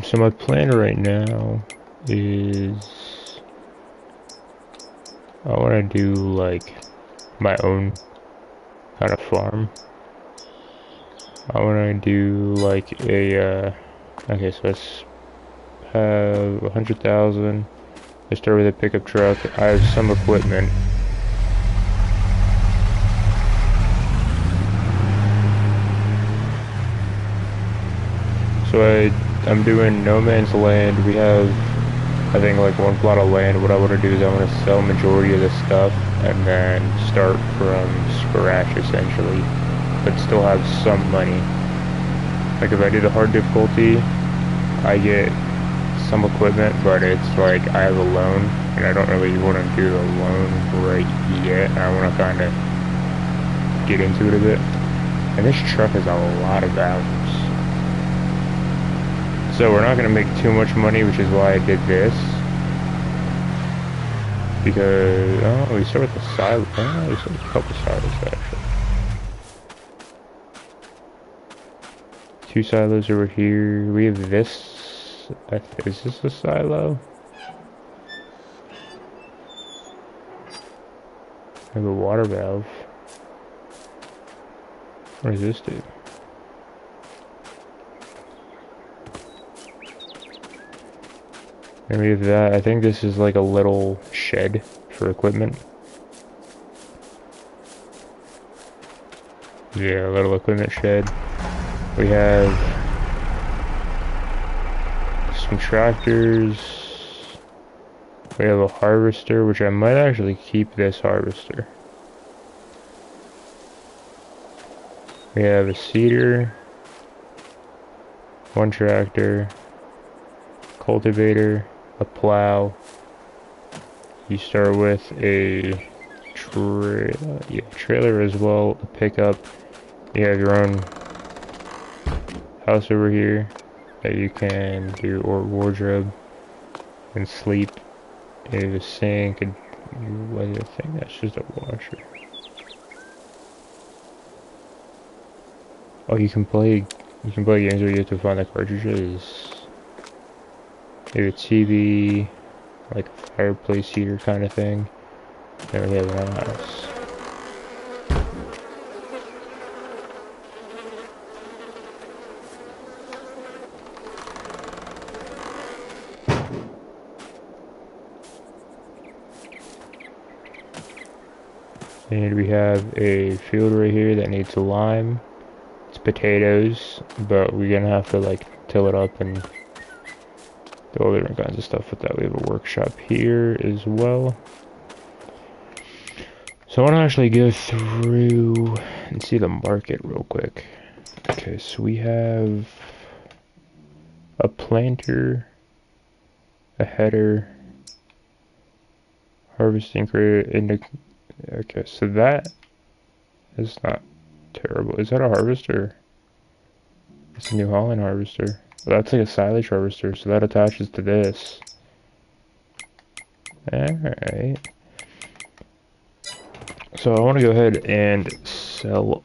So my plan right now is I want to do like my own kind of farm. I want to do like a okay, so let's have 100,000. Let's start with a pickup truck. I have some equipment. So I'm doing no man's land. We have, I think, like one plot of land. What I want to do is I want to sell majority of the stuff and then start from scratch essentially, but still have some money. Like if I do the hard difficulty, I get some equipment, but it's like I have a loan, and I don't really want to do the loan right yet. I want to kind of get into it a bit. And this truck has a lot of hours. So we're not going to make too much money, which is why I did this. Because, oh, we start with the silo. Oh, we start with a couple silos, actually. 2 silos over here. We have this. Is this a silo? I have a water valve. What does this do? And we have that. I think this is like a little shed for equipment. Yeah, a little equipment shed. We have some tractors. We have a harvester, which I might actually keep this harvester. We have a seeder, 1 tractor, cultivator, a plow. You start with a trailer as well, a pickup. You have your own house over here that you can do, or wardrobe and sleep. You have a sink, and what is the thing? That's just a washer. Oh, you can play games where you have to find the cartridges. You have a TV, like a fireplace heater kind of thing. Then we have an house. And we have a field right here that needs a lime. It's potatoes, but we're gonna have to like till it up and do all different kinds of stuff with that. We have a workshop here as well. So I want to actually go through and see the market real quick. Okay, so we have a planter, a header, harvesting crate, okay, so that is not terrible. Is that a harvester? It's a New Holland harvester. Well, that's like a silage harvester, so that attaches to this. Alright. So I want to go ahead and sell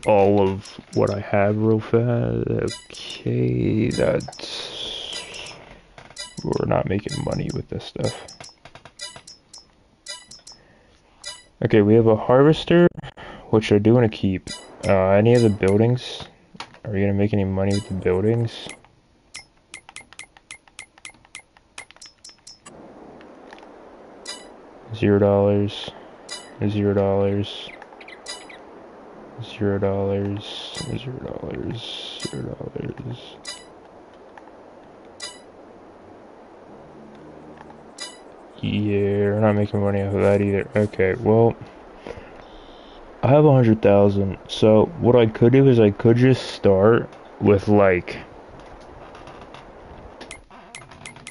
all of what I have real fast. Okay, that's... We're not making money with this stuff. Okay, we have a harvester, which I do want to keep. Any of the buildings? Are you going to make any money with the buildings? $0, $0, $0, $0, $0, $0. Yeah, we're not making money off of that either. Okay, well, I have 100,000. So what I could do is I could just start with like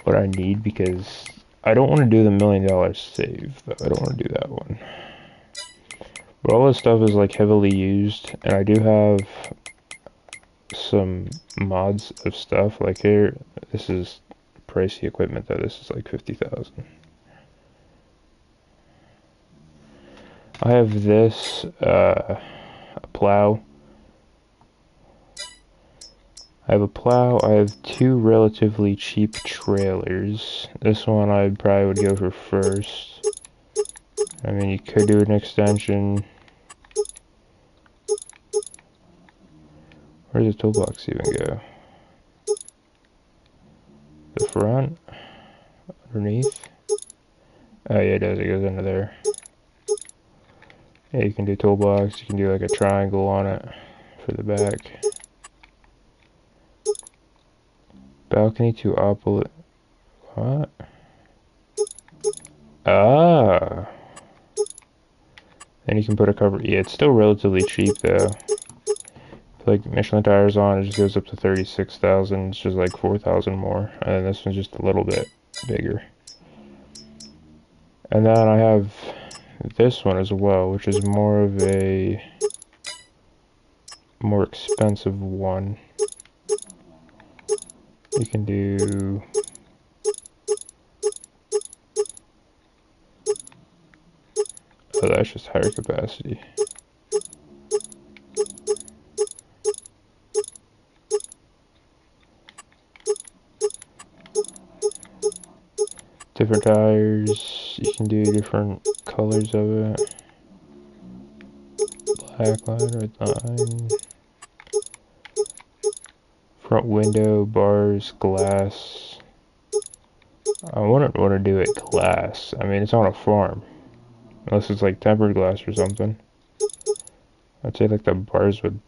what I need, because I don't want to do the $1 million save though. I don't want to do that one. But all this stuff is like heavily used, and I do have some mods of stuff. Like here, this is pricey equipment though. This is like 50,000. I have this, a plow. I have a plow. I have two relatively cheap trailers. This one I probably would go for first. I mean, you could do an extension. Where does the toolbox even go? The front? Underneath? Oh yeah, it does. It goes under there. Yeah, you can do toolbox. You can do like a triangle on it for the back. Balcony to opposite. What? Ah. Then you can put a cover. Yeah, it's still relatively cheap though. Like Michelin tires on, it just goes up to 36,000. It's just like 4,000 more, and then this one's just a little bit bigger. And then I have this one as well, which is more of a more expensive one. You can do oh, that's just higher capacity. Different tires, you can do different colors of it. Black line, red line. Front window, bars, glass. I wouldn't want to do it glass. I mean, it's on a farm. Unless it's like tempered glass or something. I'd say like the bars would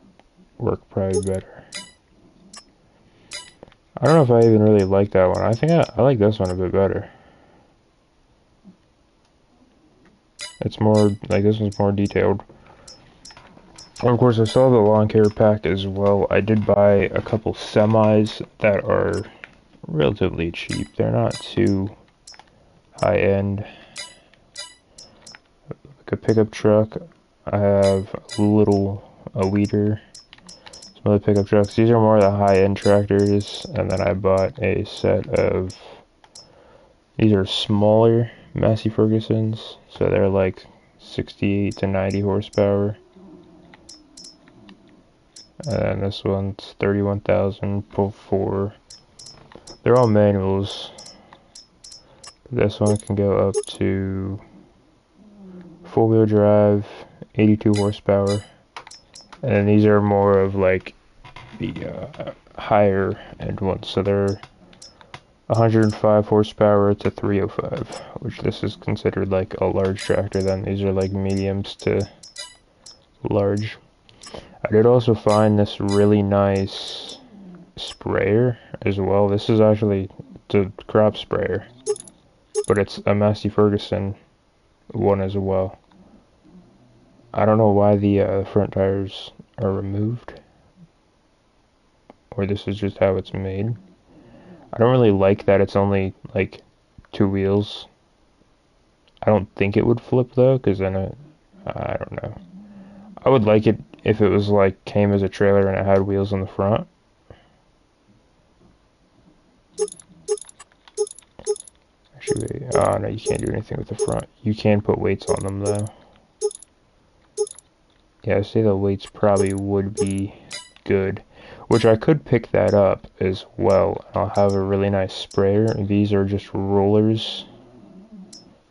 work probably better. I don't know if I even really like that one. I think I like this one a bit better. It's more, like this one's more detailed. And of course I saw the lawn care pack as well. I did buy a couple semis that are relatively cheap. They're not too high end. Like a pickup truck. I have a weeder. Some other pickup trucks. These are more the high end tractors. And then I bought a set of, these are smaller Massey Fergusons. So they're like 68 to 90 horsepower. And then this one's 31,000, pull 4. They're all manuals. This one can go up to 4-wheel drive, 82 horsepower. And then these are more of like the higher end ones. So they're 105 horsepower to 305, which this is considered like a large tractor then. These are like mediums to large. I did also find this really nice sprayer as well. This is actually the crop sprayer, but it's a Massey Ferguson one as well. I don't know why the front tires are removed, or this is just how it's made. I don't really like that it's only like 2 wheels. I don't think it would flip though, because then I don't know. I would like it if it was like came as a trailer and it had wheels on the front. Actually, oh no, you can't do anything with the front. You can put weights on them though. Yeah, I say the weights probably would be good, which I could pick that up as well. I'll have a really nice sprayer. These are just rollers.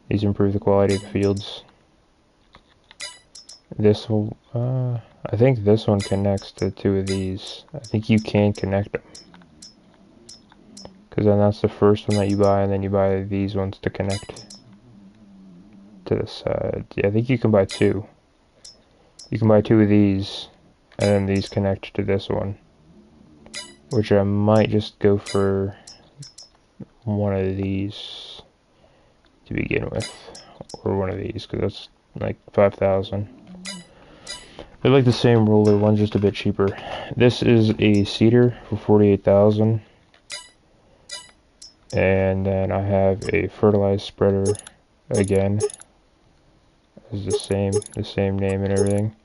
These improve the quality of the fields. This will, I think this one connects to 2 of these. I think you can connect them. Because then that's the first one that you buy, and then you buy these ones to connect to the side. Yeah, I think you can buy 2. You can buy 2 of these, and then these connect to this one. Which I might just go for one of these to begin with. Or one of these, because that's like 5,000. They're like the same roller, one's just a bit cheaper. This is a seeder for 48,000. And then I have a fertilized spreader again. It's the same name and everything.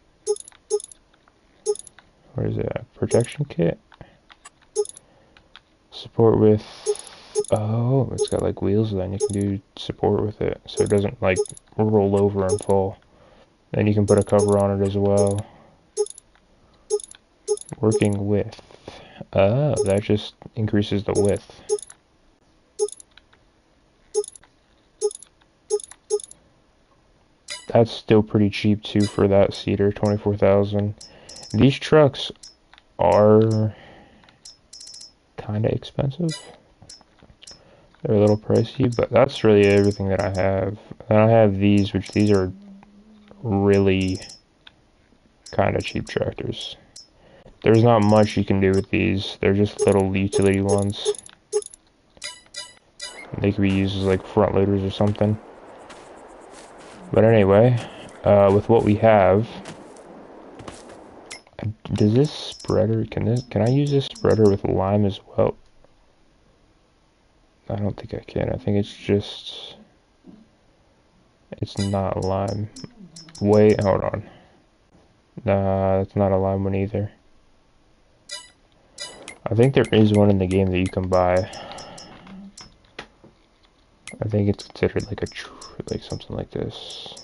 What is it? Protection kit? Support with, oh, it's got like wheels then. You can do support with it so it doesn't like roll over and fall. Then you can put a cover on it as well. Working with, Oh, that just increases the width. That's still pretty cheap too for that seeder, 24,000. These trucks are kind of expensive. They're a little pricey, but that's really everything that I have. And I have these, which these are really kind of cheap tractors. There's not much you can do with these. They're just little utility ones. They could be used as like front loaders or something. But anyway, with what we have, does this spreader, can I use this spreader with lime as well? I don't think I can. I think it's not lime. Wait, hold on. Nah, that's not a lime one either. I think there is one in the game that you can buy. I think it's considered like like something like this.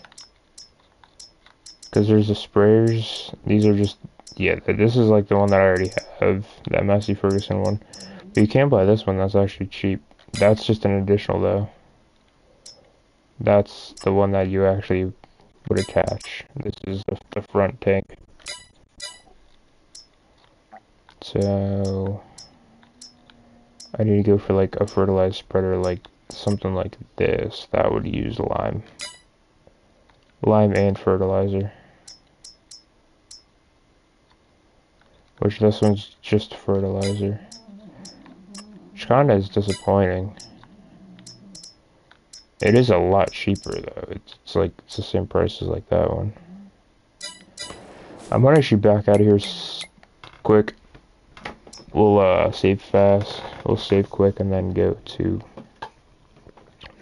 Because there's the sprayers. These are just, yeah, this is like the one that I already have, that Massey Ferguson one. But you can buy this one, that's actually cheap. That's just an additional though. That's the one that you actually would attach. This is the front tank. So I need to go for like a fertilized spreader, like something like this. That would use lime. Lime and fertilizer. Which this one's just fertilizer. Which kinda is disappointing. It is a lot cheaper though. It's like, it's the same price as like that one. I'm gonna actually back out of here quick. We'll save fast. We'll save quick and then go to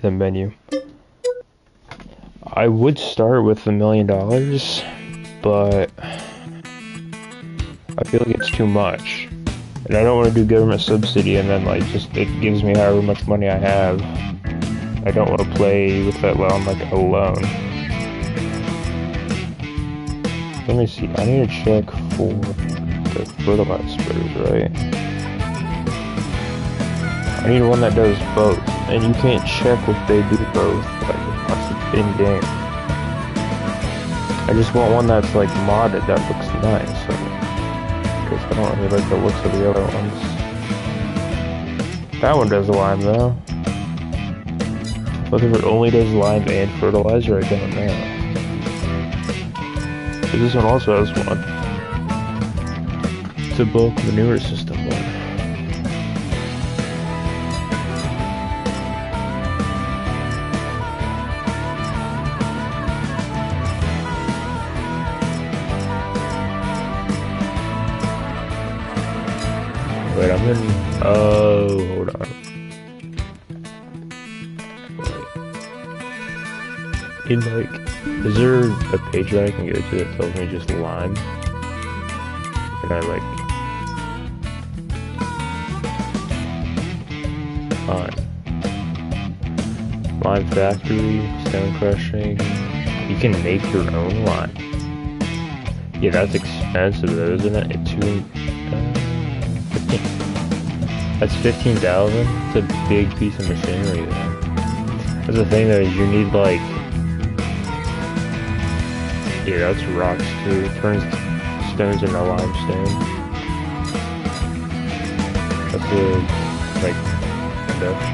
the menu. I would start with $1 million, but I feel like it's too much. And I don't want to do government subsidy and then like just it gives me however much money I have. I don't want to play with that on like a loan. Let me see. I need to check for the fertilizer spreaders, right? I need one that does both, and you can't check if they do both like unless it's in game. I just want one that's like modded that looks nice. Because I don't really like the looks of the other ones. That one does lime though. Whether it only does lime and fertilizer, I don't know. But this one also has one. It's a bulk manure system one. Wait, I'm in, oh, hold on. Wait. In like, is there a page that I can go to that tells me just lime? Can I like, lime factory, stone crushing, you can make your own lime. Yeah, that's expensive though, isn't it? That's 15,000. It's a big piece of machinery there. That's the thing though, is you need like, yeah, that's rocks too. It turns stones into limestone. That's a like production.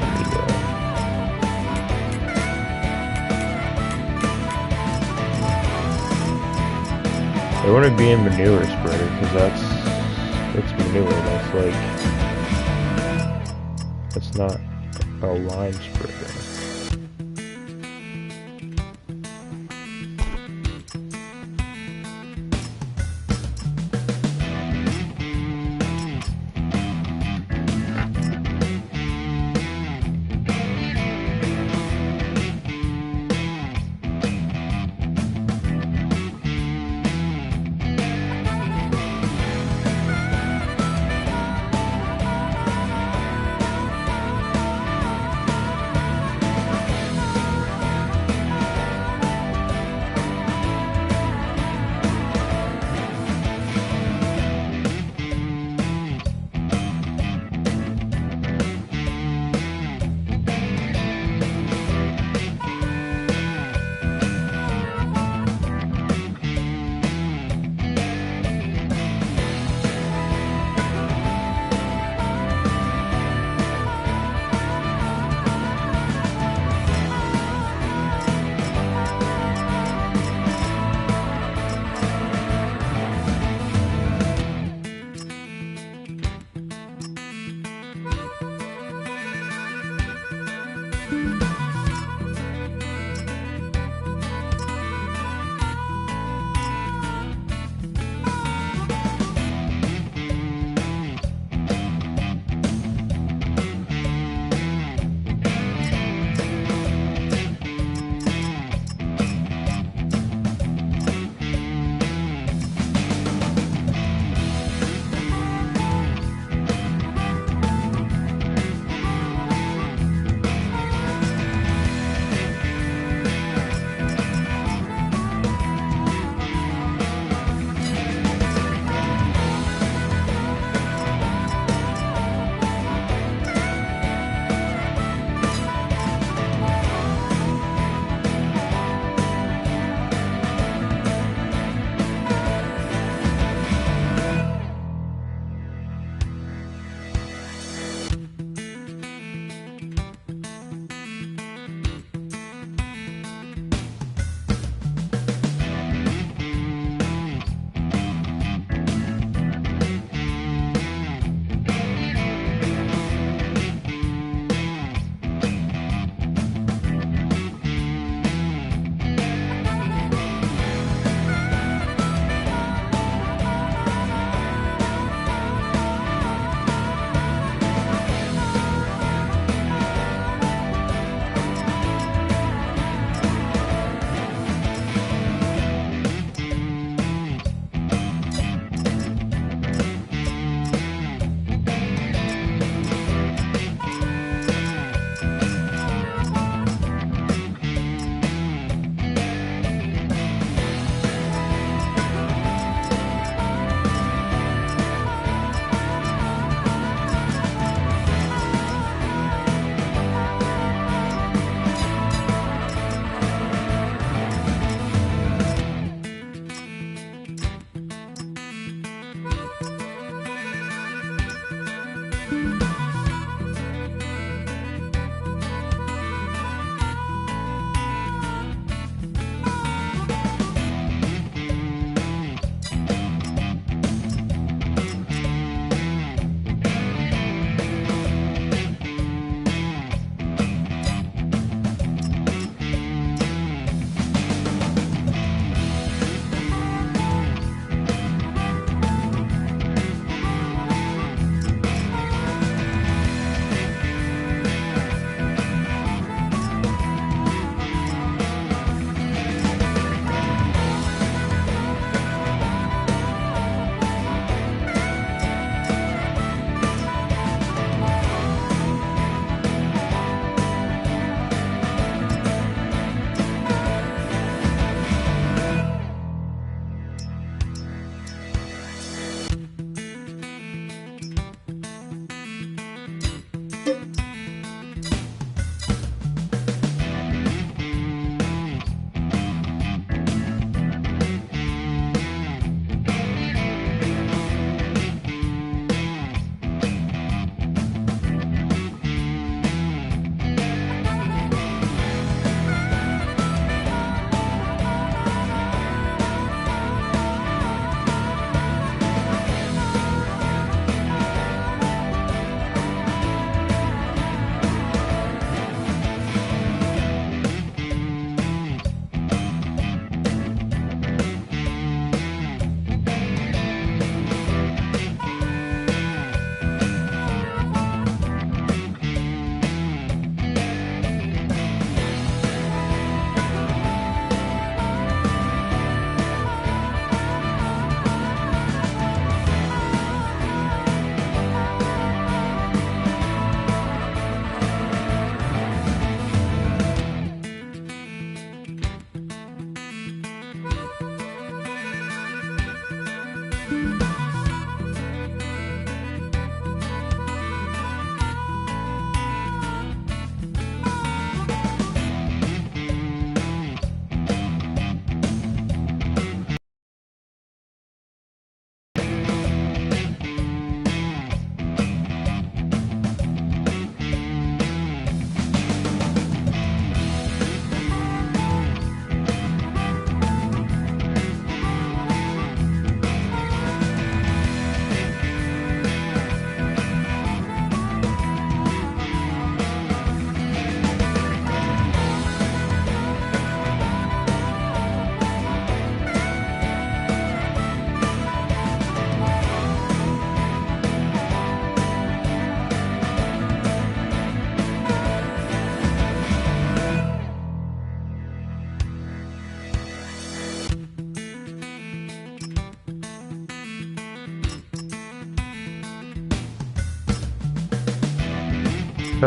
I want to be in manure spreader because it's manure. That's like. It's not a lime spreader.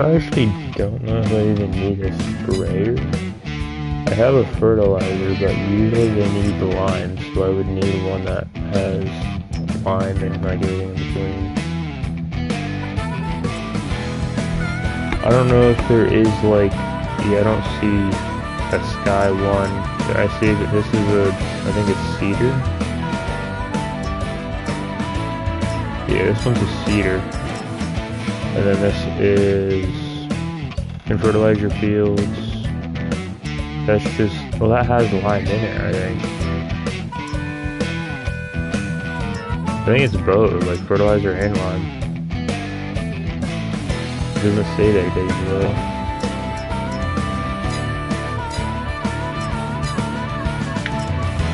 I actually don't know if I even need a sprayer. I have a fertilizer, but usually they need lime, so I would need one that has lime and like everything in between. I don't know if there is like, yeah, I don't see a sky one. I see that this is a, I think it's cedar. Yeah, this one's a cedar. And then this is in fertilizer fields. That's just, well, that has lime in it, I think it's both, like fertilizer and lime. It doesn't say that they will.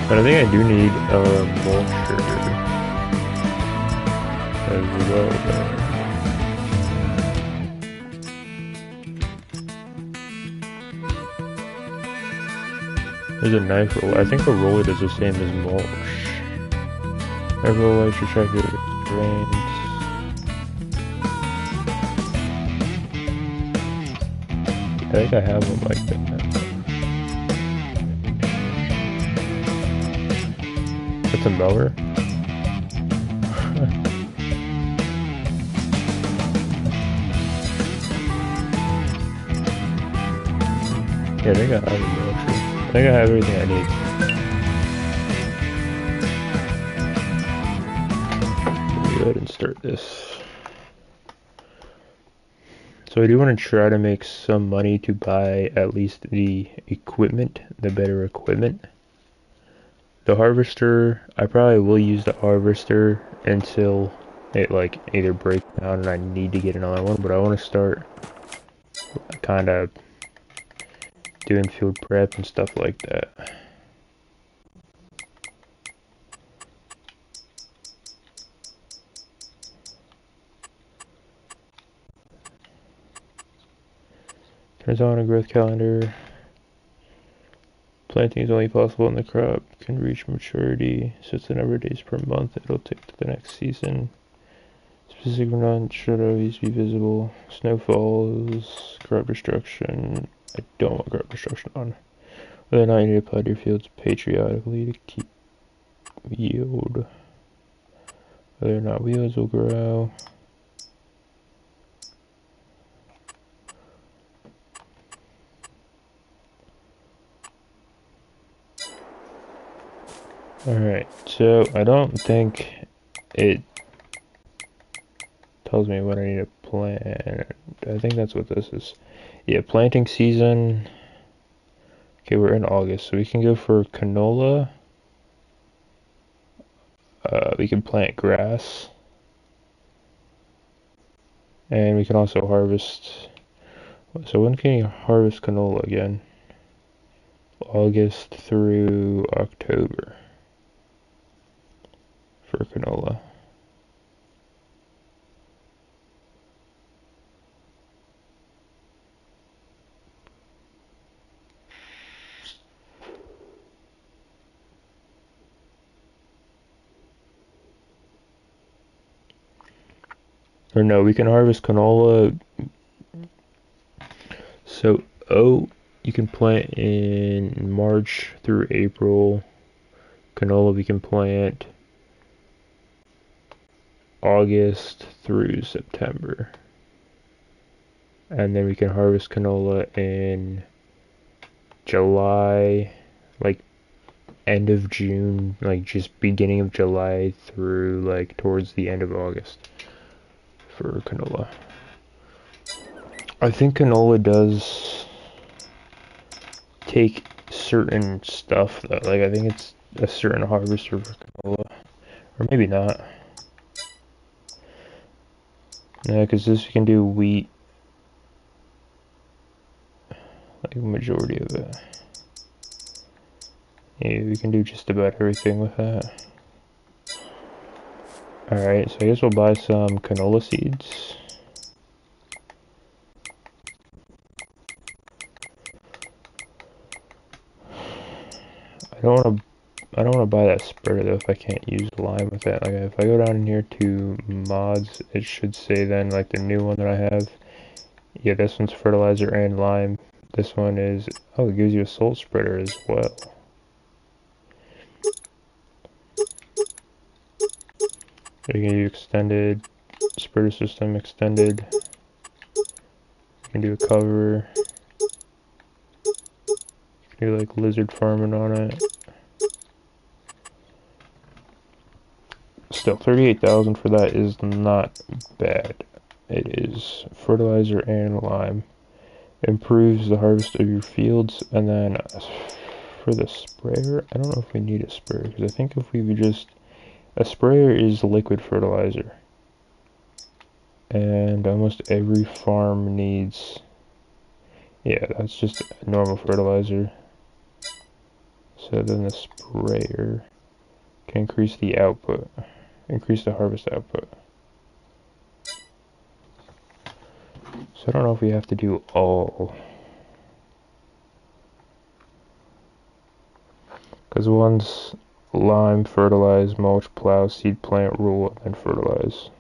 But I think I do need a mulcher as well though. There's a knife roller. I think a roller is the same as mulch. Knife roller should check it drains. I think I have one like that. That's a mower. Yeah, I think I have a mower. I think I have everything I need. Let me go ahead and start this. So I do want to try to make some money to buy at least the equipment, the better equipment. The harvester, I probably will use the harvester until it like either breaks down and I need to get another one, but I want to start kind of doing field prep and stuff like that. Turns on a growth calendar. Planting is only possible when the crop can reach maturity, so it's the number of days per month it'll take to the next season. Specific runout should always be visible. Snowfalls, crop destruction. I don't want crop destruction on. Whether or not you need to apply to your fields periodically to keep yield. Whether or not weeds will grow. Alright, so I don't think it tells me what I need to plant. I think that's what this is. Yeah, planting season. Okay, we're in August, so we can go for canola. We can plant grass. And we can also harvest. So when can you harvest canola again? August through October for canola. Or no, we can harvest canola. So oat you can plant in March through April. Canola we can plant August through September. And then we can harvest canola in July, like end of June, like just beginning of July through like towards the end of August for canola. I think canola does take certain stuff though, like I think it's a certain harvester for canola, or maybe not. No, because this we can do wheat, like a majority of it. Yeah, we can do just about everything with that. Alright, so I guess we'll buy some canola seeds. I don't want to buy that spreader though if I can't use lime with it. Like if I go down in here to mods, it should say then like the new one that I have Yeah, this one's fertilizer and lime. This one is, oh, it gives you a salt spreader as well. You can do extended, spreader system extended. You can do a cover. You can do like lizard farming on it. Still, 38,000 for that is not bad. It is fertilizer and lime. Improves the harvest of your fields, and then for the sprayer, I don't know if we need a sprayer, because I think if we would just... A sprayer is liquid fertilizer. And almost every farm needs... Yeah, that's just normal fertilizer. So then the sprayer can increase the output, increase the harvest output. So I don't know if we have to do all. Because one's lime, fertilize, mulch, plow, seed, plant, rule, and fertilize.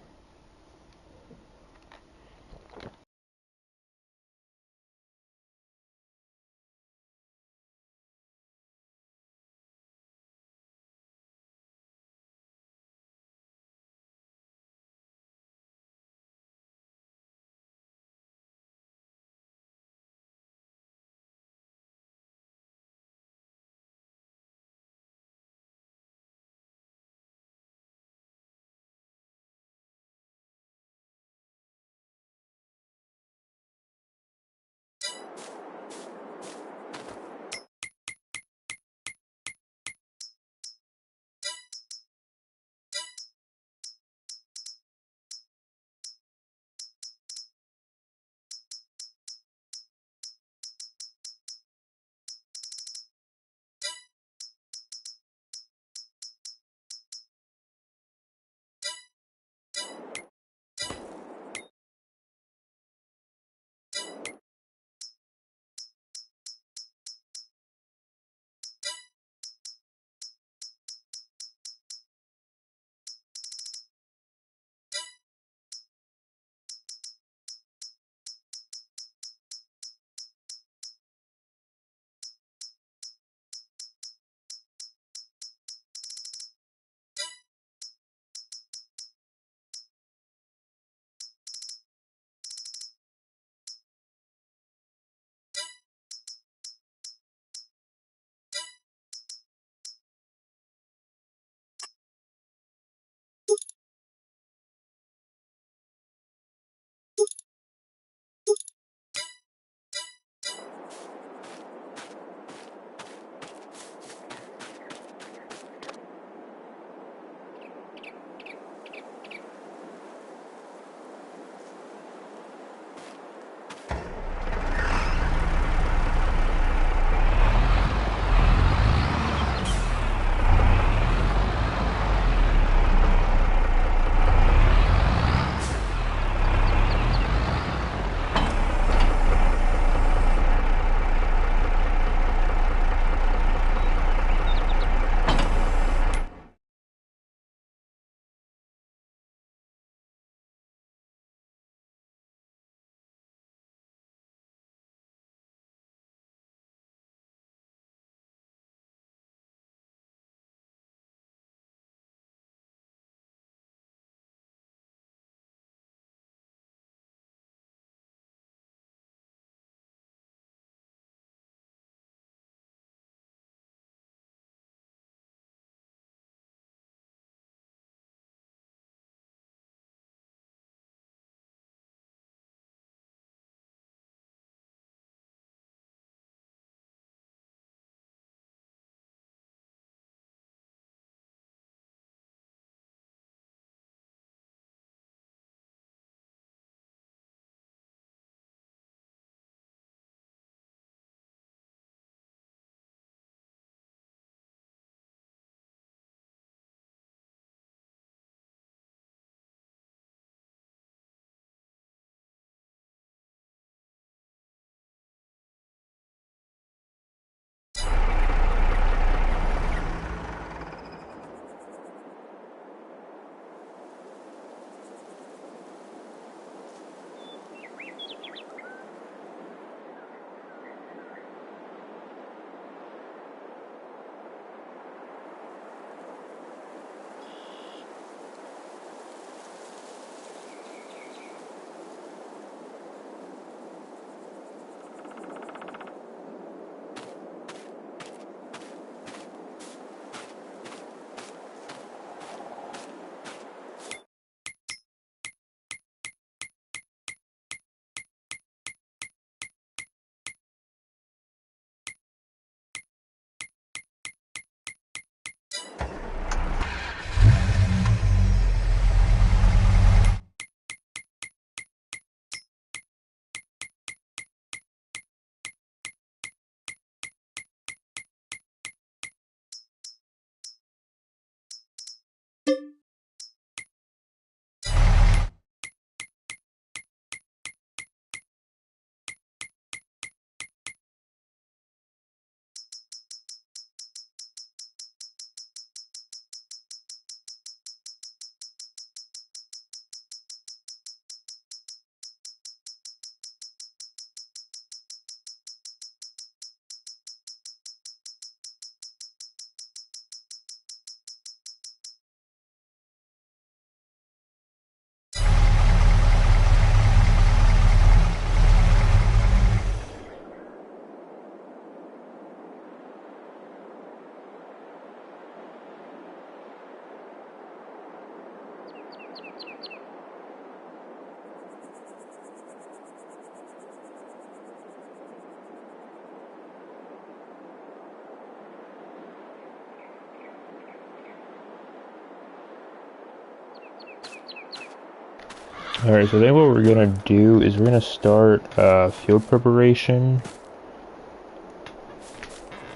Alright, so I think what we're gonna do is we're gonna start field preparation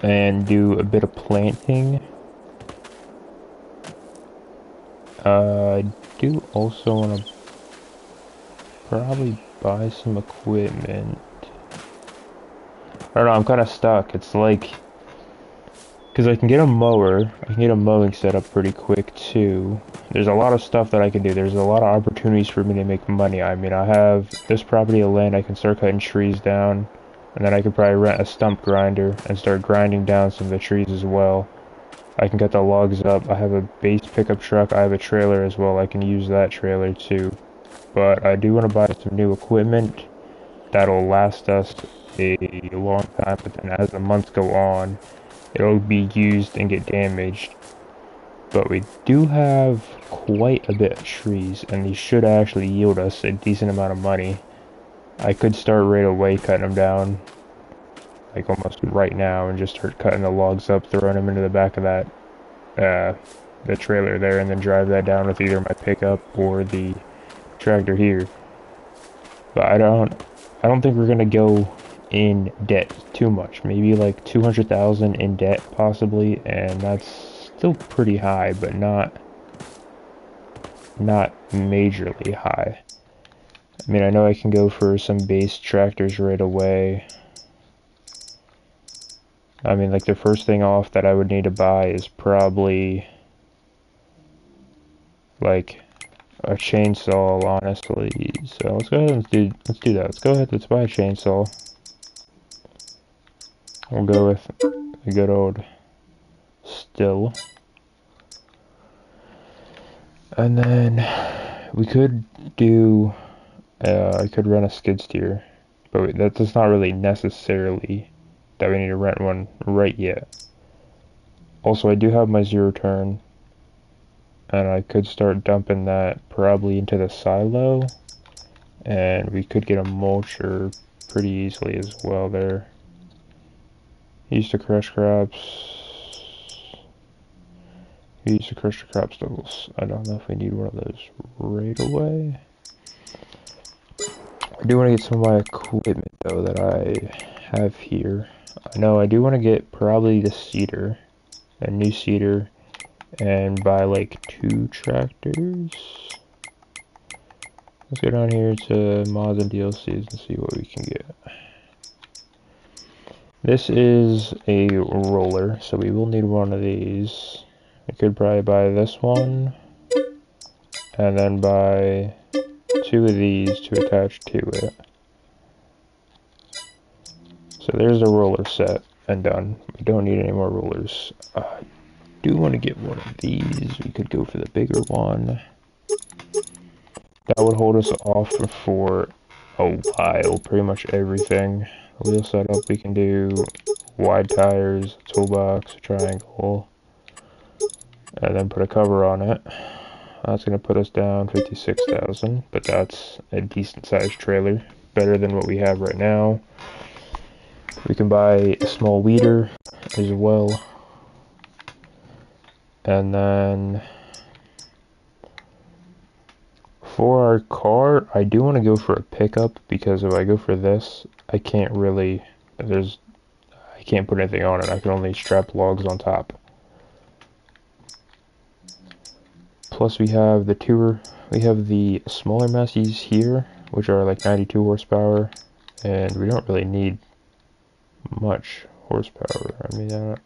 and do a bit of planting. I do also want to probably buy some equipment. I don't know, I'm kind of stuck. It's like, because I can get a mower, I can get a mowing set up pretty quick too. There's a lot of stuff that I can do. There's a lot of opportunities for me to make money. I mean, I have this property of land, I can start cutting trees down, and then I could probably rent a stump grinder and start grinding down some of the trees as well. I can cut the logs up. I have a base pickup truck. I have a trailer as well. I can use that trailer too. But I do want to buy some new equipment that'll last us a long time, but then as the months go on, it'll be used and get damaged. But we do have quite a bit of trees, and these should actually yield us a decent amount of money. I could start right away cutting them down, like almost right now, and just start cutting the logs up, throwing them into the back of that, the trailer there, and then drive that down with either my pickup or the tractor here. But I don't think we're gonna go in debt too much. Maybe like 200,000 in debt possibly, and that's still pretty high, but not majorly high. I mean, I know I can go for some base tractors right away. I mean, like the first thing off that I would need to buy is probably like a chainsaw, honestly. So let's go ahead and let's do that. Let's go ahead, let's buy a chainsaw. We'll go with a good old still. And then we could do, I could rent a skid steer, but that's not really necessarily that we need to rent one right yet. Also, I do have my zero turn, and I could start dumping that probably into the silo, and we could get a mulcher pretty easily as well there. Used to crush crops. Used to crush the crop stubbles. I don't know if we need one of those right away. I do want to get some of my equipment though that I have here. I know I do want to get probably the seeder, a new seeder, and buy like 2 tractors. Let's go down here to mods and DLCs and see what we can get. This is a roller, so we will need one of these. I could probably buy this one, and then buy 2 of these to attach to it. So there's a roller set and done. We don't need any more rollers. I do want to get one of these. We could go for the bigger one. That would hold us off for a while, pretty much everything. Wheel setup, we can do wide tires, toolbox, triangle, and then put a cover on it. That's going to put us down 56,000, but that's a decent sized trailer, better than what we have right now. We can buy a small weeder as well, and then for our car, I do want to go for a pickup, because if I go for this, I can't really, I can't put anything on it. I can only strap logs on top. Plus we have the smaller Massey's here, which are like 92 horsepower, and we don't really need much horsepower. I mean,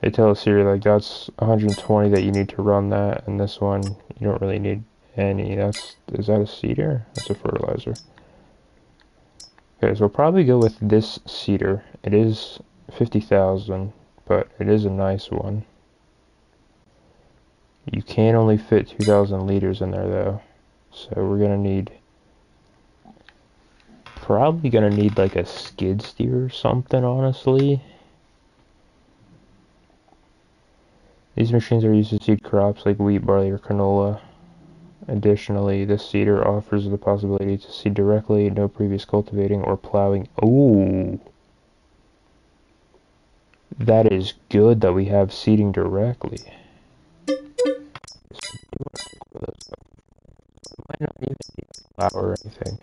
they tell us here like that's 120 that you need to run that, and this one you don't really need any. Is that a seeder? That's a fertilizer. Okay, so we'll probably go with this seeder. It is 50,000, but it is a nice one. You can only fit 2,000 liters in there though, so we're probably gonna need like a skid steer or something, honestly. These machines are used to seed crops like wheat, barley, or canola. Additionally, this seeder offers the possibility to seed directly, no previous cultivating or plowing. Ooh! That is good that we have seeding directly. Might not even plow or anything.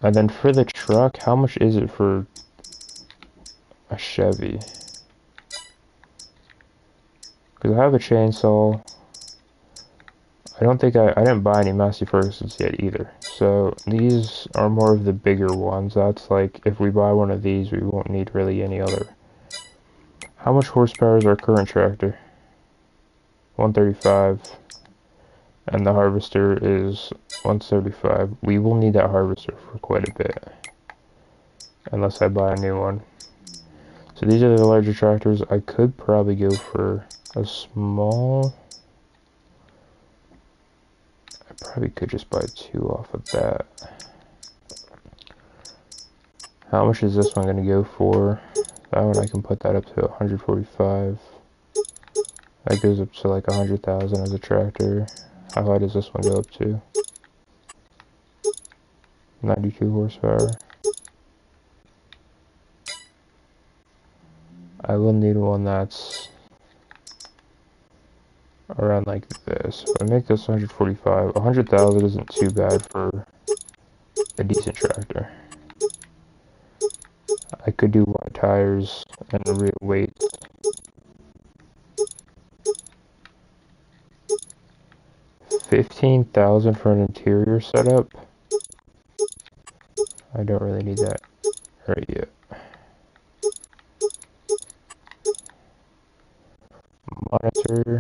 And then for the truck, how much is it for a Chevy? Because I have a chainsaw. I don't think I didn't buy any Massey Fergusons yet either. So these are more of the bigger ones. That's like, if we buy one of these, we won't need really any other. How much horsepower is our current tractor? 135. And the harvester is 175. We will need that harvester for quite a bit. Unless I buy a new one. So these are the larger tractors. I could probably go for a small... I probably could just buy two off of that. How much is this one going to go for? That one I can put that up to 145. That goes up to like 100,000 as a tractor. How high does this one go up to? 92 horsepower. I will need one that's around like this. If I make this 145, 100,000 isn't too bad for a decent tractor. I could do wide tires and real weights. $15,000 for an interior setup. I don't really need that right yet. Monitor.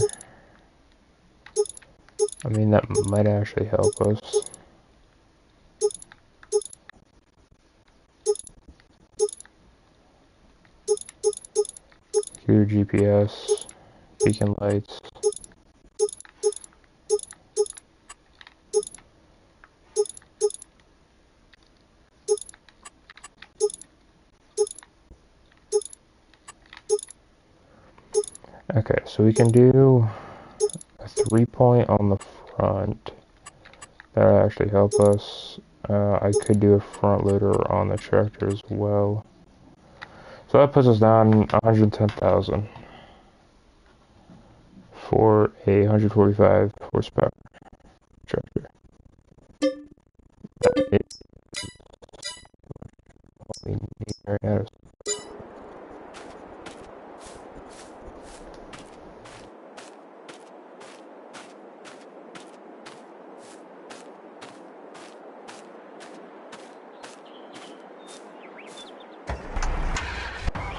I mean, that might actually help us. Computer GPS, beacon lights. Okay, so we can do a 3-point on the front. That'll actually help us. I could do a front loader on the tractor as well. So that puts us down 110,000 for a 145 horsepower tractor. That is what we need right now.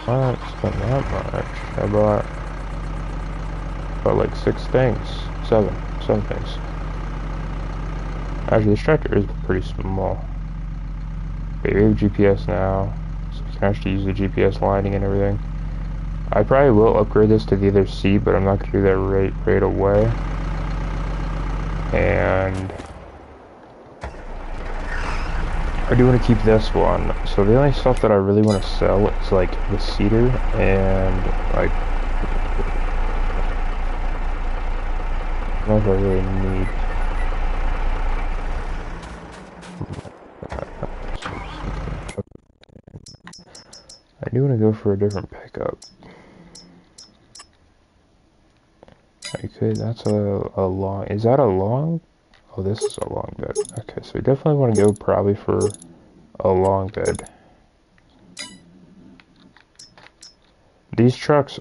I don't spend that much. I bought like 6 things. 7 things. Actually, this tractor is pretty small. Okay, we have GPS now, so we can actually use the GPS lighting and everything. I probably will upgrade this to the other C, but I'm not going to do that right away. And I do want to keep this one. So the only stuff that I really want to sell is like the cedar and like, I don't know if I really need. I do want to go for a different pickup. I could, that's a long, is that a long? Oh, this is a long bed. Okay, so we definitely want to go probably for a long bed. These trucks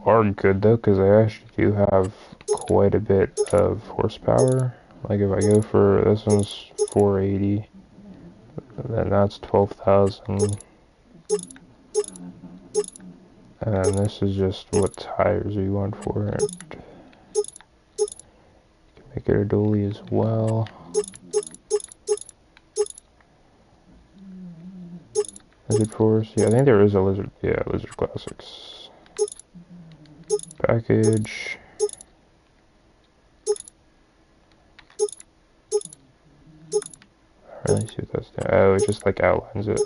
are good though, because they actually do have quite a bit of horsepower. Like if I go for, this one's 480, then that's 12,000. And this is just what tires we want for it. Make it a dually as well. Lizard Force, yeah, I think there is a Lizard, yeah, Lizard Classics. Package. I don't really see what that's doing. Oh, it just like outlines it.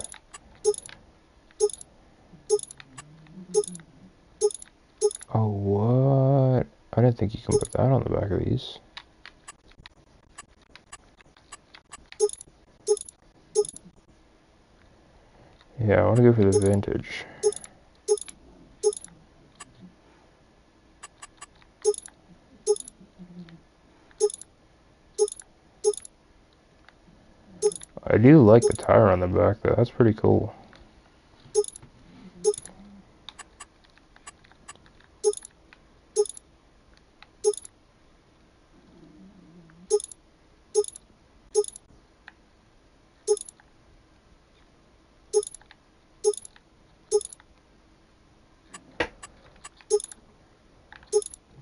Oh, what? I didn't think you can put that on the back of these. Yeah, I want to go for the vintage. do like the tire on the back though, that's pretty cool.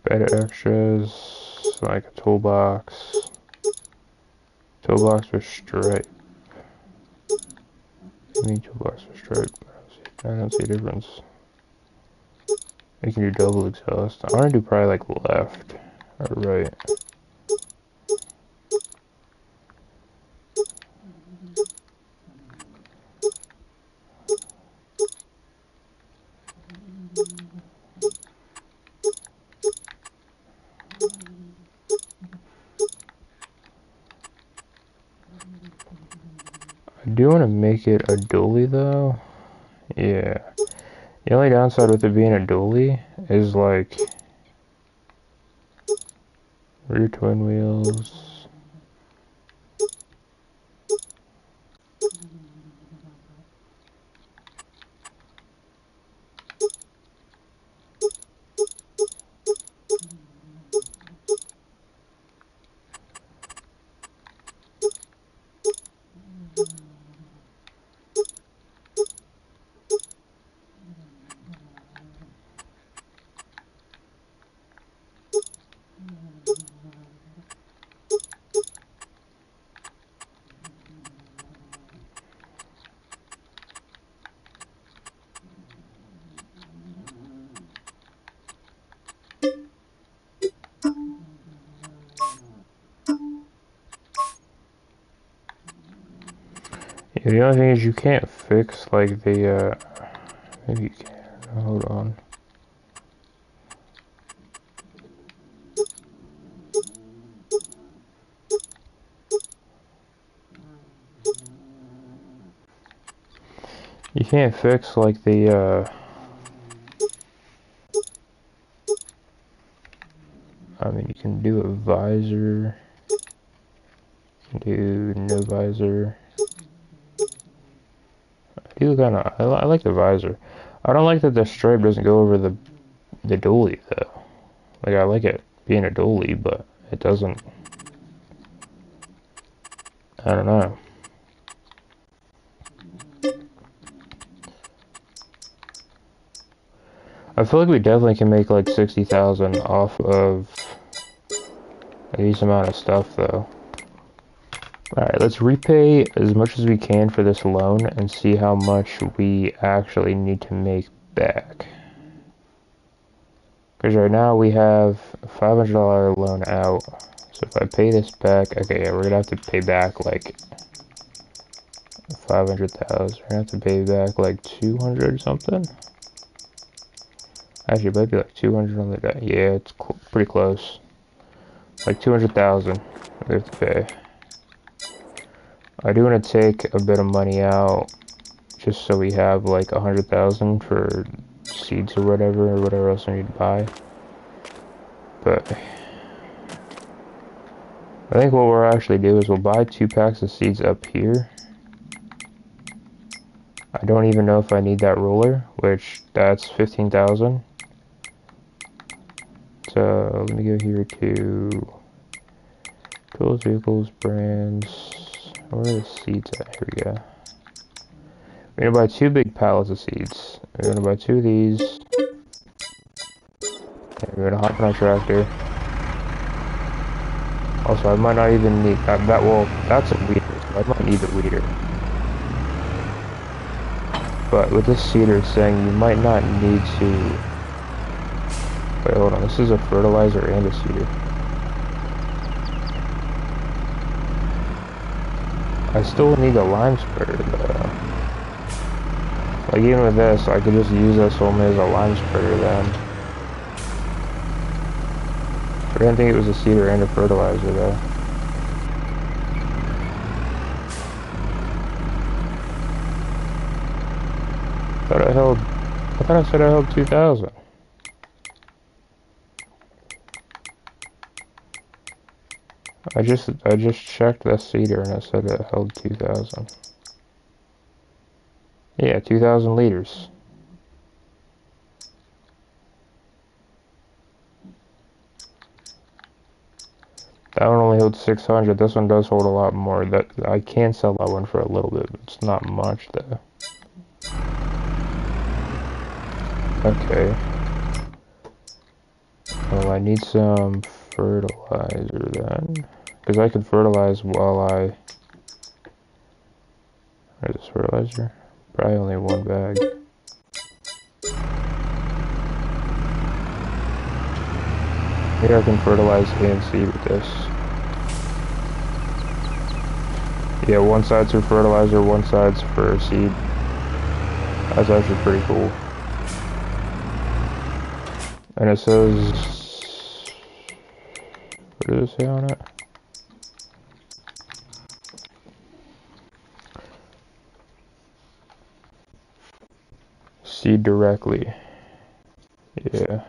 Better extras, like a toolbox. Toolbox with stripe. I mean toolbox with stripe. I don't see a difference. You can do double exhaust. I want to do probably like left or right. I do want to make it a dually though. Yeah. The only downside with it being a dually is like rear twin wheels. Yeah, the only thing is you can't fix like the maybe you can. Hold on. You can't fix like the I mean you can do a visor, do no visor. I do kinda I like the visor. I don't like that the stripe doesn't go over the dually though. Like I like it being a dually, but it doesn't. I don't know. I feel like we definitely can make like 60,000 off of these amount of stuff though. Alright, let's repay as much as we can for this loan and see how much we actually need to make back. Because right now we have a $500 loan out. So if I pay this back, okay, yeah, we're gonna have to pay back like 500,000. We're gonna have to pay back like 200 something. Actually, it might be like 200 on the day. Yeah, it's pretty close. Like 200,000 we have to pay. I do want to take a bit of money out just so we have like 100,000 for seeds or whatever else I need to buy. But I think what we'll actually do is we'll buy 2 packs of seeds up here. I don't even know if I need that roller, which that's 15,000. So let me go here to tools, vehicles, brands. Where are the seeds at? Here we go. We're gonna buy 2 big pallets of seeds. We're gonna buy 2 of these. And we're gonna hop on our tractor. Also, I might not even need that. Well, that's a weeder. So I might need the weeder. But with this seeder, it's saying you might not need to. Wait, hold on. This is a fertilizer and a seeder. I still need a lime spreader though. Like even with this, I could just use this only as a lime spreader then. I didn't think it was a seeder and a fertilizer though. I thought I said I held 2,000. I just checked the seeder and it said it held 2,000. Yeah, 2,000 liters. That one only holds 600. This one does hold a lot more. That I can sell that one for a little bit, but it's not much though. Okay. Well, I need some fertilizer then, because I could fertilize while I. Where's this fertilizer? Probably only one bag. Maybe I can fertilize A and C with this. Yeah, one side's for fertilizer, one side's for seed. That's actually pretty cool. And it says, what does it say on it? Seed directly. Yeah.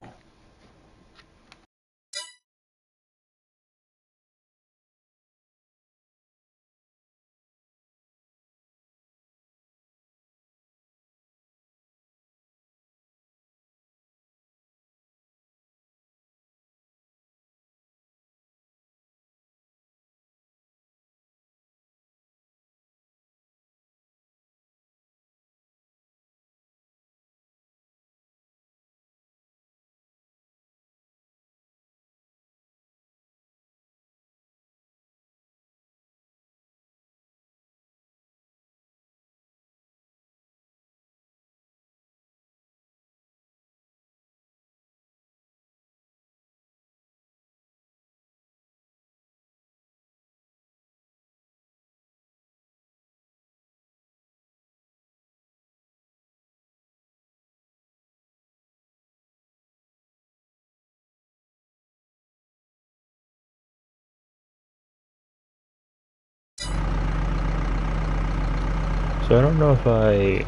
So I don't know if I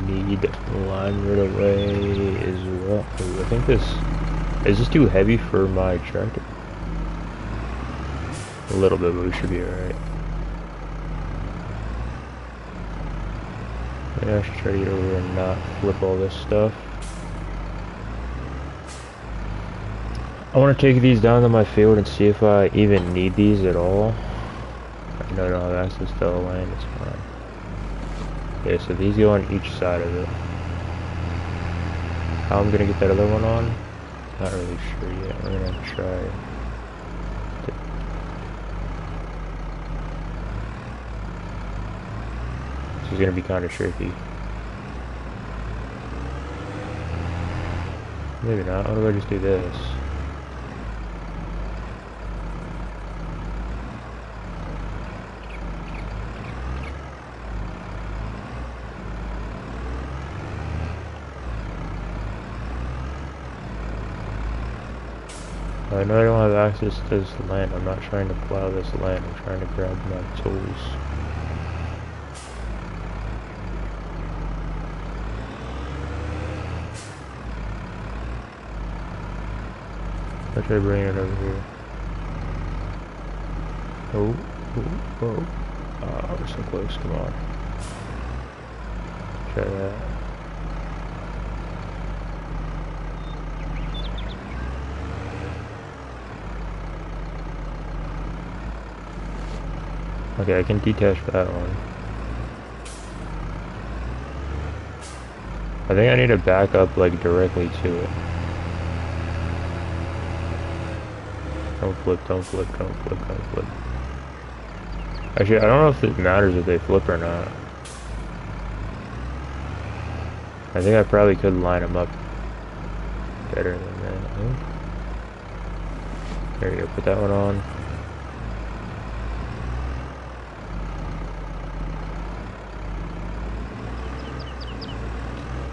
need line right away as well. I think this is this too heavy for my tractor. A little bit, but we should be alright. Maybe I should try to get over and not flip all this stuff. I want to take these down to my field and see if I even need these at all. No, I don't have access to the land, it's fine. Yeah, so these go on each side of it. How I'm gonna get that other one on? Not really sure yet. We're gonna try. This is gonna be kind of tricky. Maybe not. How do I just do this? I know I don't have access to this land. I'm not trying to plow this land. I'm trying to grab my tools. I'll try bringing it over here. Oh, oh, oh. Ah, we're so close. Come on. Try that. Okay, I can detach that one. I think I need to back up like directly to it. Don't flip, don't flip, don't flip, don't flip. Actually, I don't know if it matters if they flip or not. I think I probably could line them up better than that. There you go, put that one on.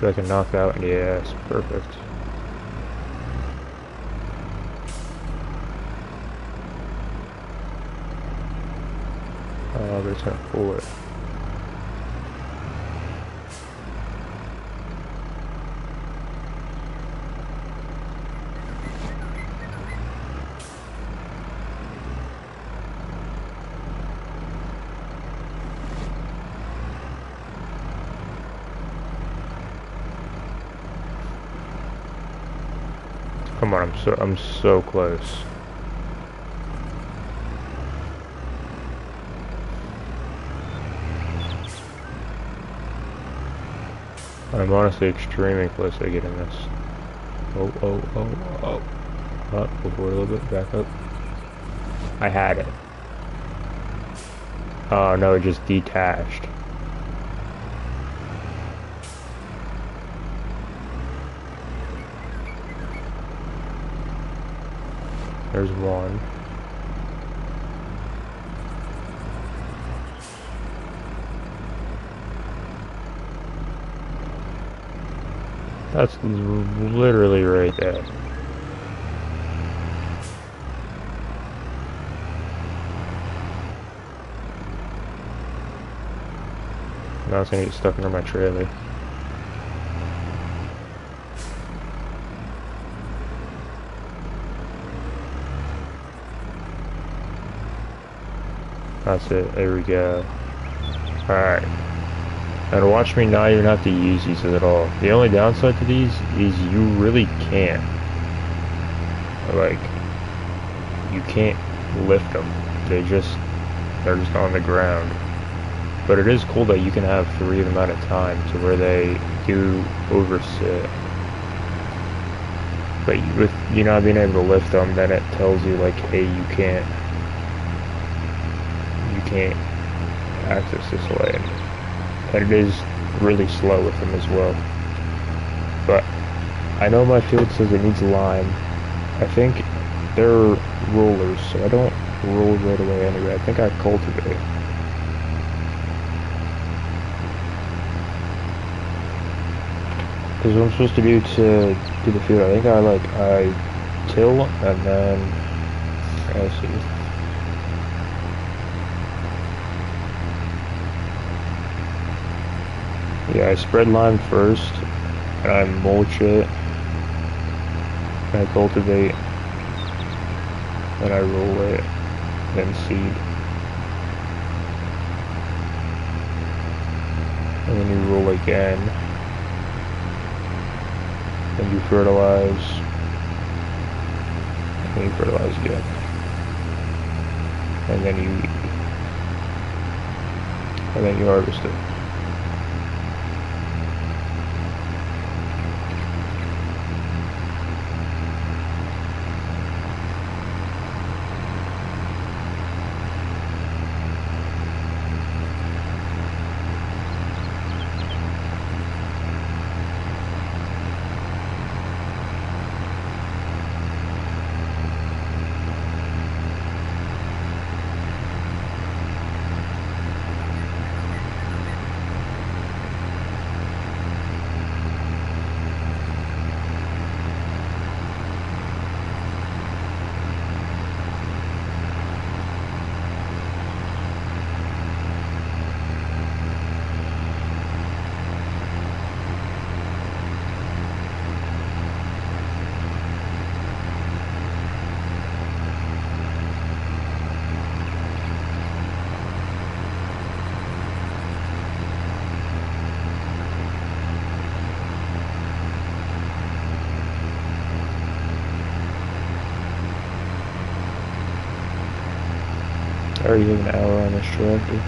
I can knock out, yes, perfect. Oh, but it's gonna pull it. Come on, I'm so close. I'm honestly extremely close to getting this. Oh, oh, oh, oh. Up, forward a little bit, back up. I had it. Oh no, it just detached. There's one. That's literally right there. Now it's gonna get stuck under my trailer. That's it, there we go. Alright. And watch me not even have to use these at all. The only downside to these is you really can't. Like, you can't lift them. They're just on the ground. But it is cool that you can have 3 of them at a time to where they do oversit. But with you not being able to lift them, then it tells you like, hey, you can't access this land. And it is really slow with them as well. But I know my field says it needs lime. I think they're rollers, so I don't roll right away anyway. I think I cultivate. Because what I'm supposed to do to do the field, I think I till and then let's see. Yeah, I spread lime first, and I mulch it, and I cultivate, and I roll it, then seed. And then you roll again, and you fertilize, and you fertilize again. And then you harvest it. I already have an hour on this tractor.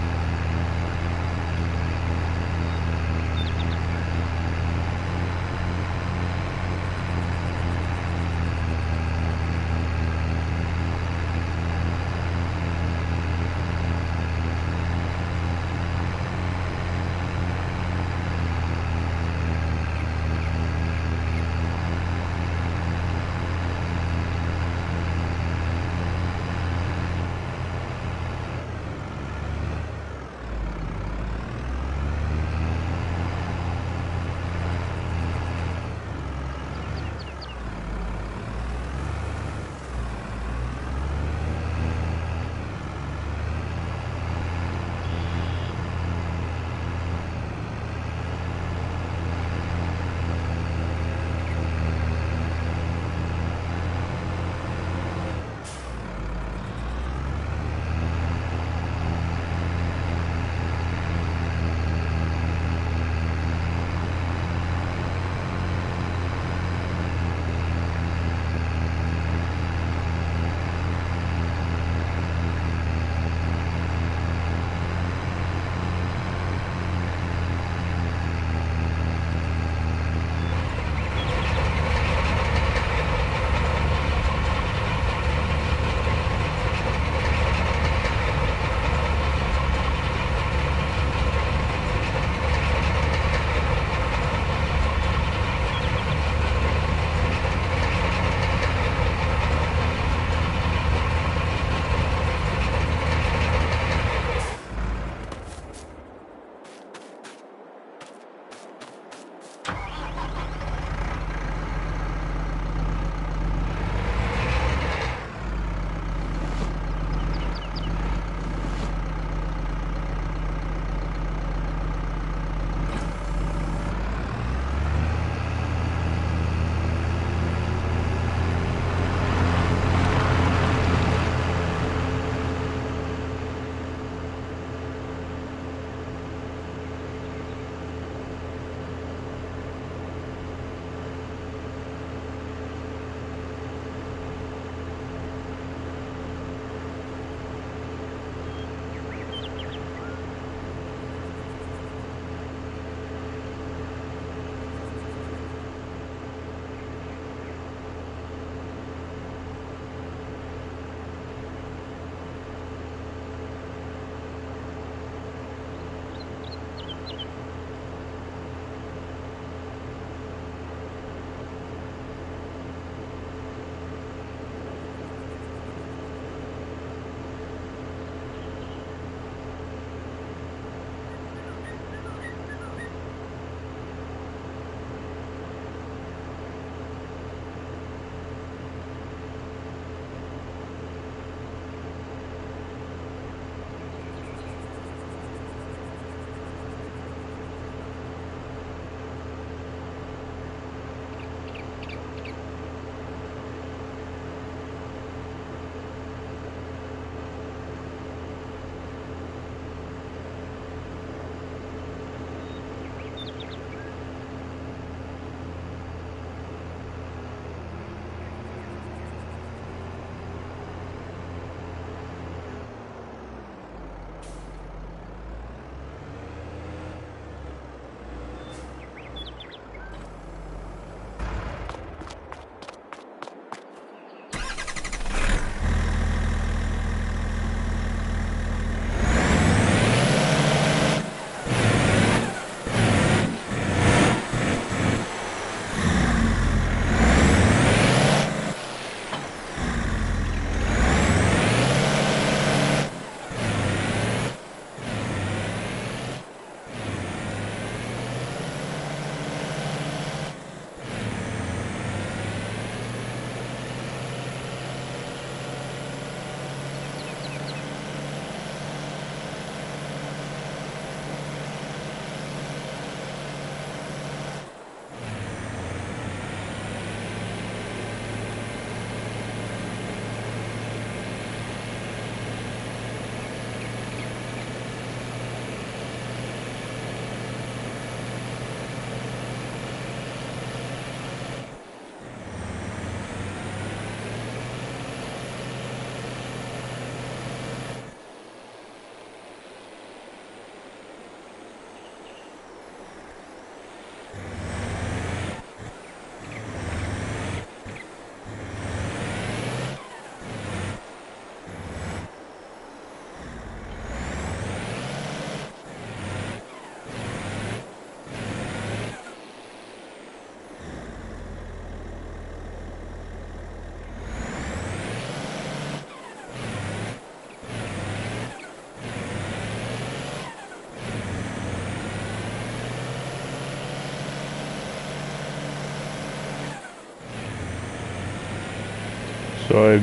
So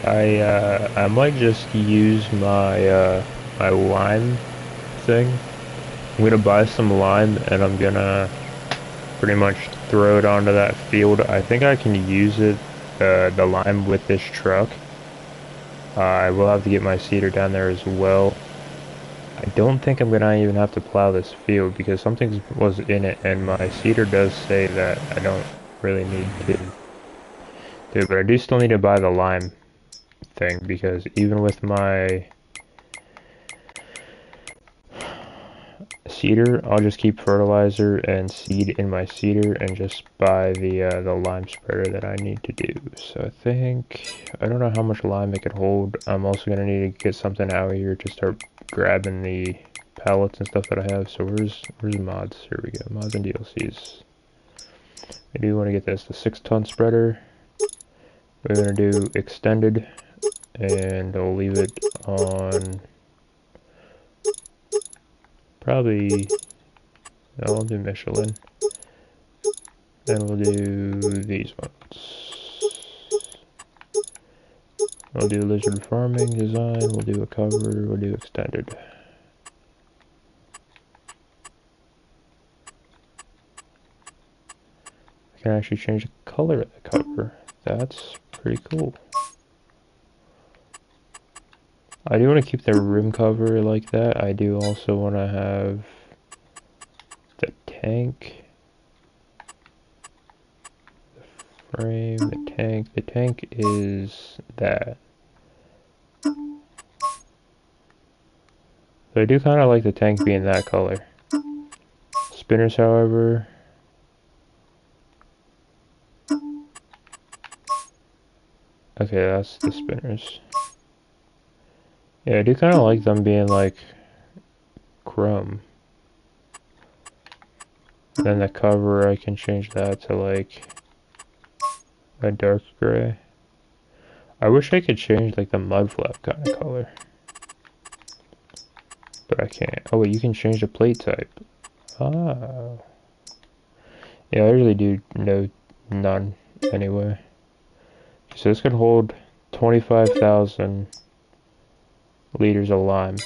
I might just use my lime thing. I'm gonna buy some lime and I'm gonna pretty much throw it onto that field. I think I can use it, the lime with this truck. I will have to get my seeder down there as well. I don't think I'm gonna even have to plow this field because something was in it, and my seeder does say that I don't really need to do it, but I do still need to buy the lime thing because even with my seeder, I'll just keep fertilizer and seed in my seeder and just buy the lime spreader that I need to do. So I don't know how much lime it could hold. I'm also gonna need to get something out here to start grabbing the pallets and stuff that I have. So where's mods? Here we go, mods and DLCs. I do want to get this, the 6-ton spreader. We're gonna do extended, and I'll leave it on probably. No, I'll do Michelin. Then we'll do these ones. We'll do lizard farming design, we'll do a cover, we'll do extended. I can actually change the color of the cover. That's pretty cool. I do want to keep the rim cover like that. I do also want to have the tank. The frame, the tank. The tank is that. So I do kind of like the tank being that color. Spinners, however, okay, that's the spinners. Yeah, I do kind of like them being like chrome. And then the cover, I can change that to like a dark gray. I wish I could change like the mud flap kind of color. But I can't. Oh wait, you can change the plate type. Oh. Yeah, I really do know none anyway. So this could hold 25,000 liters of lime.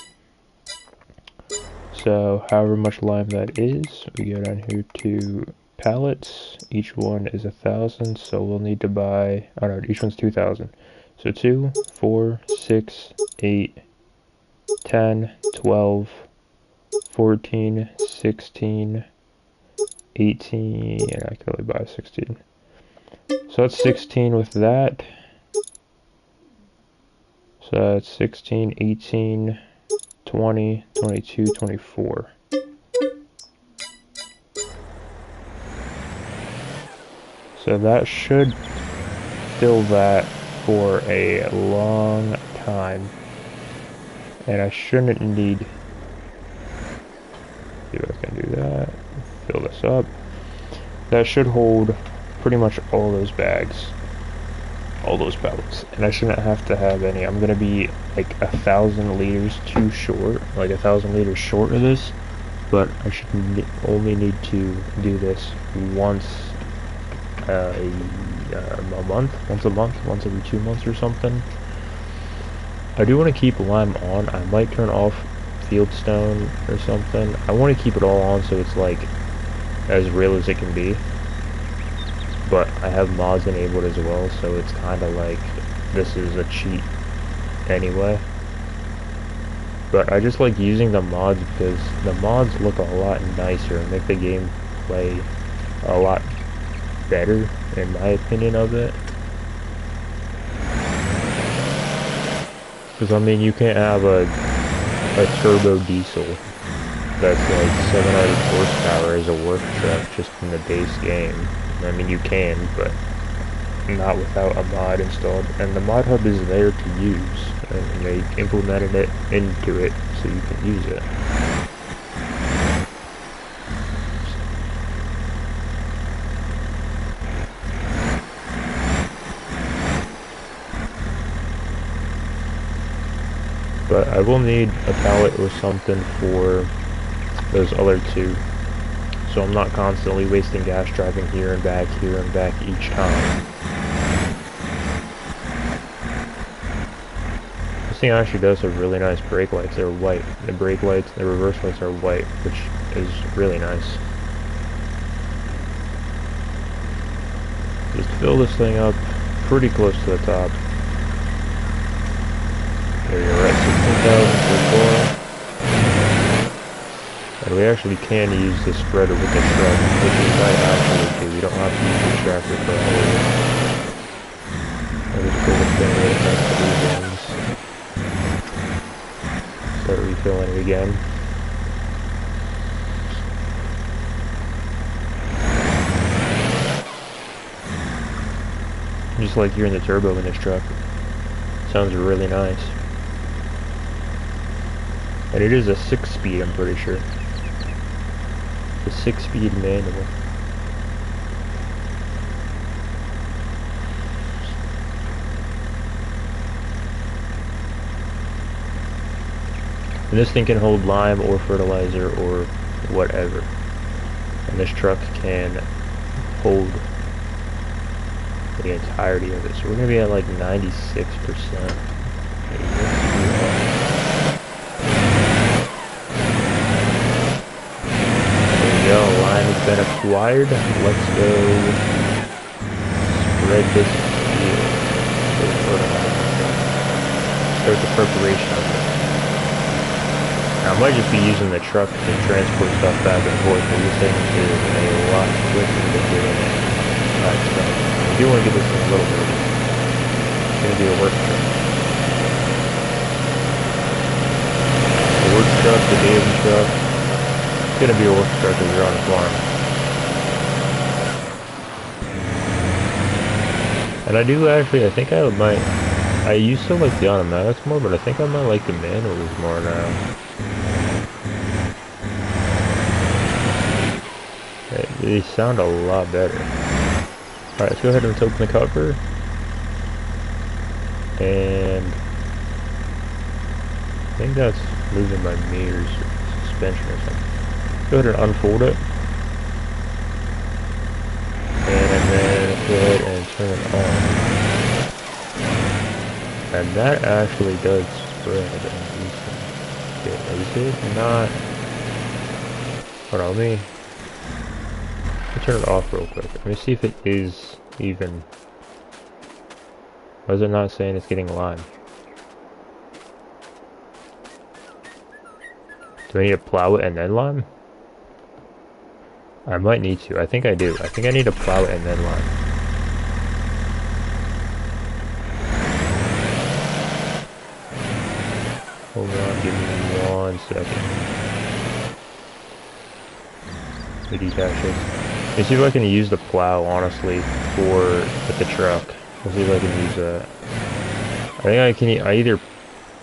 So however much lime that is, we go down here to pallets. Each one is 1,000, so we'll need to buy, oh no, each one's 2,000. So 2, 4, 6, 8, 10, 12, 14, 16, 18, and I can only buy 16. So that's 16 with that. So that's 16, 18, 20, 22, 24. So that should fill that for a long time. And I shouldn't need, see if I can do that, fill this up. That should hold pretty much all those bags, all those pallets, and I shouldn't have to have any. I'm gonna be like 1,000 liters too short, like 1,000 liters short of this, but I should only need to do this once a month, once every 2 months or something. I do want to keep lime on. I might turn off fieldstone or something. I want to keep it all on so it's like as real as it can be. But I have mods enabled as well, so it's kind of like this is a cheat anyway. But I just like using the mods because the mods look a lot nicer and make the game play a lot better, in my opinion of it. Because I mean, you can't have a turbo diesel that's like 700 horsepower as a work truck just in the base game. I mean, you can, but not without a mod installed. And the mod hub is there to use, and they implemented it into it so you can use it. But I will need a pallet or something for those other two, so I'm not constantly wasting gas driving here and back each time. thing actually does have really nice brake lights. They're white. The brake lights, the reverse lights are white, which is really nice. Just fill this thing up pretty close to the top. There you are at 16,000 for four. And we actually can use the spreader with the truck, which we might actually do. We don't have to use the tractor for all of it. I'll just pull this thing right next to these ones. Start refilling it again. Just like hearing the turbo in this truck. Sounds really nice. And it is a 6-speed, I'm pretty sure. The 6-speed manual. And this thing can hold lime or fertilizer or whatever. And this truck can hold the entirety of it. So we're going to be at like 96%. Line has been acquired. Let's go spread this field. Start the preparation of it. Now I might just be using the truck to transport stuff back and forth, but this thing is a lot quicker than doing that stuff. I do want to give this thing a little bit. It's going to be a work truck. The work truck, the daily truck. It's gonna be a work truck if you're on a farm. And I do actually, I think I might, I used to like the automatics more, but I think I might like the manuals more now. They sound a lot better. Alright, let's go ahead and open the cover. And I think that's moving my mirrors or suspension or something. Go ahead and unfold it, and then go ahead and turn it on, and that actually does spread. Is it not? Hold on, let me turn it off real quick. Let me see if it is even. Why is it not saying it's getting lime? Do I need to plow it and then lime? I might need to. I think I do. I think I need to plow it and then lime. Hold on, give me 1 second. Let me detach it. Let me see if I can use the plow, honestly, with the truck. Let's see if I can use that. I think I can either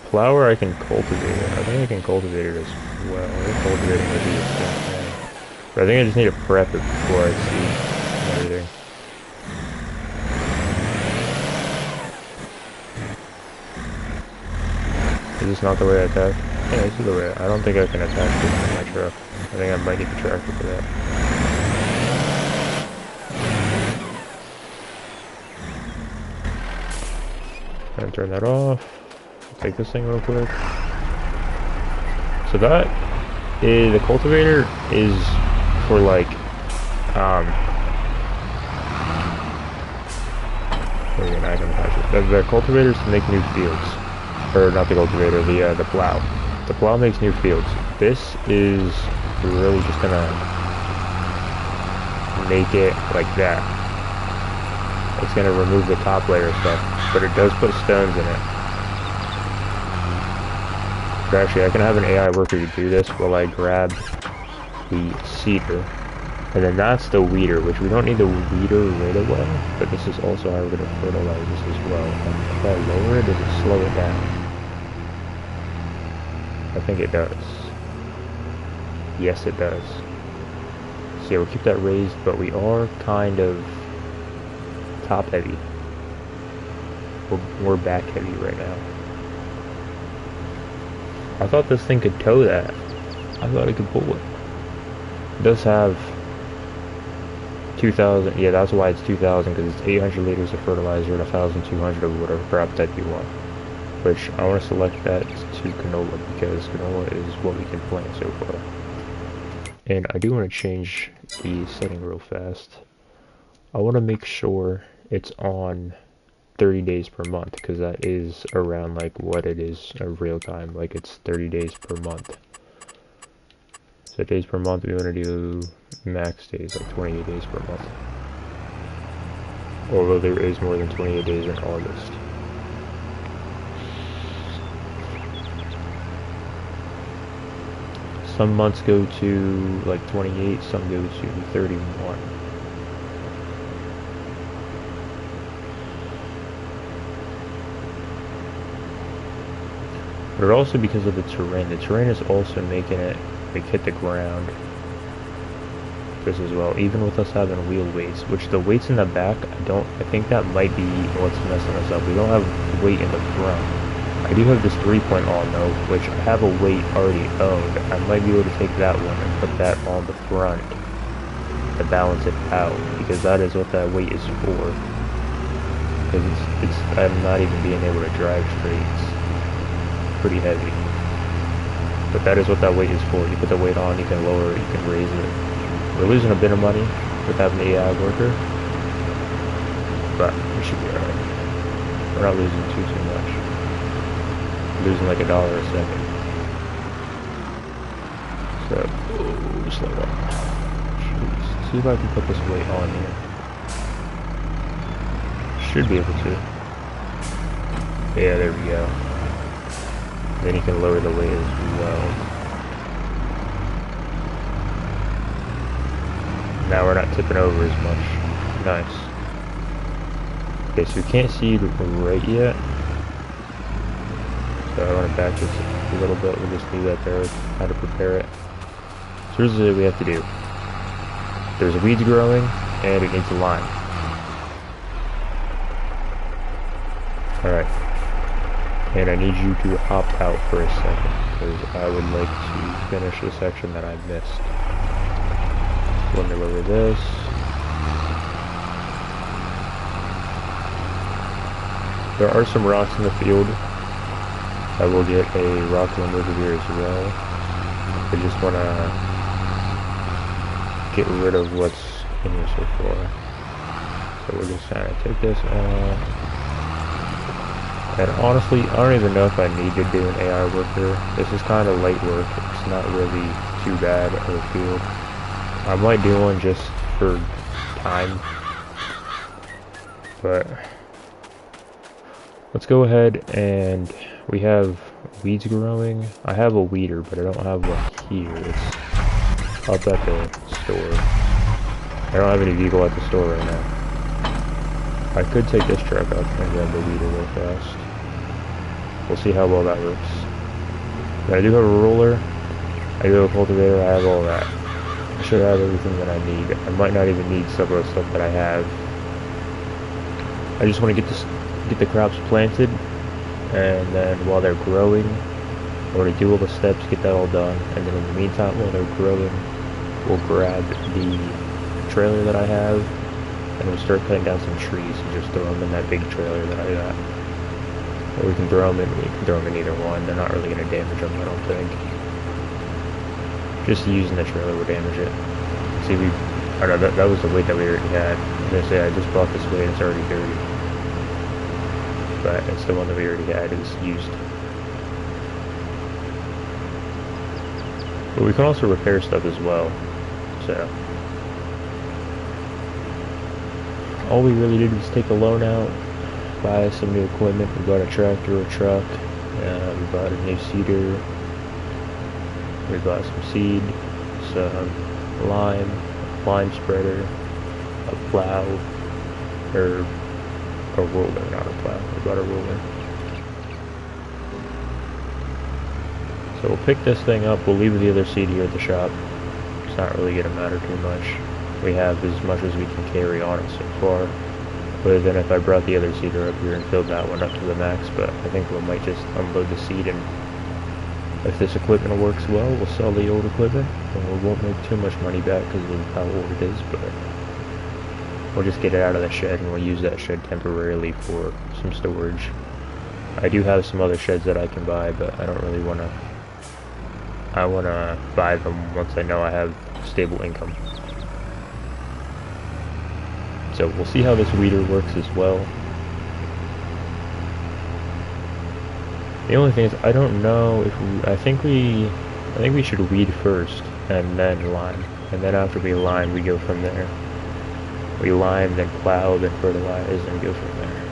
plow or I can cultivate it. I think I can cultivate it as well. I think cultivating would be the same thing. But I think I just need to prep it before I see everything. Is this not the way I attach? Yeah, this is the way. I don't think I can attach this to my truck. I think I might need the tractor for that. I'm gonna turn that off. Take this thing real quick. So that is, the cultivator is for like, the cultivators to make new fields, or not the cultivator, the plow. The plow makes new fields. This is really just gonna make it like that. It's gonna remove the top layer stuff, but it does put stones in it. But actually, I can have an AI worker do this while I grab the seeder. And then that's the weeder, which we don't need the weeder right away, but this is also how we're going to fertilize this as well. If I lower it, does it slow it down? I think it does. Yes, it does. So yeah, we'll keep that raised, but we are kind of top heavy. We're back heavy right now. I thought this thing could tow that. I thought it could pull it. It does have 2,000, yeah, that's why it's 2,000, because it's 800 liters of fertilizer and 1,200 of whatever crap type you want. which I want to select that to canola because canola is what we can plant so far. And I do want to change the setting real fast. I want to make sure it's on 30 days per month because that is around like what it is in real time, like it's 30 days per month. So days per month, we want to do max days, like 28 days per month. Although there is more than 28 days in August. Some months go to like 28, some go to 31. But also because of the terrain is also making it like hit the ground just as well, even with us having wheel weights, which the weights in the back, I think that might be what's messing us up. We don't have weight in the front. I do have this 3-point on though, which I have a weight already owned. I might be able to take that one and put that on the front to balance it out, because that is what that weight is for. Because I'm not even being able to drive straight. It's pretty heavy. But that is what that weight is for. You put the weight on, you can lower it, you can raise it. We're losing a bit of money with having the AI worker, but we should be alright. We're not losing too much. We're losing like $1 a second. So, slow down. Jeez. See if I can put this weight on here. Should be able to. Yeah, there we go. Then you can lower the weight as well. Now we're not tipping over as much. Nice. Okay, so we can't see right yet. So I want to back this a little bit. We'll just leave that there, how to prepare it. So here's what we have to do. There's weeds growing, and it needs a lime. Alright. And I need you to opt out for a second, because I would like to finish the section that I missed. Let me lower this. There are some rocks in the field. I will get a rock remover here as well. I just want to get rid of what's in here so far. So we're just trying to take this off. And honestly, I don't even know if I need to do an AI worker. This is kind of light work. It's not really too bad of a field. I might do one just for time, but let's go ahead, and we have weeds growing. I have a weeder, but I don't have one here. It's up at the store. I don't have any vehicle at the store right now. I could take this truck up and grab the weeder real fast. We'll see how well that works. But I do have a roller, I do have a cultivator, I have all that. I should have everything that I need. I might not even need some of the stuff that I have. I just want to get the crops planted, and then while they're growing, I want to do all the steps, get that all done, and then in the meantime, while they're growing, we'll grab the trailer that I have, and we'll start cutting down some trees and just throw them in that big trailer that I got. Or we can throw them in either one. They're not really going to damage them, I don't think. Just using the trailer will damage it. See, I don't know, that was the weight that we already had. I was gonna say, I just bought this weight, it's already dirty. But it's the one that we already had, it's used. But we can also repair stuff as well. So, all we really did was take a loan out, buy some new equipment. We bought a tractor, a truck, we bought a new seeder. We bought some seed, some lime spreader, a plow, or a roller, not a plow. We bought a roller. So we'll pick this thing up. We'll leave the other seed here at the shop. It's not really going to matter too much. We have as much as we can carry on it so far. Other than if I brought the other seeder up here and filled that one up to the max, but I think we might just unload the seed, and if this equipment works well, we'll sell the old equipment, and we won't make too much money back because of how old it is, but we'll just get it out of the shed, and we'll use that shed temporarily for some storage. I do have some other sheds that I can buy, but I don't really want to. I want to buy them once I know I have stable income. So we'll see how this weeder works as well. The only thing is, I don't know if I think we should weed first and then lime, and then after we lime, we go from there. We lime, then plow, then fertilize, and go from there.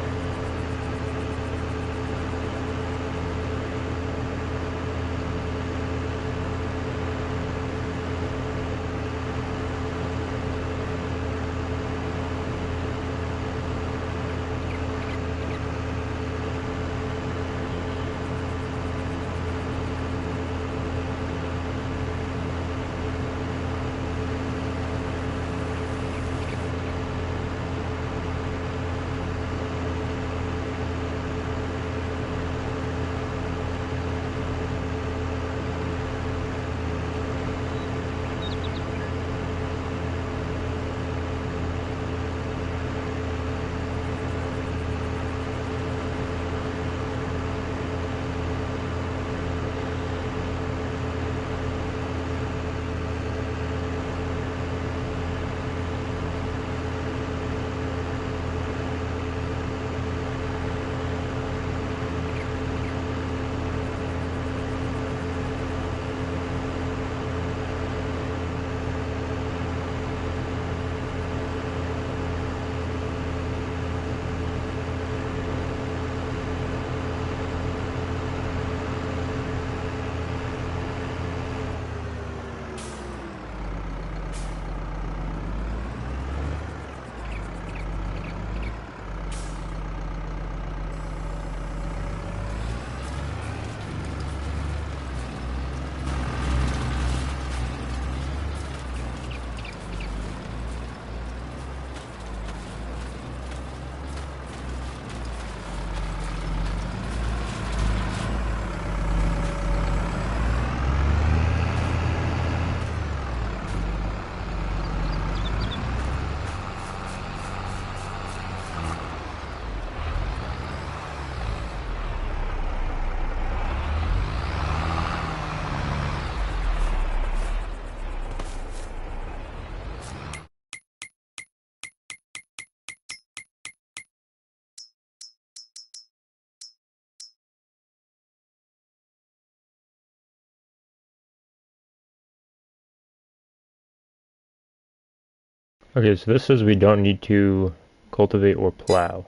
Okay, so this says we don't need to cultivate or plow.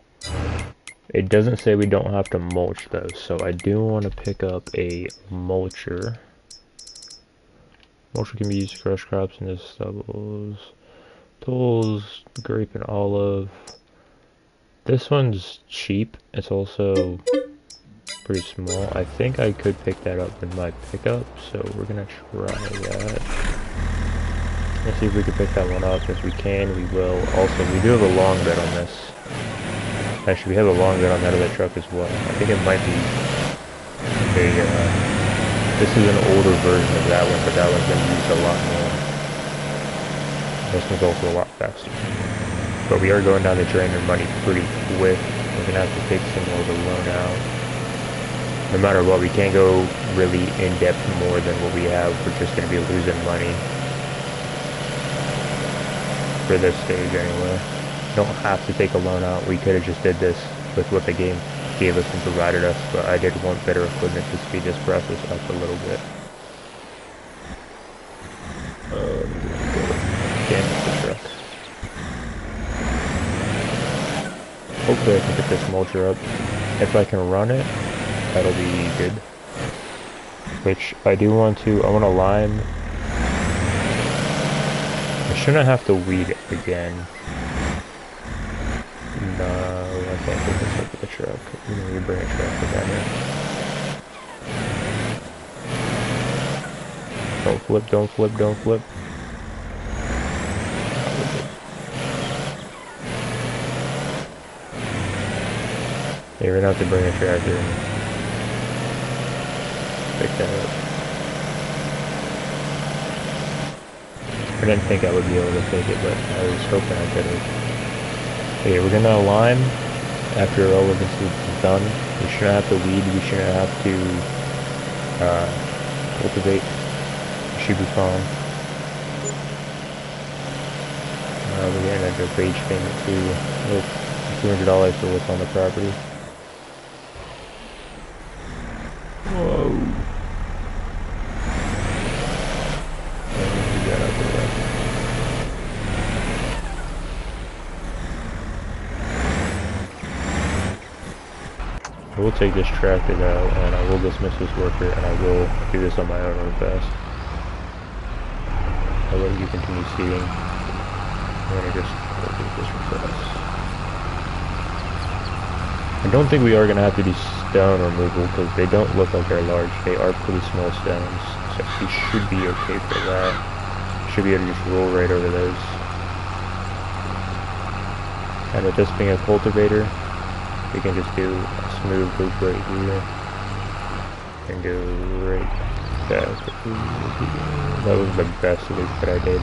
It doesn't say we don't have to mulch though, so I do want to pick up a mulcher. Mulcher can be used to crush crops into stubbles. Tools, grape and olive. This one's cheap. It's also pretty small. I think I could pick that up in my pickup, so we're gonna try that. Let's see if we can pick that one up. If we can, we will. Also, we do have a long bed on this. Actually, we have a long bed on that other truck as well. I think it might be this is an older version of that one, but that one's been used a lot more. This one's also a lot faster. But we are going down the drain of money pretty quick. We're gonna have to take some more of the loan out. No matter what, we can't go really in depth more than what we have. We're just gonna be losing money. For this stage anyway. Don't have to take a loan out. We could have just did this with what the game gave us and provided us, but I did want better equipment to speed this process up a little bit. Damage the truck. Hopefully I can get this mulcher up. If I can run it, that'll be good. Which I do want to, I want to lime. I shouldn't have to weed again. No, I can't pick this up with the truck. We need to bring a truck down here. Don't flip, don't flip, don't flip. Yeah, we're gonna have to bring a tractor and pick that up. I didn't think I would be able to take it, but I was hoping I could have. Okay, we're gonna lime. after all of this is done, we shouldn't have to weed, we shouldn't have to cultivate. It should be fine. We're getting a wage payment too. Look, $200 for what's on the property. Whoa. I will take this tractor out, and I will dismiss this worker, and I will do this on my own real fast. I'll let you continue seeding. I'm gonna just do this real fast. I don't think we are gonna have to do stone removal because they don't look like they're large. They are pretty small stones, so we should be okay for that. Should be able to just roll right over those. And with this being a cultivator, we can just do a smooth loop right here and go right back. That was the best loop that I did.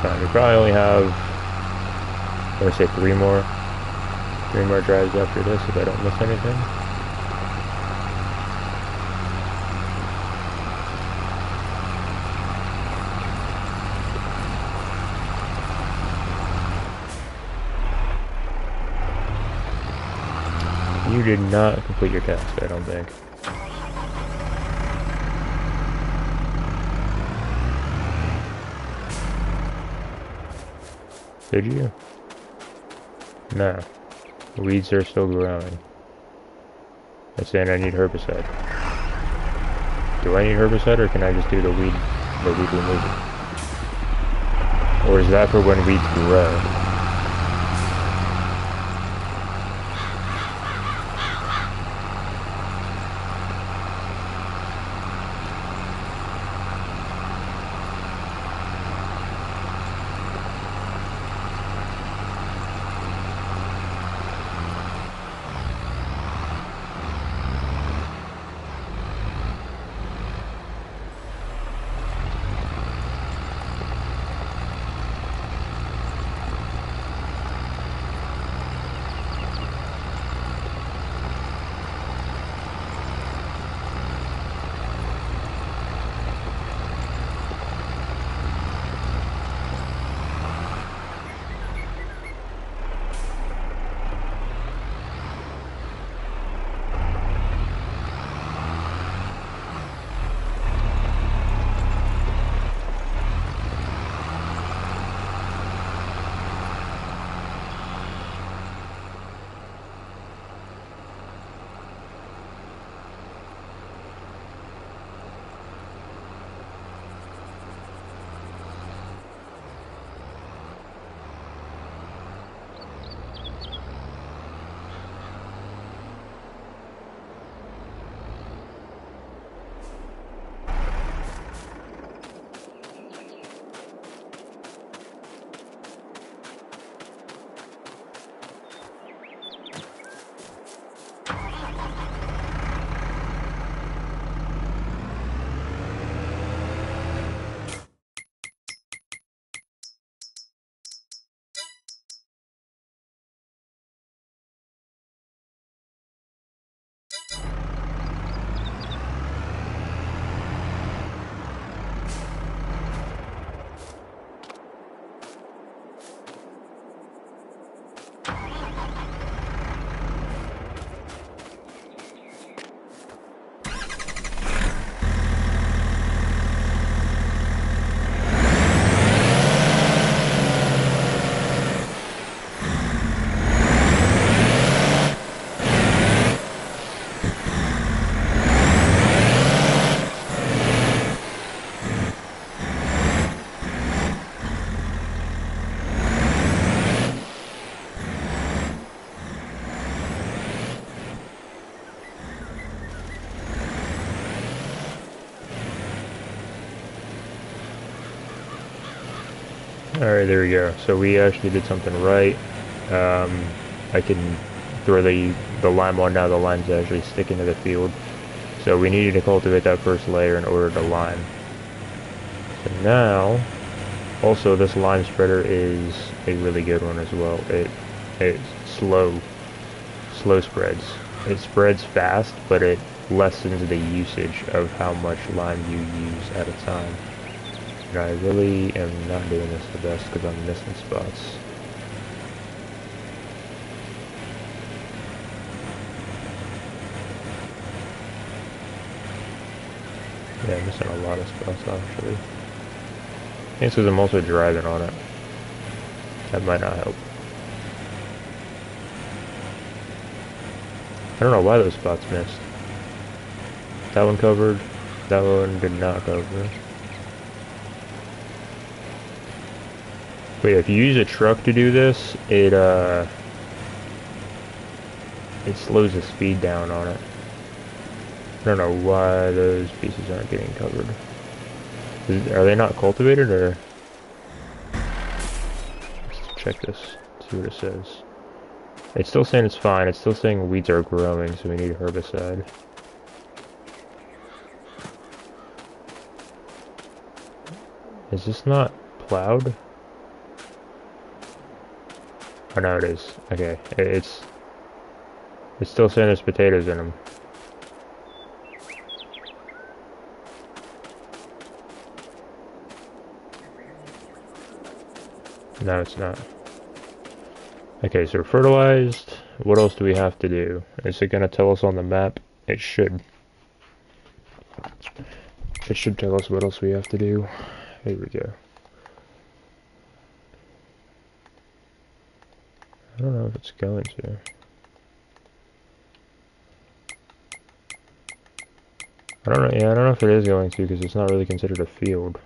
Fine. We probably only have, I would say, three more drives after this if I don't miss anything. You did not complete your task, I don't think. Did you? No. Weeds are still growing. That's saying I need herbicide. Do I need herbicide, or can I just do the weed removal? Or is that for when weeds grow? Alright, there we go. So we actually did something right. I can throw the lime on now. The lime's actually sticking to the field. So we needed to cultivate that first layer in order to lime. So now, Also, this lime spreader is a really good one as well. It slow spreads. It spreads fast, but it lessens the usage of how much lime you use at a time. And I really am not doing this the best because I'm missing spots. Yeah, I'm missing a lot of spots actually. I think it's because I'm also driving on it. That might not help. I don't know why those spots missed. That one covered. That one did not cover. But yeah, if you use a truck to do this, it slows the speed down on it. I don't know why those pieces aren't getting covered. Are they not cultivated, or? Let's check this, see what it says. It's still saying it's fine. It's still saying weeds are growing, so we need herbicide. Is this not plowed? Oh no, it is. Okay, it's still saying there's potatoes in them. No, it's not. Okay, so fertilized. What else do we have to do? Is it gonna tell us on the map? It should. It should tell us what else we have to do. Here we go. I don't know if it's going to. I don't know. Yeah, I don't know if it is going to because it's not really considered a field.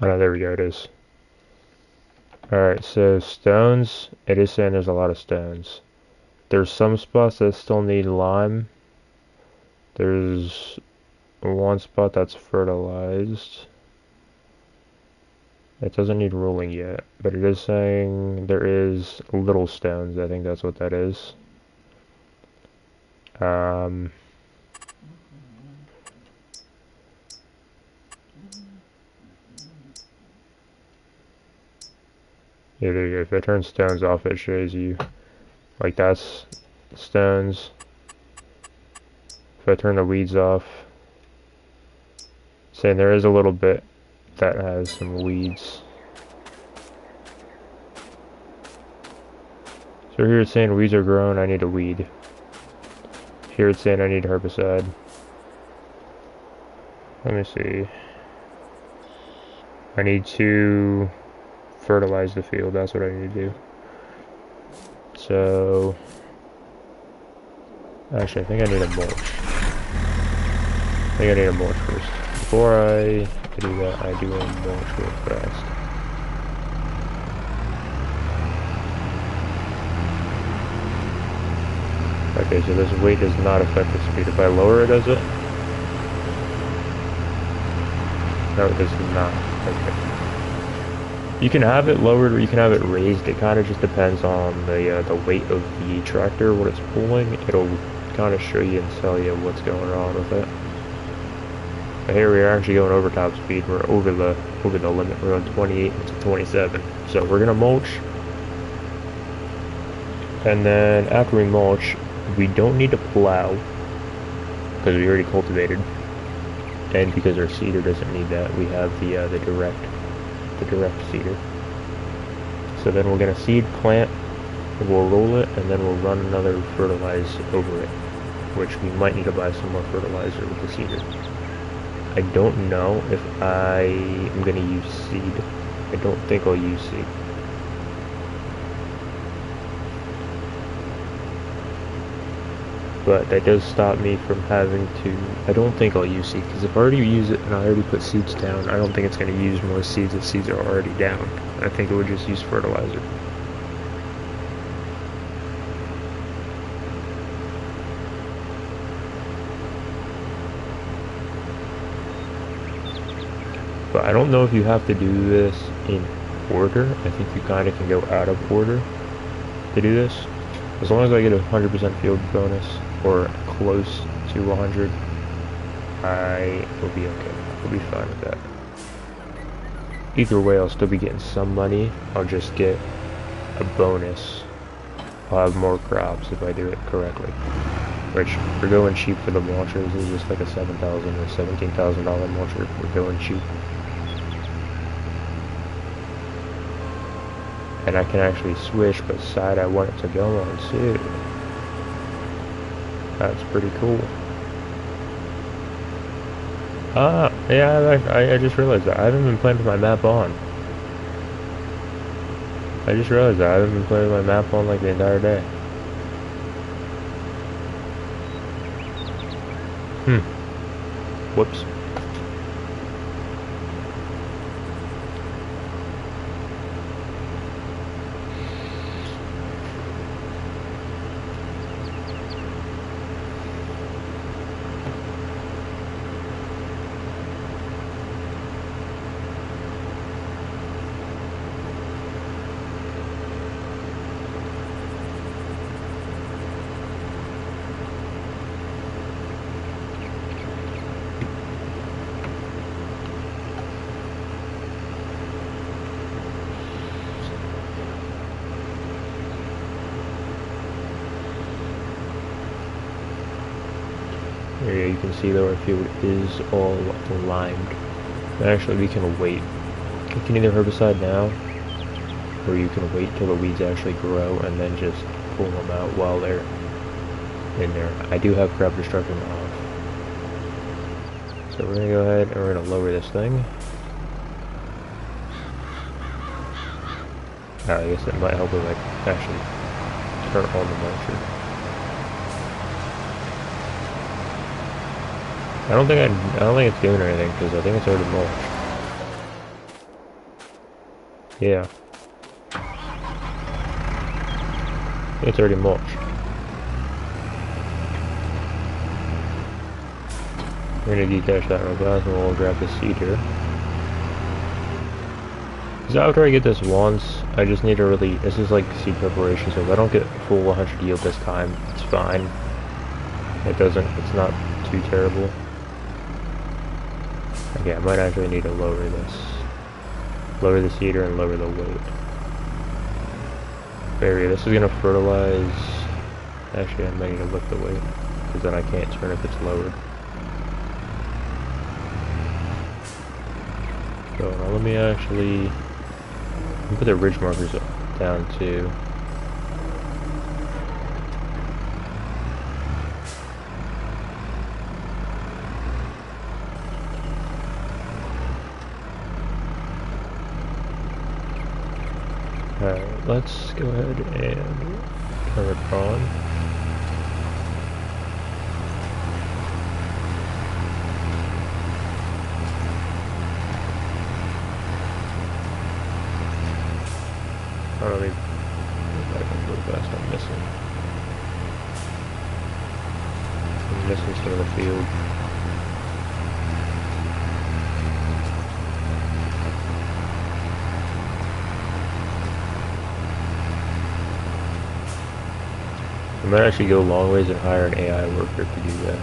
Oh no, there we go, it is. Alright, so stones, it is saying there's a lot of stones. There's some spots that still need lime. There's one spot that's fertilized. It doesn't need rolling yet, but it is saying there is little stones. I think that's what that is. Yeah, there you go. If I turn stones off, it shows you, like, that's stones. If I turn the weeds off, saying there is a little bit that has some weeds. So here it's saying weeds are growing, I need a weed. Here it's saying I need herbicide. Let me see. I need to fertilize the field, that's what I need to do. So, actually I think I need a mulch. I think I need a mulch first. Before I do that, I do a mulch real fast. Okay, so this weight does not affect the speed. If I lower it, does it? No, it does not. Okay. You can have it lowered or you can have it raised. It kind of just depends on the weight of the tractor, what it's pulling. It'll kind of show you and tell you what's going on with it. But here we are actually going over top speed. We're over the limit. We're on 28 to 27. So we're gonna mulch, and then after we mulch, we don't need to plow because we already cultivated, and because our seeder doesn't need that, we have the direct seeder. So then we're gonna seed, plant, we'll roll it, and then we'll run another fertilize over it, which we might need to buy some more fertilizer with the seeder. I don't know if I am gonna use seed. I don't think I'll use seed. But that does stop me from having to. I don't think I'll use seed, because if I already use it and I already put seeds down, I don't think it's going to use more seeds if seeds are already down. I think it would just use fertilizer. But I don't know if you have to do this in order. I think you kind of can go out of order to do this. As long as I get a 100% field bonus, or close to 100, I will be okay. I'll be fine with that. Either way, I'll still be getting some money. I'll just get a bonus. I'll have more crops if I do it correctly. Which, we're going cheap for the mulcher. This is just like a $7,000 or $17,000 mulcher. We're going cheap. And I can actually switch what side I want it to go on too. That's pretty cool. Yeah, I just realized that. I haven't been playing with my map on. I just realized that. I haven't been playing with my map on like the entire day. Whoops. Here you can see that our field is all limed. Actually, we can wait. You can either herbicide now, or you can wait till the weeds actually grow and then just pull them out while they're in there. I do have crop destruction off. So we're gonna go ahead and we're gonna lower this thing. I guess it might help if I actually turn on the mulcher. I don't think it's doing anything because I think it's already mulched. Yeah. It's already mulched. We're gonna detach that real fast and we'll grab the seed here. Because after I get this once, I just need to really, this is like seed preparation, so if I don't get full 100 yield this time, it's fine. It's not too terrible. Okay, I might actually need to lower this. Lower the seeder and lower the weight. Area. This is gonna fertilize. Actually, I might need to lift the weight because then I can't turn if it's lowered. So now let me actually put the ridge markers down too. Alright, let's go ahead and turn it on. I don't even know if I can move fast. I'm missing some of the field. I might actually go a long ways and hire an AI worker to do that.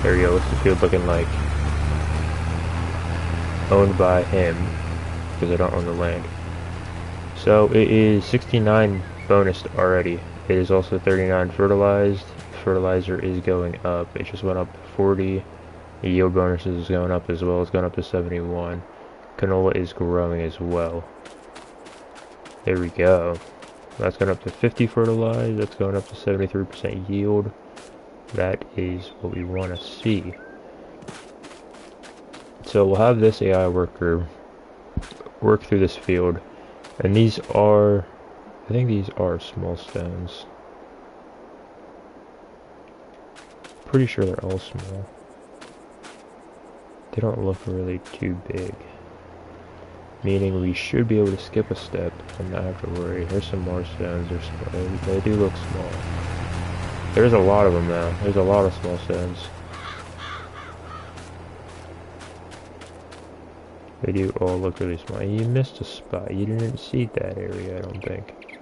There we go, what's the field looking like? Owned by him, because I don't own the land. So it is 69 bonused already. It is also 39 fertilized. Fertilizer is going up. It just went up 40. The yield bonuses is going up as well. It's going up to 71. Canola is growing as well. There we go. That's going up to 50 fertilized. That's going up to 73% yield. That is what we want to see. So we'll have this AI worker work through this field. And these are, I think these are small stones. Pretty sure they're all small. They don't look really too big. Meaning we should be able to skip a step and not have to worry. Here's some more stones. They're small. They do look small. There's a lot of them now. There's a lot of small stones. They do all look really small. You missed a spot. You didn't seed that area, I don't think.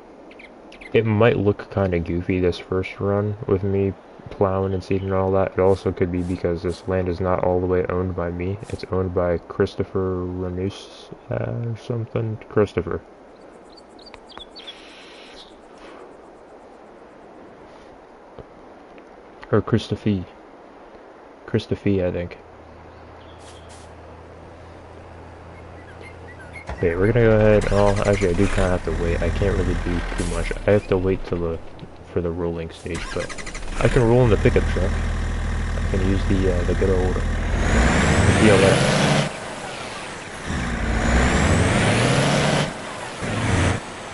It might look kind of goofy this first run with me plowing and seeding and all that. It also could be because this land is not all the way owned by me. It's owned by Christopher Renus or something. Christopher. Or Christophe. Christophe, I think. Okay, we're gonna go ahead. Oh, actually, I do kind of have to wait. I can't really do too much. I have to wait till for the rolling stage, but I can roll in the pickup truck. I can use the good old DLS.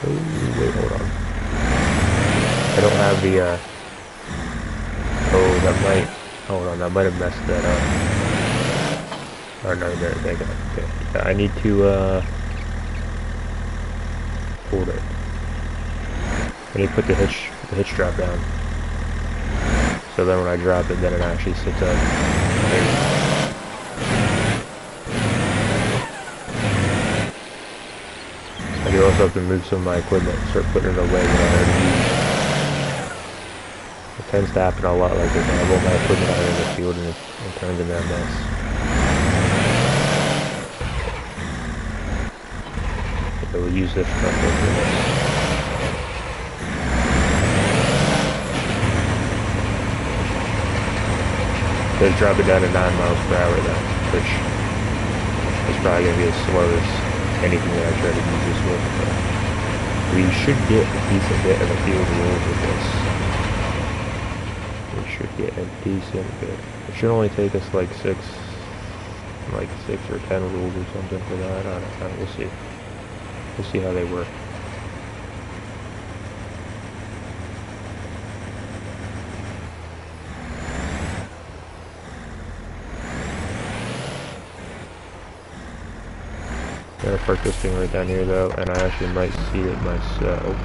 Oh, wait, hold on. I don't have the oh, that might. Hold on, that might have messed that up. Oh no, there they go. Okay, yeah, I need to hold it. I need to put the hitch strap down. So then when I drop it, then it actually sits up. I do also have to move some of my equipment and start putting it away that I already used. It tends to happen a lot like this. I have all my equipment out in the field and it turns into a mess. So we'll use this truck for this. Let's drop it down to 9 miles per hour then, which is probably going to be as slow as anything that I try to use this with, but we should get a decent bit of a field roll with this. We should get a decent bit. It should only take us like 6 or 10 rolls or something for that. I don't know, we'll see. We'll see how they work. I'm gonna park this thing right down here though, and I actually might seed it myself.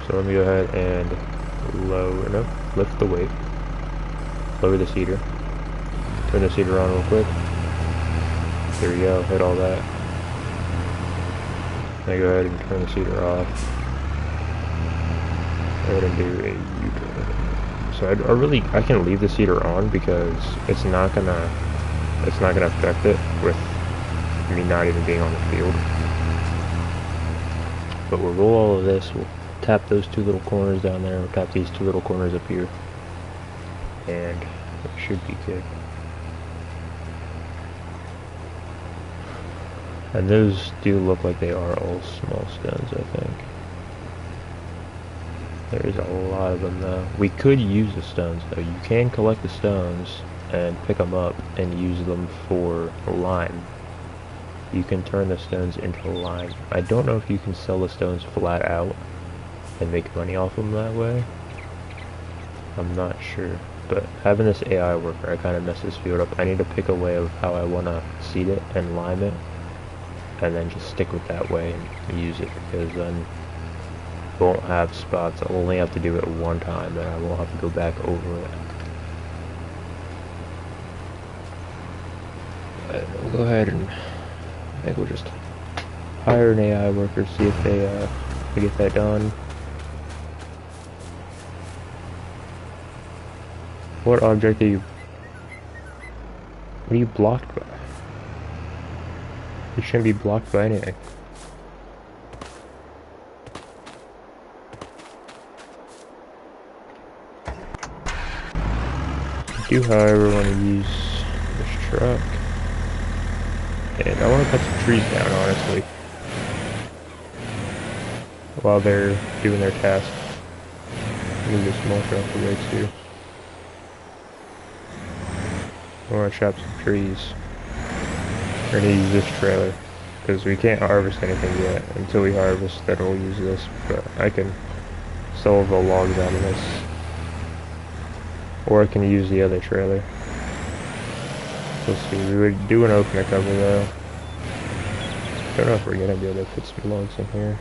So let me go ahead and lift the weight, lower the seeder, turn the seeder on real quick. There we go, hit all that. Now go ahead and turn the seeder off. Go ahead and do a U-turn. So I can leave the seeder on because it's not gonna affect it with me not even being on the field. But we'll roll all of this, we'll tap those 2 little corners down there, we'll tap these 2 little corners up here, and it should be good. And those do look like they are all small stones, I think. There's a lot of them though. We could use the stones though. You can collect the stones and pick them up and use them for lime. You can turn the stones into lime. I don't know if you can sell the stones flat out and make money off them that way. I'm not sure. But having this AI worker, I kind of messed this field up. I need to pick a way of how I want to seed it and lime it, and then just stick with that way and use it, because then I won't have spots. I'll only have to do it one time, and I won't have to go back over it. We'll go ahead and I think we'll just hire an AI worker, see if they get that done. What object are you? What are you blocked by? You shouldn't be blocked by anything. I do, however, want to use this truck. And I want to cut some trees down, honestly, while they're doing their task. Move this small truck away too. I want to chop some trees. We're going to use this trailer, because we can't harvest anything yet. Until we harvest, then we'll use this, but I can sell the logs out of this. Or I can use the other trailer. We'll see. We would do an opener cover though. Don't know if we're gonna be able to put some logs in here.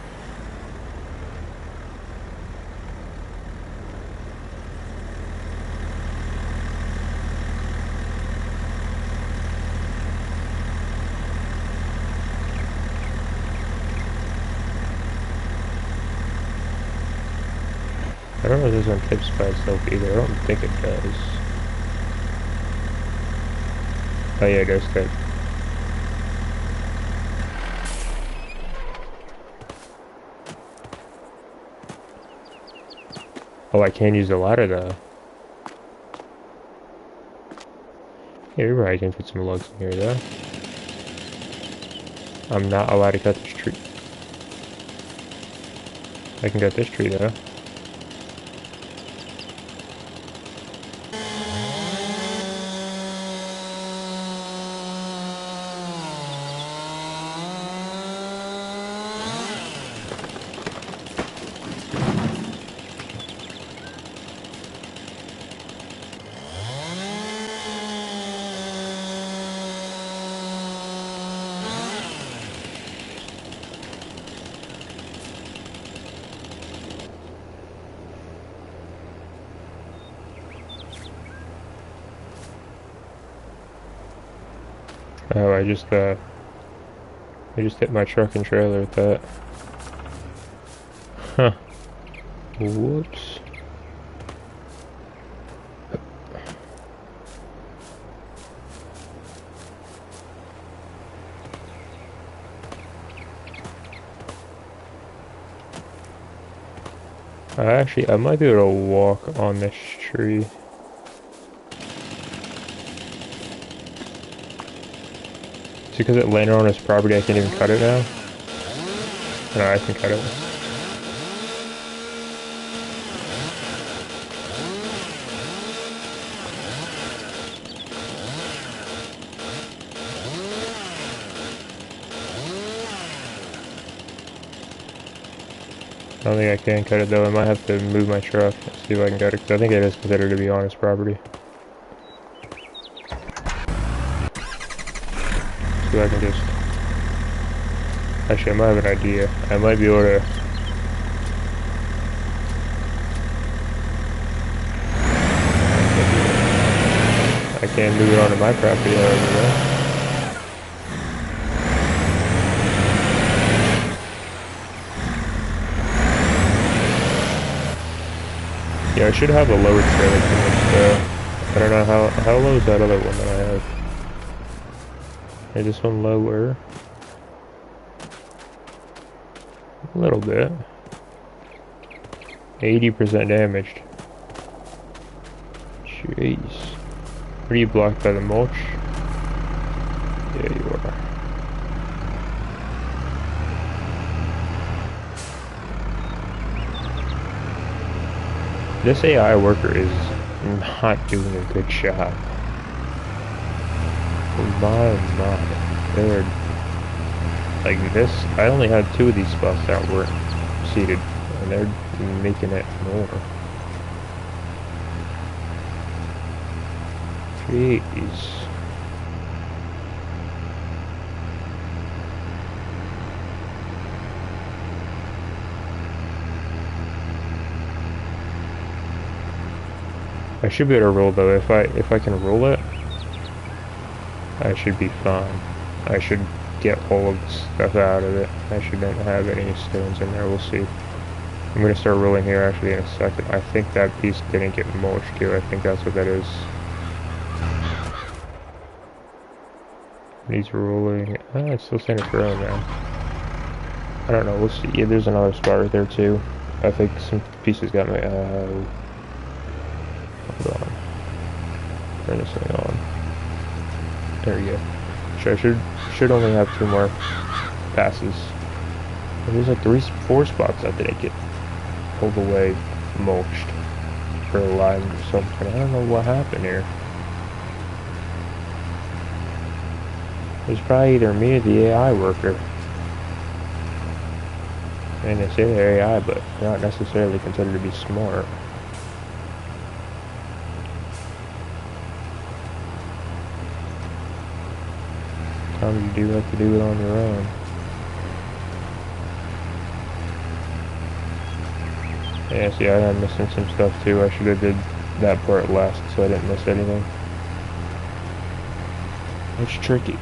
I don't know if this one tips by itself either. I don't think it does. Oh yeah, it does tip. Oh, I can't use the ladder though. Yeah, you're right, I can put some logs in here though. I'm not allowed to cut this tree. I can cut this tree though. Oh, I just hit my truck and trailer with that. Huh. Whoops. I might be able to walk on this tree. Is it because it landed on his property I can't even cut it now? No, I can cut it. I don't think I can cut it though. I might have to move my truck and see if I can cut it, because I think it is considered to be on his property. So I can just... Actually, I might have an idea. I might be able to... I can't move it onto my property, however, though. Yeah, I should have a lower trailer for this, I don't know how low is that other one that I have? Is this one lower? A little bit. 80% damaged. Jeez. Are you blocked by the mulch? Yeah, you are. This AI worker is not doing a good job. My, they're like this. I only had 2 of these spots that weren't seated, and they're making it more. Jeez. I should be able to roll though. If I can roll it, I should be fine. I should get all of the stuff out of it. I shouldn't have any stones in there. We'll see. I'm gonna start rolling here actually in a second. I think that piece didn't get mulched too. I think that's what that is. Needs rolling. It's still standing firm now. I don't know. We'll see. Yeah, there's another spot right there too. I think some pieces got me. Hold on. Turn this thing on. There we go. I should only have 2 more passes. And there's like 4 spots that didn't get all the way mulched or alive or something. I don't know what happened here. It was probably either me or the AI worker. And they say they're AI, but they're not necessarily considered to be smart. Sometimes you do have to do it on your own. Yeah, see, I'm missing some stuff too. I should have did that part last so I didn't miss anything. It's tricky.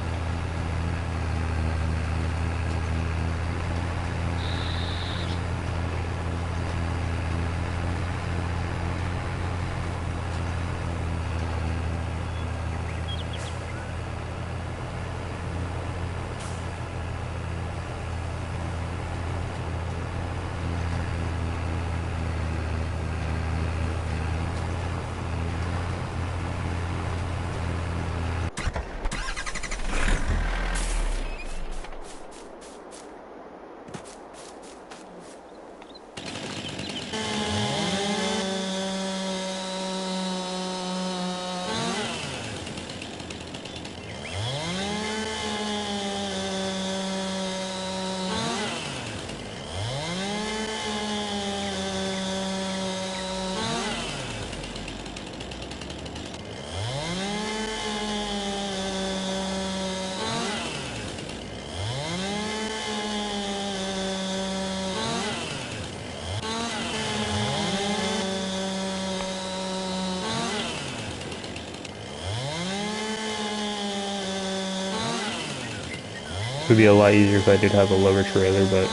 would be a lot easier if I did have a lower trailer, but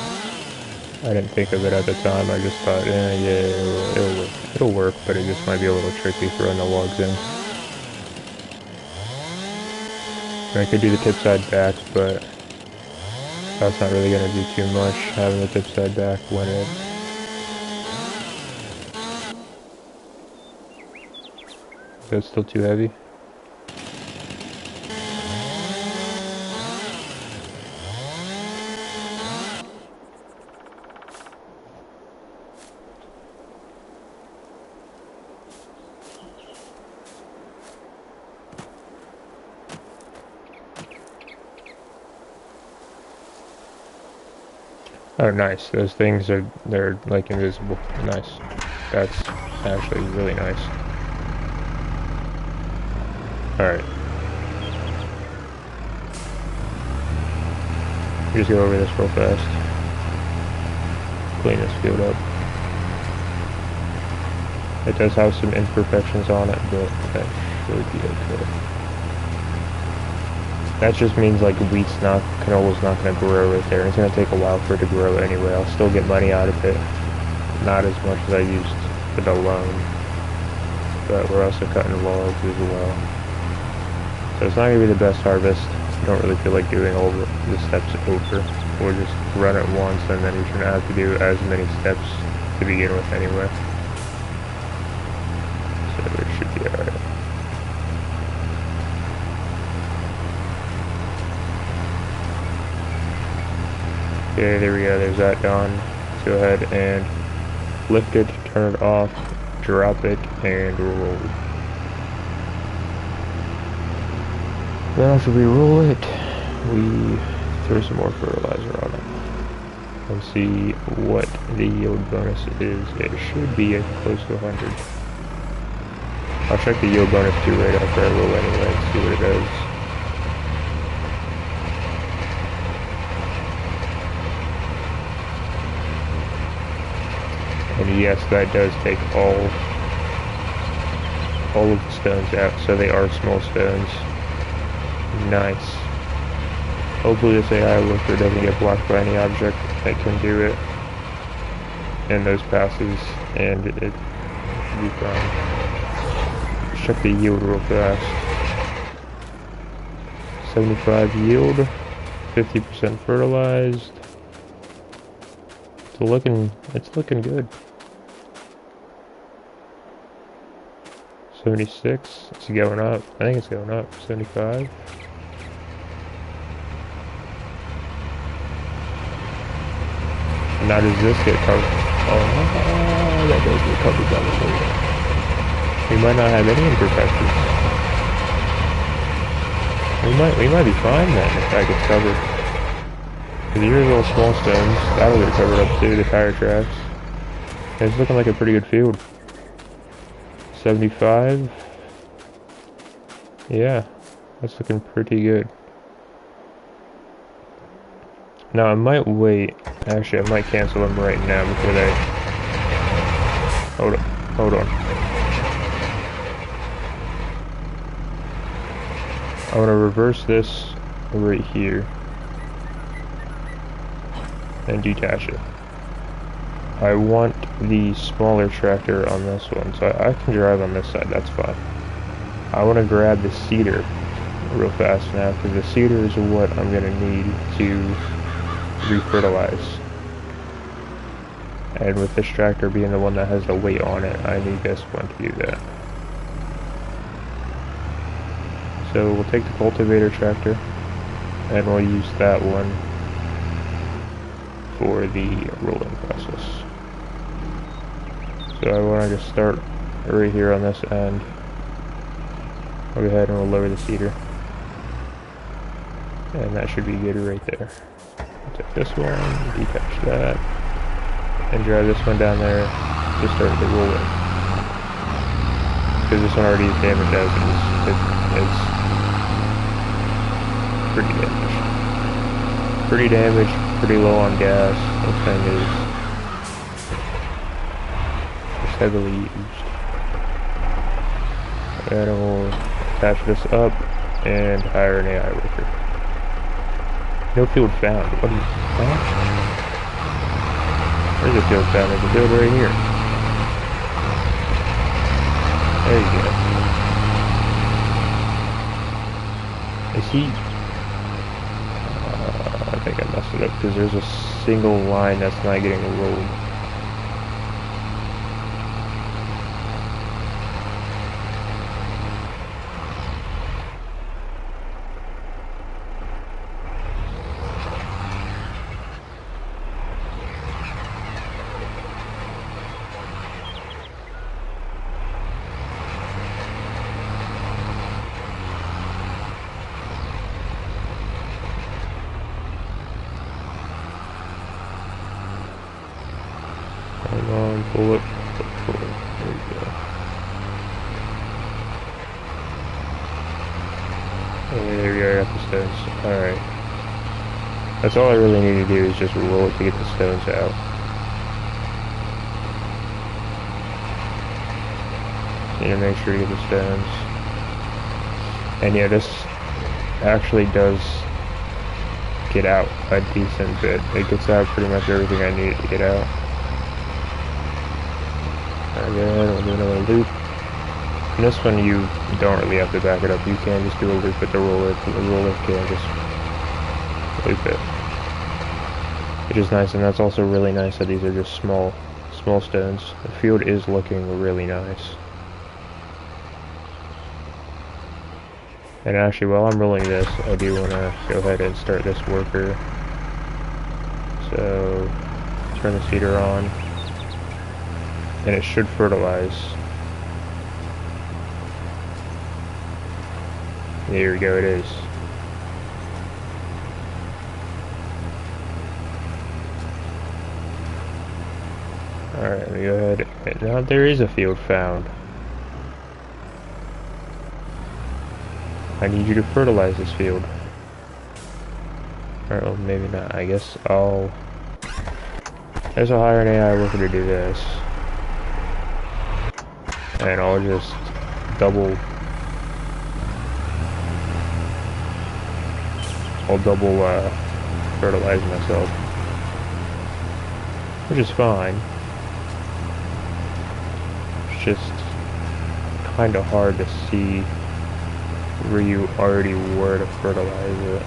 I didn't think of it at the time. I just thought, yeah, it'll work. It'll work, but it just might be a little tricky throwing the logs in. I could do the tip side back, but that's not really going to do too much, having the tip side back when it... That's still too heavy. Oh, nice. Those things they're like invisible. Nice. That's actually really nice. Alright. Just go over this real fast. Clean this field up. It does have some imperfections on it, but that should be okay. That just means like canola's not gonna grow right there. It's gonna take a while for it to grow anyway. I'll still get money out of it. Not as much as I used for the loan. But we're also cutting logs as well. So it's not gonna be the best harvest. You don't really feel like doing all the steps over. We'll just run it once and then you're gonna have to do as many steps to begin with anyway. So it should be alright. Okay, there we go, there's that done. Let's go ahead and lift it, turn it off, drop it, and roll. Then after we roll it, we throw some more fertilizer on it. And see what the yield bonus is. It should be close to 100. I'll check the yield bonus too right after I roll anyway and see what it does. And yes, that does take all of the stones out, so they are small stones. Nice. Hopefully this AI worker doesn't get blocked by any object that can do it in those passes, and it should be fine. Let's check the yield real fast. 75 yield, 50% fertilized. It's looking good. 76, it's going up. I think it's going up. 75. Now does this get covered? Oh, that does get covered down the middle. We might not have any imperfections. We might be fine then if that gets covered. Because here's all small stones. That'll get covered up too, the tire tracks. It's looking like a pretty good field. 75. Yeah, that's looking pretty good. Now I might wait. Actually, I might cancel them right now before they... Hold on. I want to reverse this right here and detach it. I want the smaller tractor on this one, so I can drive on this side, that's fine. I want to grab the seeder real fast now, because the seeder is what I'm going to need to refertilize. And with this tractor being the one that has the weight on it, I need this one to do that. So we'll take the cultivator tractor, and we'll use that one for the rolling process. So I want to just start right here on this end. I'll go ahead and we'll lower the seeder. And that should be good right there. I'll take this one, detach that, and drive this one down there to start the rolling. Because this one already is damaged as it's pretty damaged. Pretty damaged, pretty low on gas. This thing is heavily used. And we'll attach this up and hire an AI worker. No field found. What is that? There's a field found. There's a field right here. There you go. Is he... I think I messed it up because there's a single line that's not getting rolled. Come on, pull it. Pull it. There you go. And there we are at the stones. Alright. That's all I really need to do is just roll it to get the stones out. Need to make sure to get the stones. And yeah, this actually does get out a decent bit. It gets out pretty much everything I need to get out. Again, we'll do another loop. And this one you don't really have to back it up. You can just do a loop with the roller. The roller can just loop it. Which is nice, and that's also really nice that these are just small stones. The field is looking really nice. And actually, while I'm rolling this, I do want to go ahead and start this worker. So, turn the seeder on. And it should fertilize. There we go, it is. Alright, let me go ahead. And now there is a field found. I need you to fertilize this field. Or well, maybe not. I guess I'll... There's a hire an AI worker to do this. And I'll just I'll double fertilize myself, which is fine. It's just kind of hard to see where you already were to fertilize it.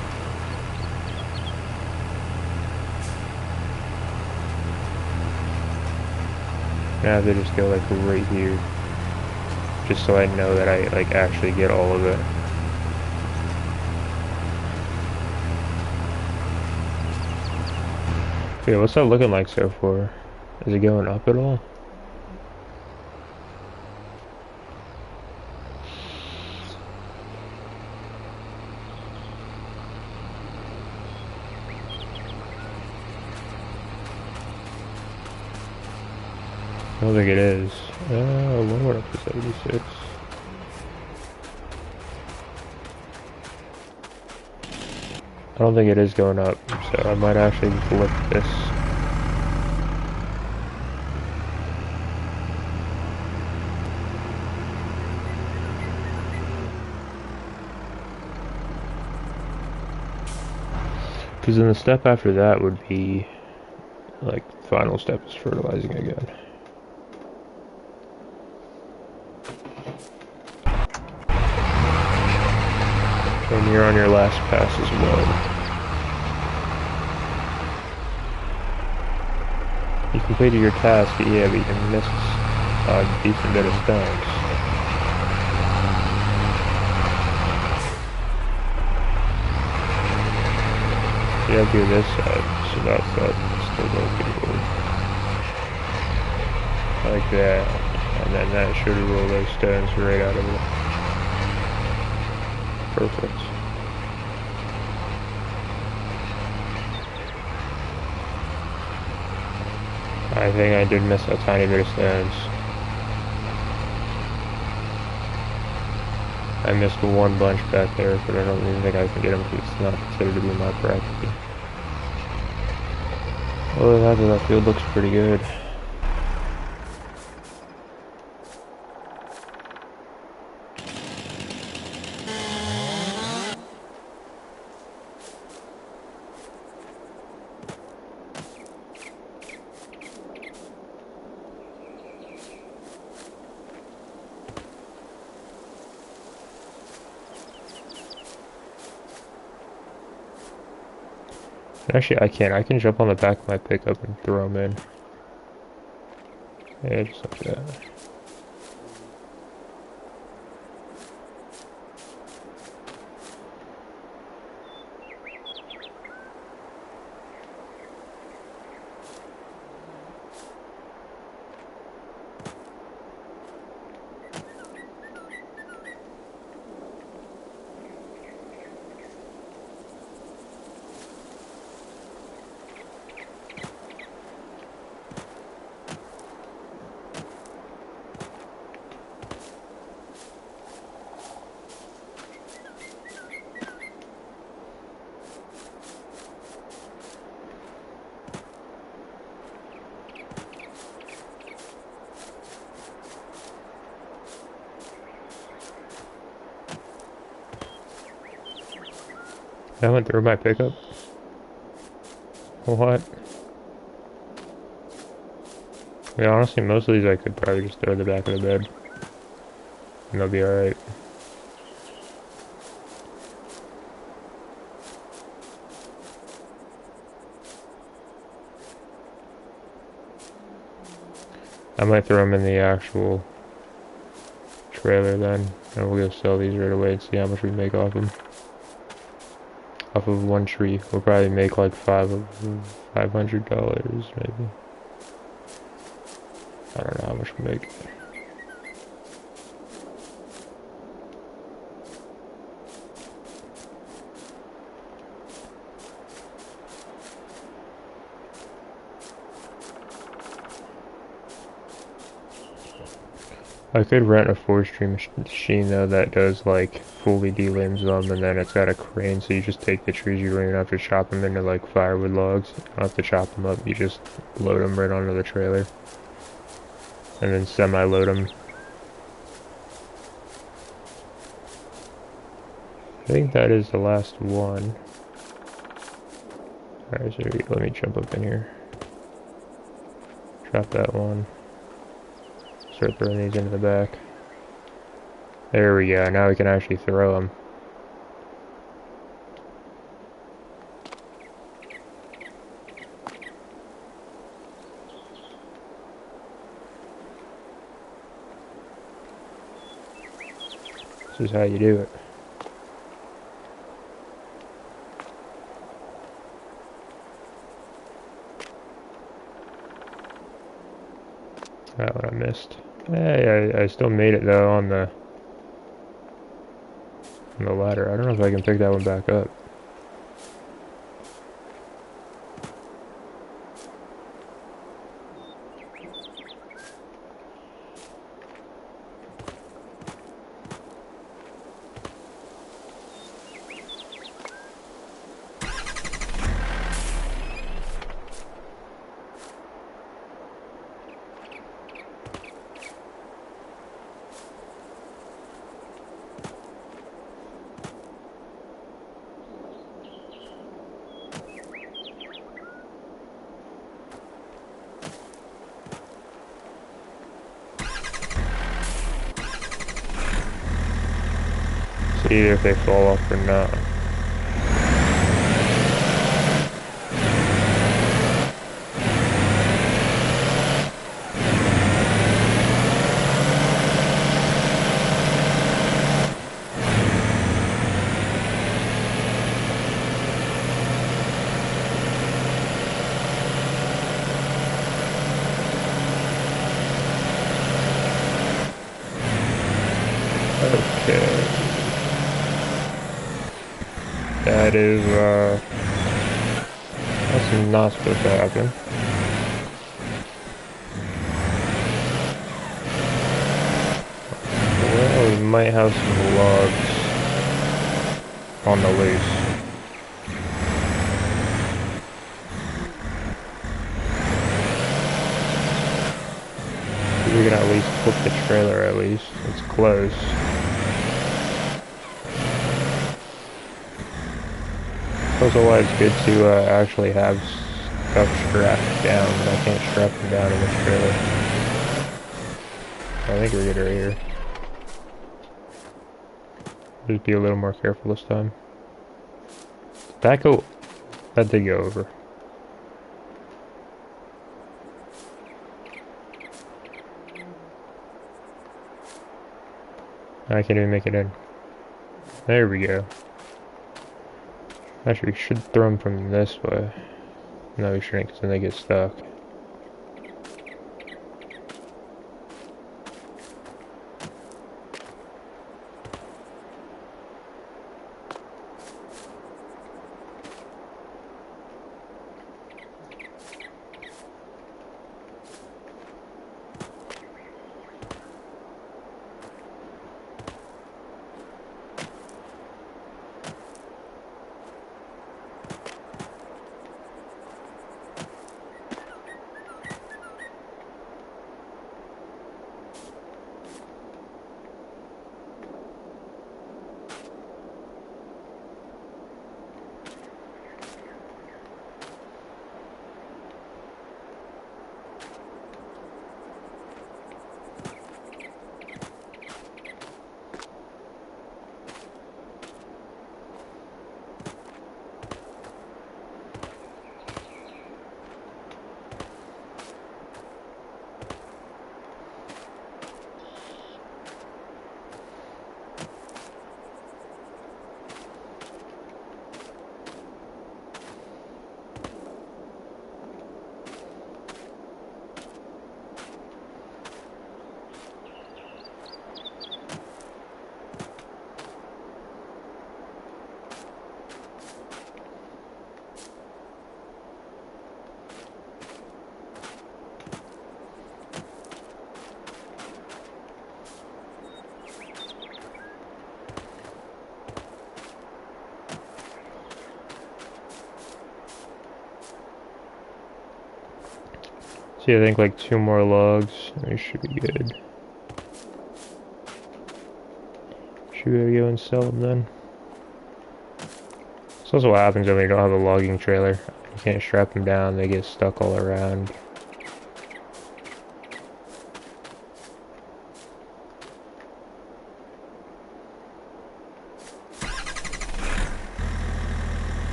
I have to just go like right here, just so I know that I like actually get all of it. Yeah, what's that looking like so far? Is it going up at all? I don't think it is. One went up to 76. I don't think it is going up, so I might actually flip this. Because then the step after that would be, like, the final step is fertilizing again. And you're on your last pass as well. You completed your task, yeah, but you missed a decent bit of stones. Yeah, do this side, so that's that still goes good. Like that, and then that should roll those stones right out of it. Perfect. I think I did miss a tiny bit of stones. I missed one bunch back there, but I don't even think I can get them because it's not considered to be my property. Other than that field looks pretty good. Actually, I can't. I can jump on the back of my pickup and throw them in. Yeah, just like that. I went through my pickup. What? Yeah, honestly, most of these I could probably just throw in the back of the bed. And they'll be alright. I might throw them in the actual trailer then. And we'll go sell these right away and see how much we make off them. Off of one tree. We'll probably make like $500 maybe. I don't know how much we make. I could rent a forestry machine though that does like fully delimbs them, and then it's got a crane, so you just take the trees, you don't even have to chop them into like firewood logs. You don't have to chop them up, you just load them right onto the trailer. And then semi-load them. I think that is the last one. Alright, so let me jump up in here. Drop that one. Start throwing these into the back. There we go, now we can actually throw them. This is how you do it. That one I missed. Hey, I still made it though on the ladder. I don't know if I can pick that one back up. See if they fall off or not. Okay. That is, that's not supposed to happen. Well, we might have some logs on the loose. We can at least flip the trailer at least. It's close. Also why it's good to actually have stuff strapped down, but I can't strap them down in this trailer. I think we're good right here. Just be a little more careful this time. Tobacco That did go over. I can't even make it in. There we go. Actually, we should throw them from this way. No, we shouldn't, because then they get stuck. See, I think like 2 more logs, and we should be good. Should we be able to go and sell them then? That's also what happens when you don't have a logging trailer. You can't strap them down, they get stuck all around.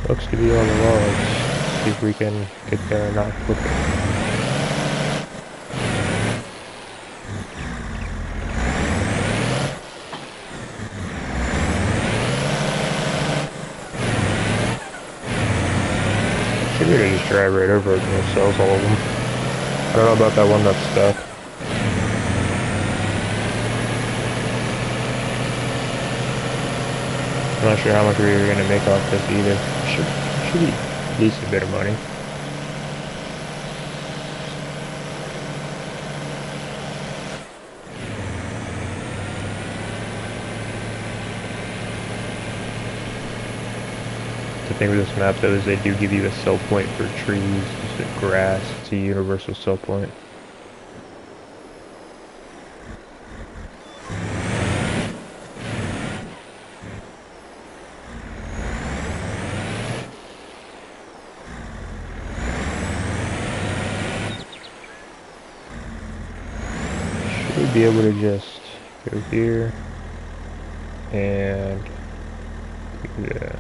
Looks to be on the logs. See if we can get there or not quicker. Should be able to just drive right over it and it sells all of them. I don't know about that one that's stuck. I'm not sure how much we're going to make off this either. Should be a decent bit of money. The thing with this map though is they do give you a sell point for trees, just grass. It's a universal sell point. Should be able to just go here and do that.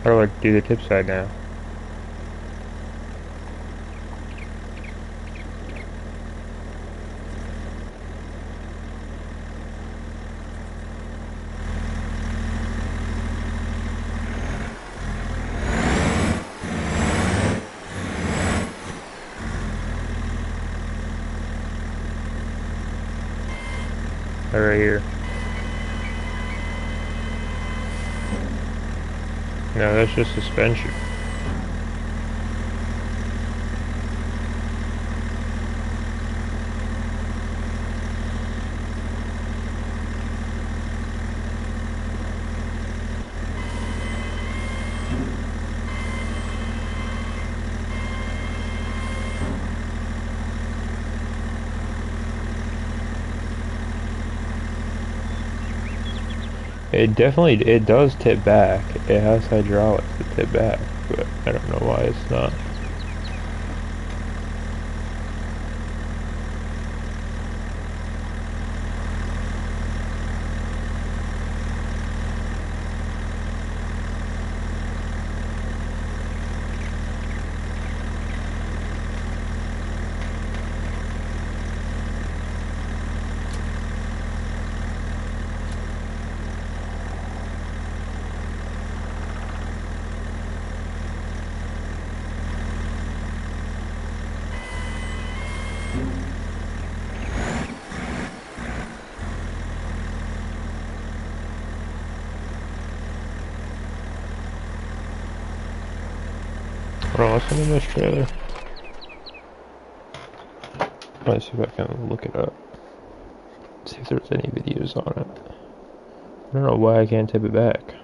How do I do the tip side now? Right here. No, that's just suspension. It does tip back. It has hydraulics to tip back, but I don't know why it's not. Hold on, listen to this trailer. Let's see if I can look it up. See if there's any videos on it. I don't know why I can't tip it back.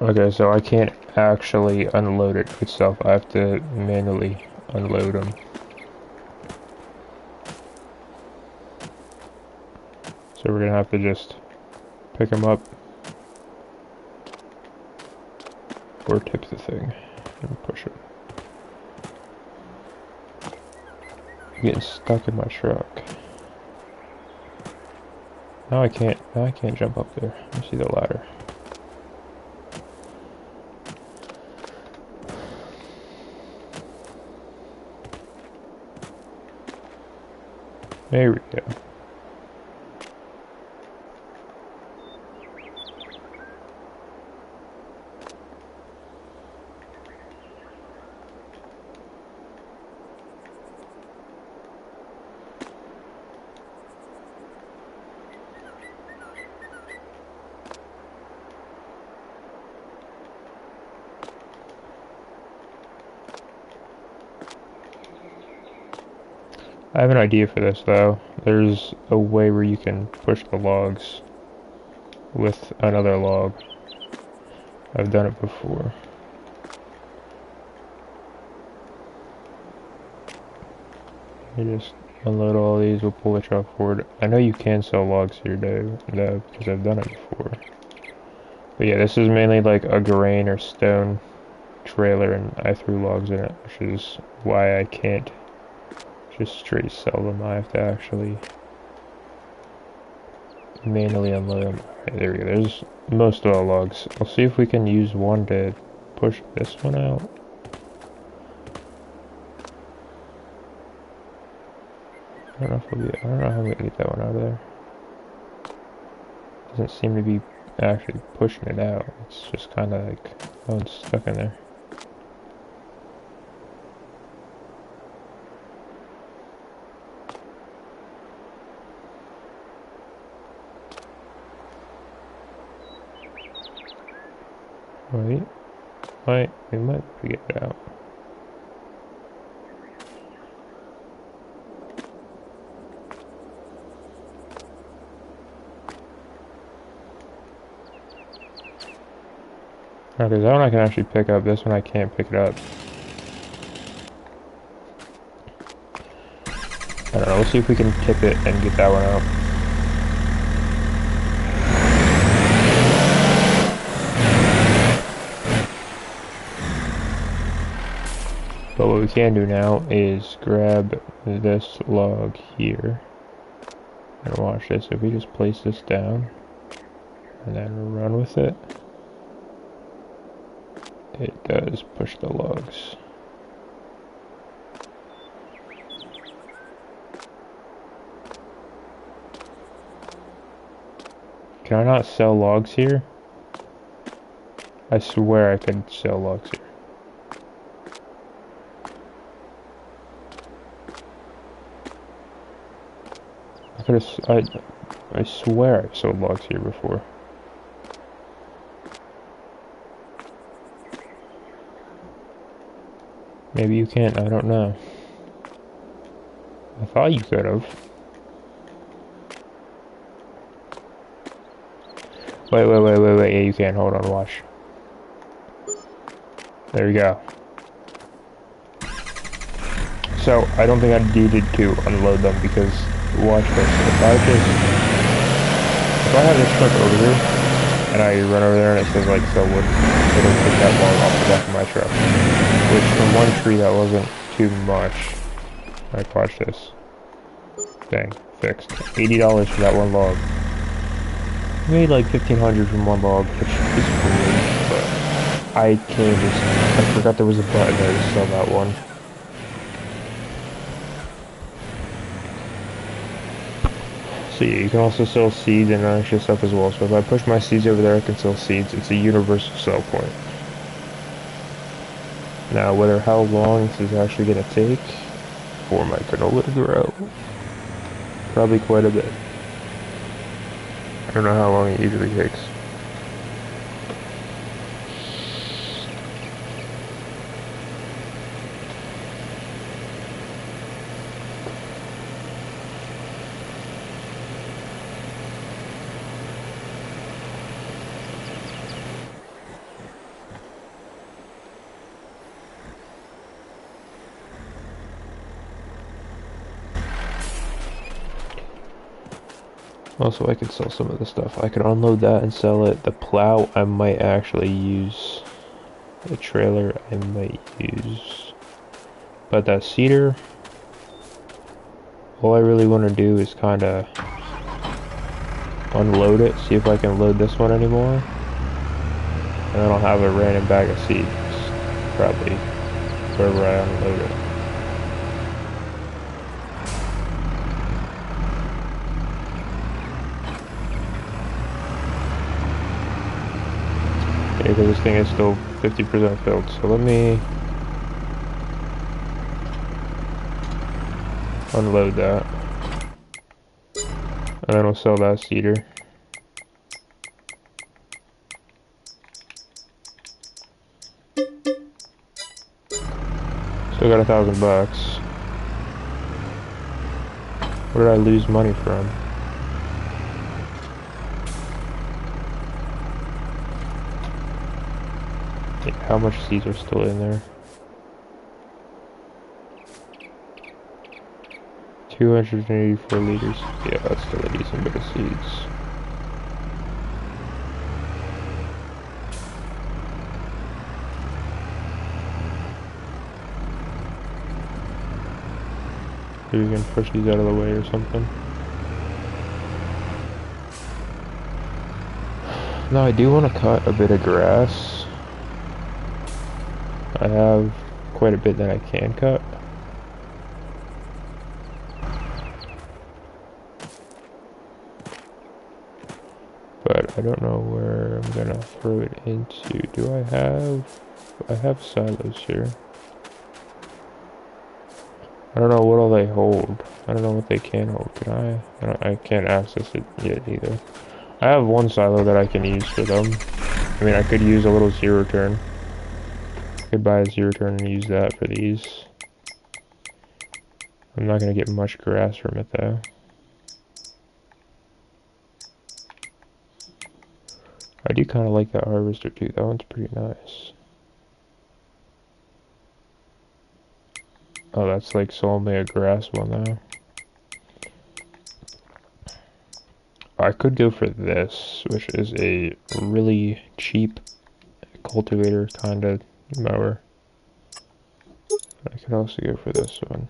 Okay, so I can't actually unload it itself. I have to manually unload them. So we're gonna have to just pick them up or tip the thing and push it. I'm getting stuck in my truck. Now I can't jump up there. I see the ladder. There we go. I have an idea for this though. There's a way where you can push the logs with another log. I've done it before. You just unload all these, we'll pull the truck forward. I know you can sell logs here though, because I've done it before. But yeah, this is mainly like a grain or stone trailer, and I threw logs in it, which is why I can't just straight sell them. I have to actually manually unload them. Right, there we go. There's most of the logs. I'll see if we can use one to push this one out. I don't know if I don't know how we get that one out of there. Doesn't seem to be actually pushing it out. It's just kind of like, oh, it's stuck in there. Wait, we might get it out. Okay, that one I can actually pick up. This one I can't pick it up. I don't know. Let's see if we can tip it and get that one out. But what we can do now is grab this log here. And watch this. If we just place this down and then run with it, it does push the logs. Can I not sell logs here? I swear I can sell logs here. I swear I've sold logs here before. Maybe you can't, I don't know. I thought you could have. Wait, yeah, you can, hold on, watch. There you go. So, I don't think I needed to unload them because, watch this, if I have this truck over here, and I run over there and it says like sell wood, it'll pick that log off the back of my truck. Which from one tree that wasn't too much. Like, watch this. Dang, fixed. $80 for that one log. I made like $1,500 from one log, which is great, but I can't just, I forgot there was a button there to sell that one. So yeah, you can also sell seeds and extra stuff as well. So if I push my seeds over there, I can sell seeds. It's a universal sell point. Now, how long this is actually going to take for my canola to grow, probably quite a bit. I don't know how long it usually takes. Also, I could sell some of the stuff. I could unload that and sell it. The plow, I might actually use. The trailer, I might use. But that seeder, all I really want to do is kind of unload it, see if I can load this one anymore. And then I'll have a random bag of seeds, probably, wherever I unload it. Because this thing is still 50% filled, so let me unload that, and then we'll sell that seeder. Still got $1,000. Where did I lose money from? How much seeds are still in there? 284 liters. Yeah, that's still a decent bit of seeds. Maybe we can push these out of the way or something. No, I do want to cut a bit of grass. I have quite a bit that I can cut. But I don't know where I'm gonna throw it into. I have silos here. I don't know what all they hold. I don't know what they can hold. I can't access it yet either. I have one silo that I can use for them. I mean, I could use a little zero turn. I could buy a zero turn and use that for these. I'm not gonna get much grass from it though. I do kind of like that harvester too. That one's pretty nice. Oh, that's like solely a grass one though. I could go for this, which is a really cheap cultivator kind of mower. I could also go for this one.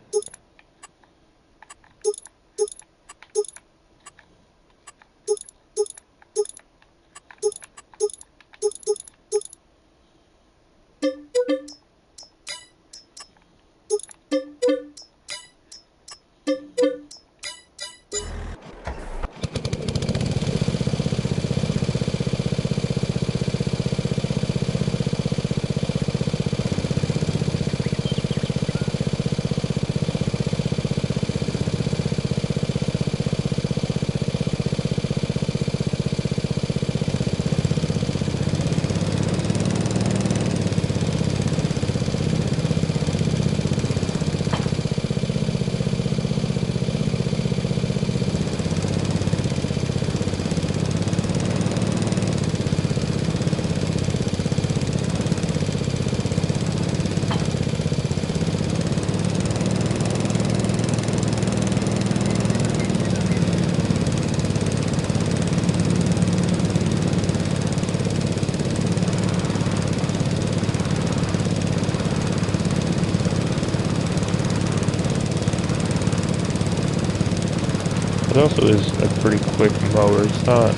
It also is a pretty quick mower. It's not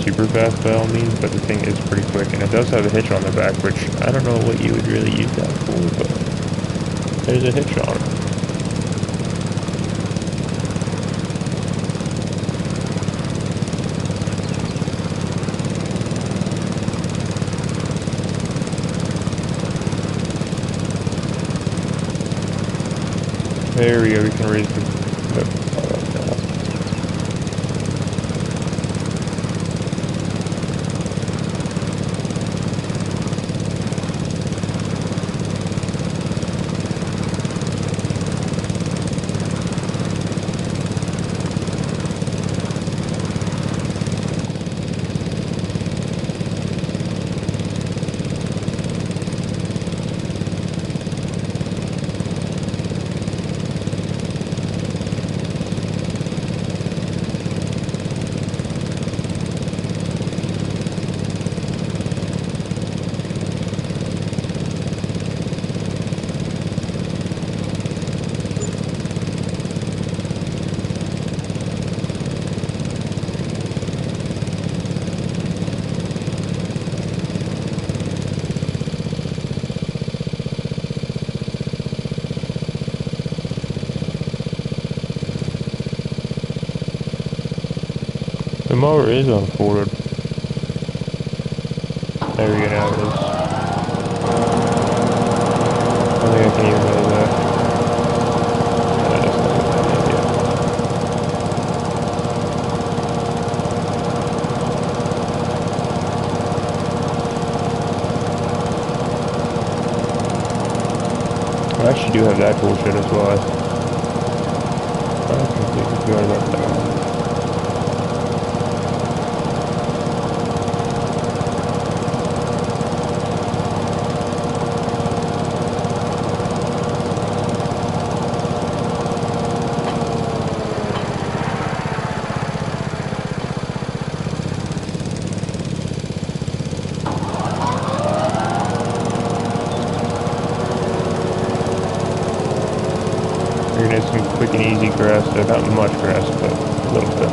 super fast by all means, but the thing is pretty quick, and it does have a hitch on the back, which I don't know what you would really use that for, but there's a hitch on it. There we go, we can raise the car up now. The mower is on forward. There we go, now it is. I think I can even know that. That's not a bad idea. I actually do have that bullshit as well. I completely forgot about that one. We're gonna have some quick and easy grass there. Not much grass, but a little bit.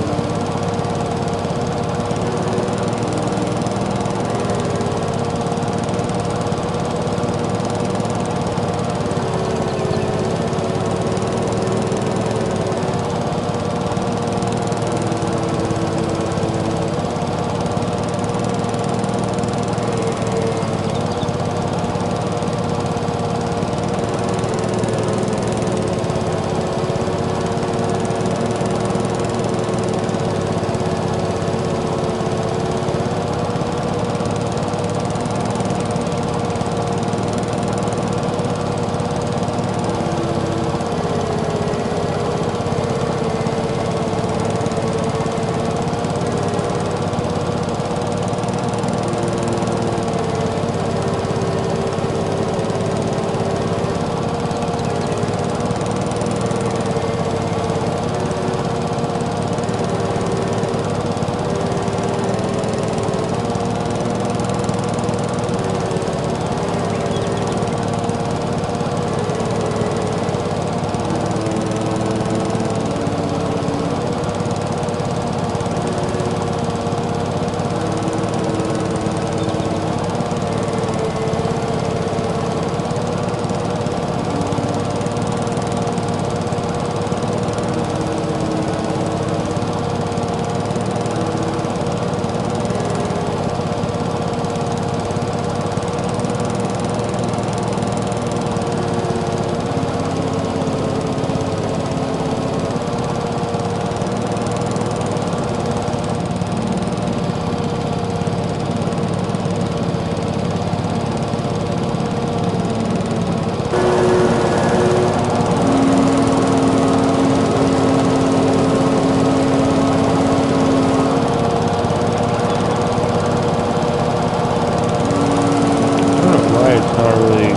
not really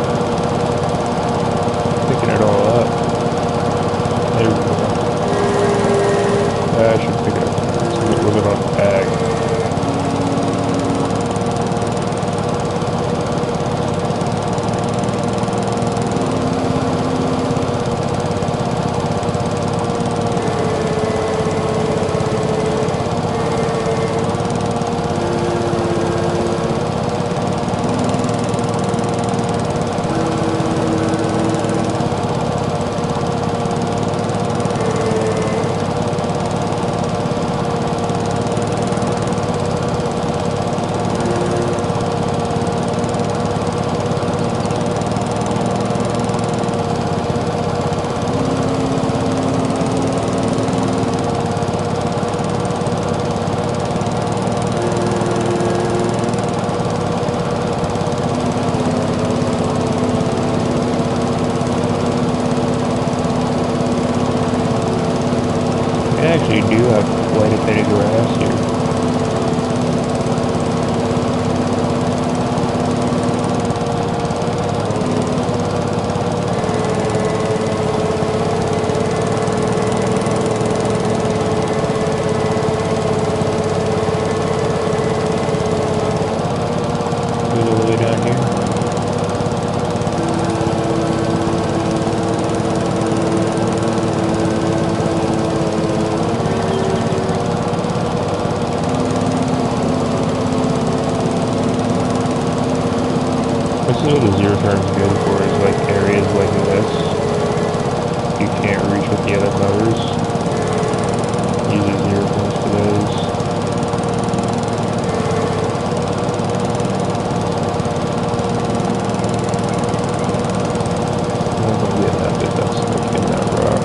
picking it all up. There we go. I should pick it up. So it wasn't on the bag. We actually do have quite a bit of grass here. Goes all the way down here. This is what the zero turn is good for, is like areas like this. You can't reach with the other motors. Use the zero turns for those. I'm gonna get that bit that's stuck in that rock.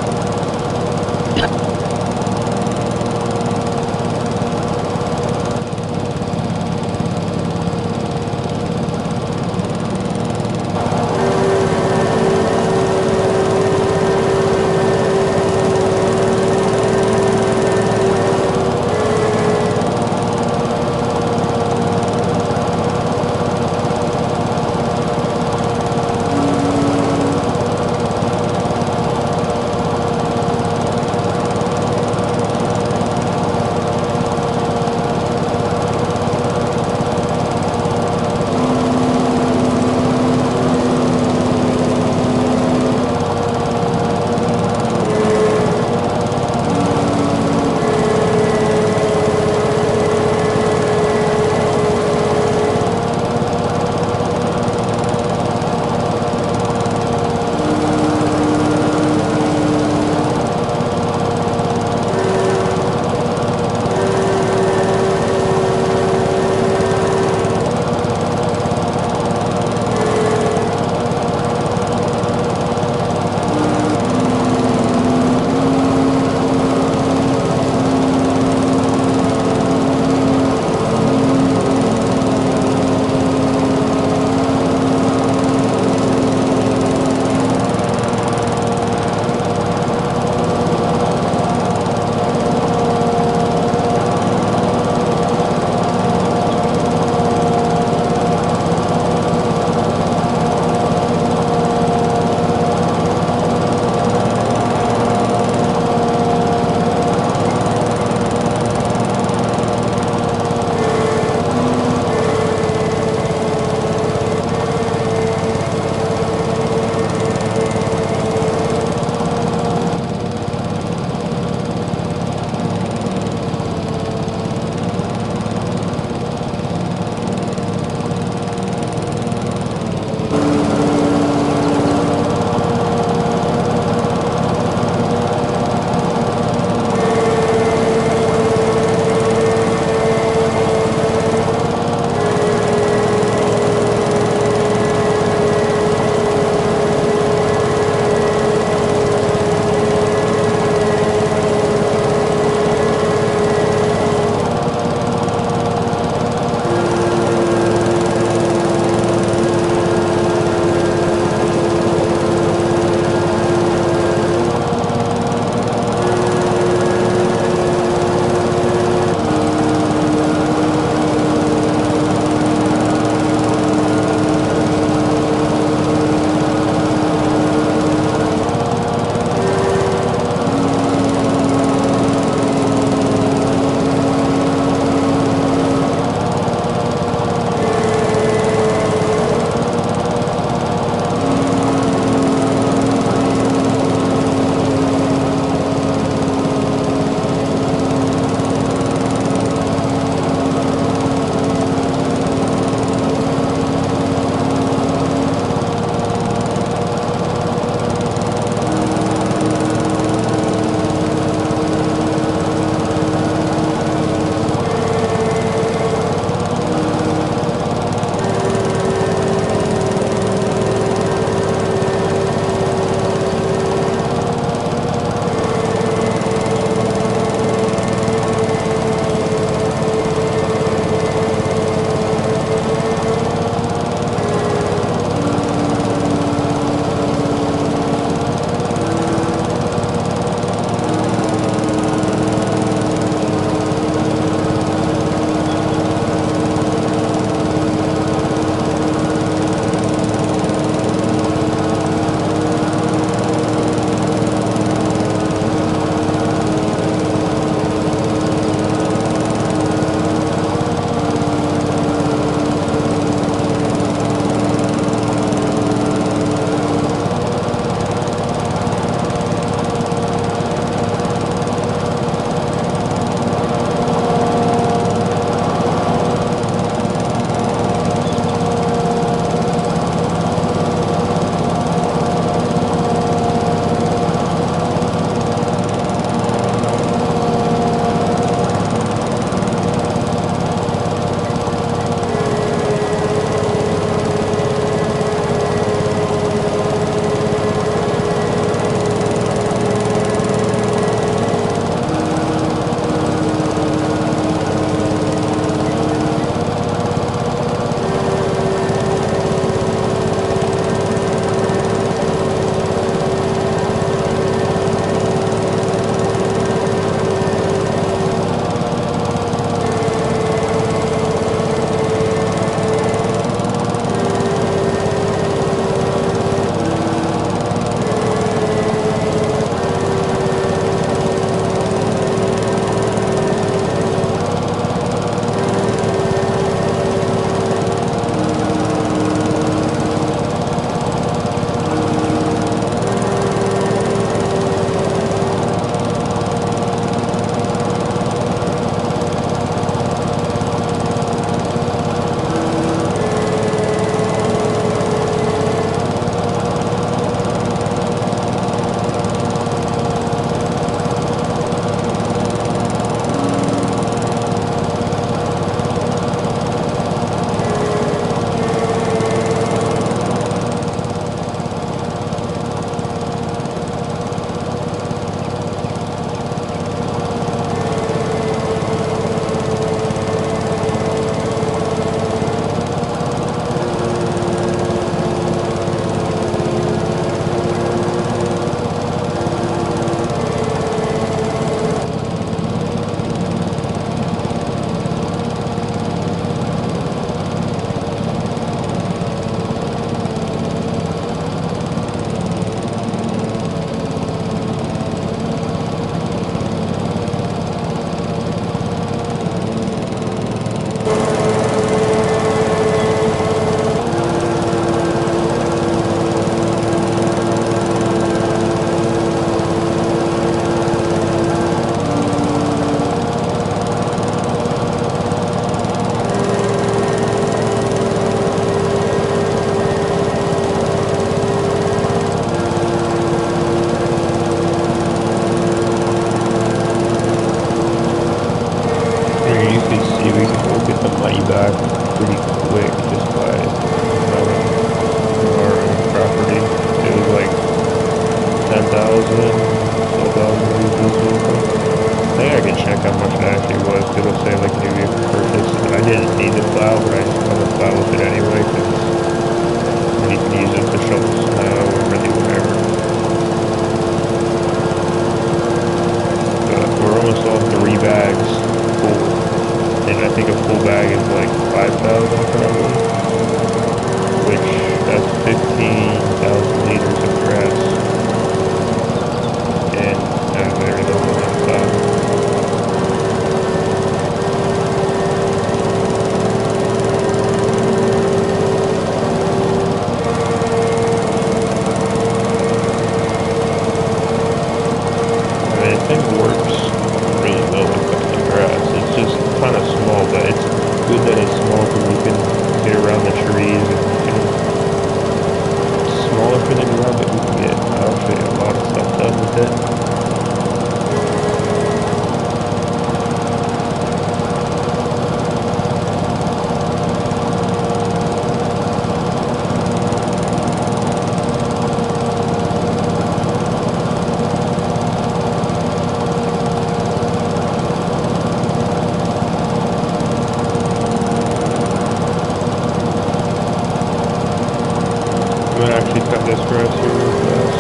actually cut this grass here real fast.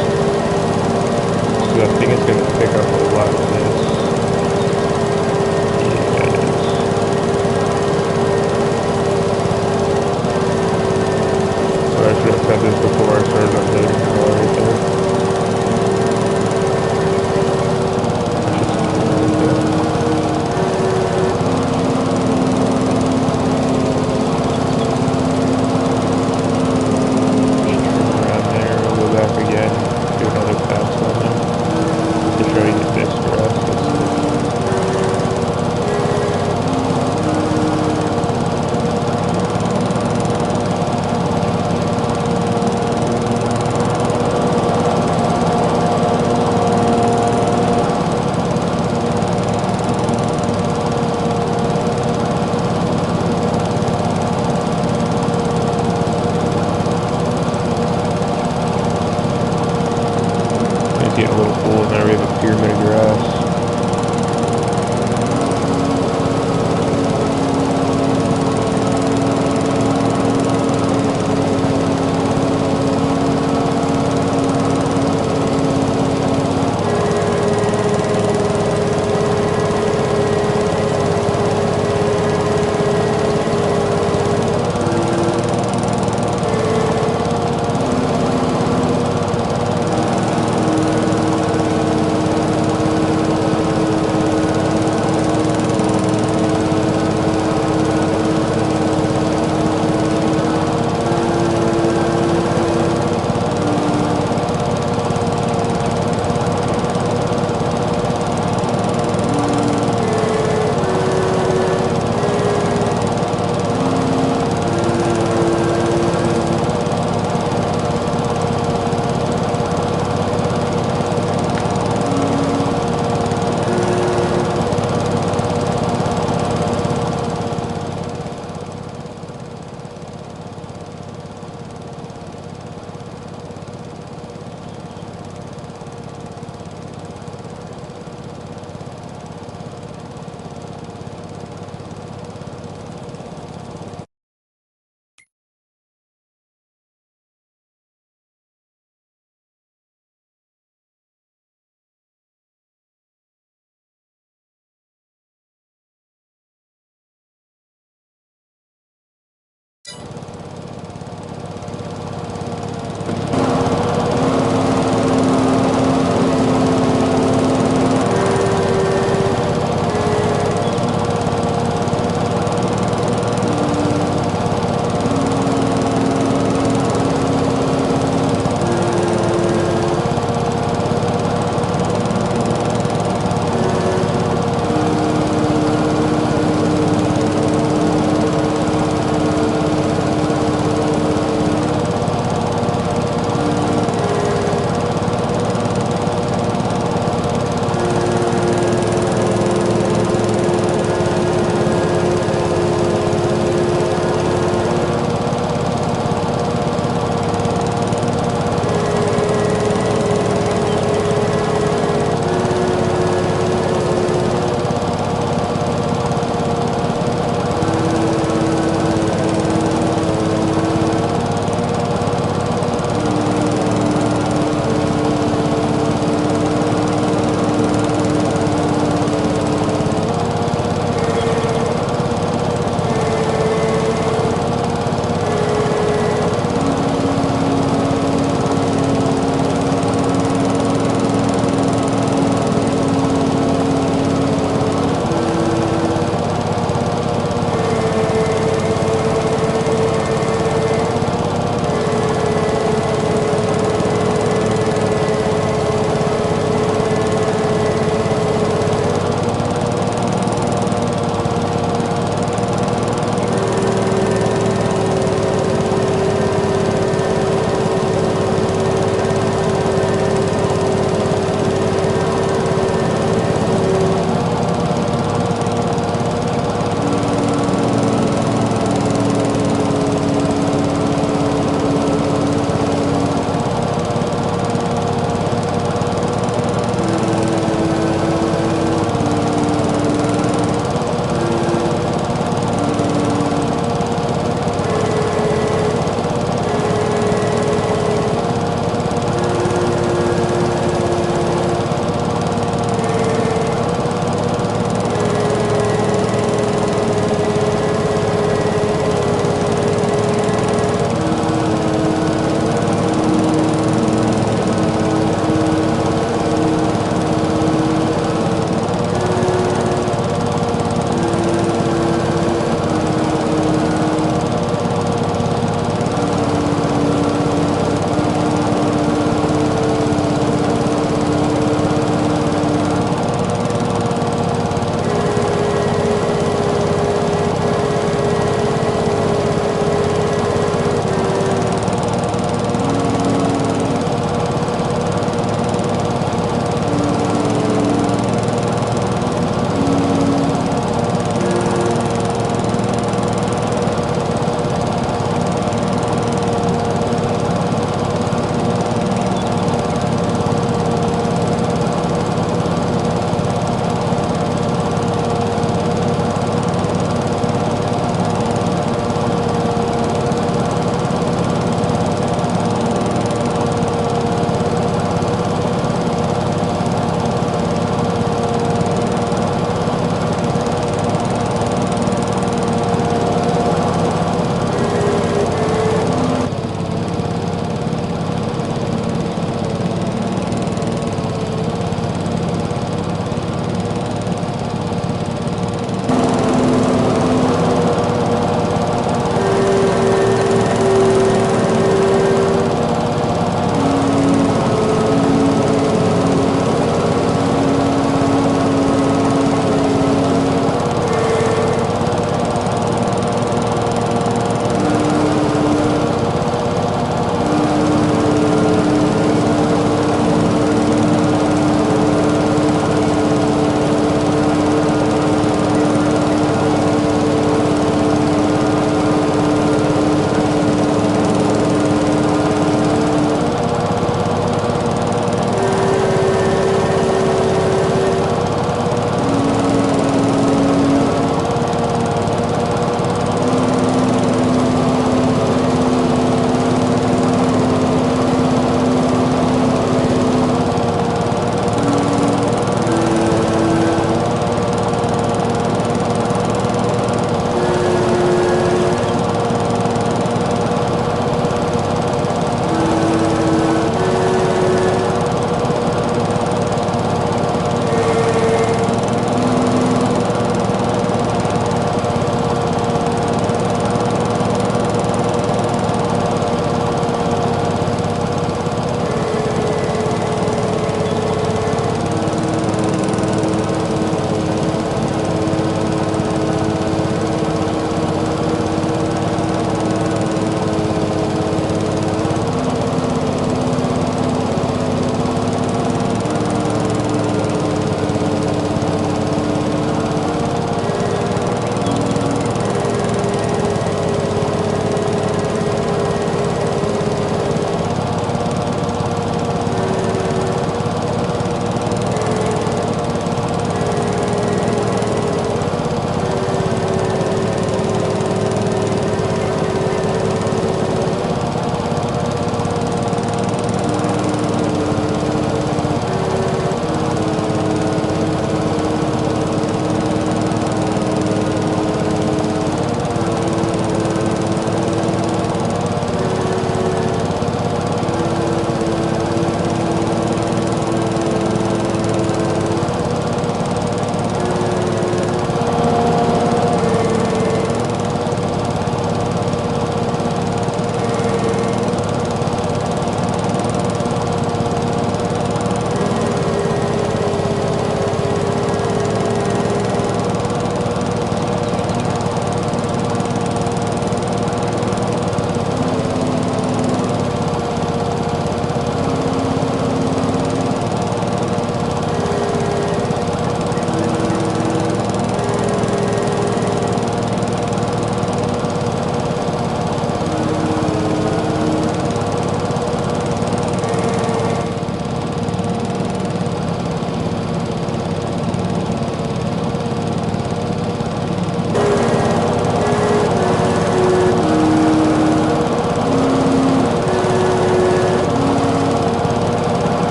So I think it's going to pick up a lot of this. Yeah, it is. So I should have cut this before I started unloading it all right there. Back again, do another pass on them to show you this grass.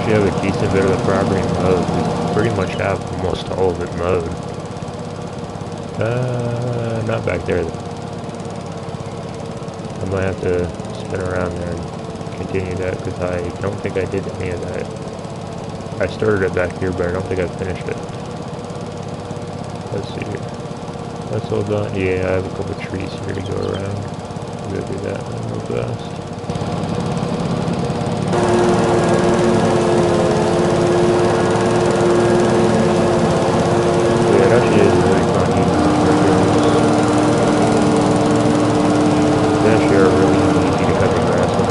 actually have a decent bit of the property mowed. We pretty much have almost all of it mowed. Not back there. I might have to spin around there and continue that because I don't think I did any of that. I started it back here, but I don't think I finished it. Let's see here. That's all done. Yeah, I have a couple trees here to go around. I'm gonna do that real fast. Yeah, it actually is really fun using the They actually are really easy to cut the grass with.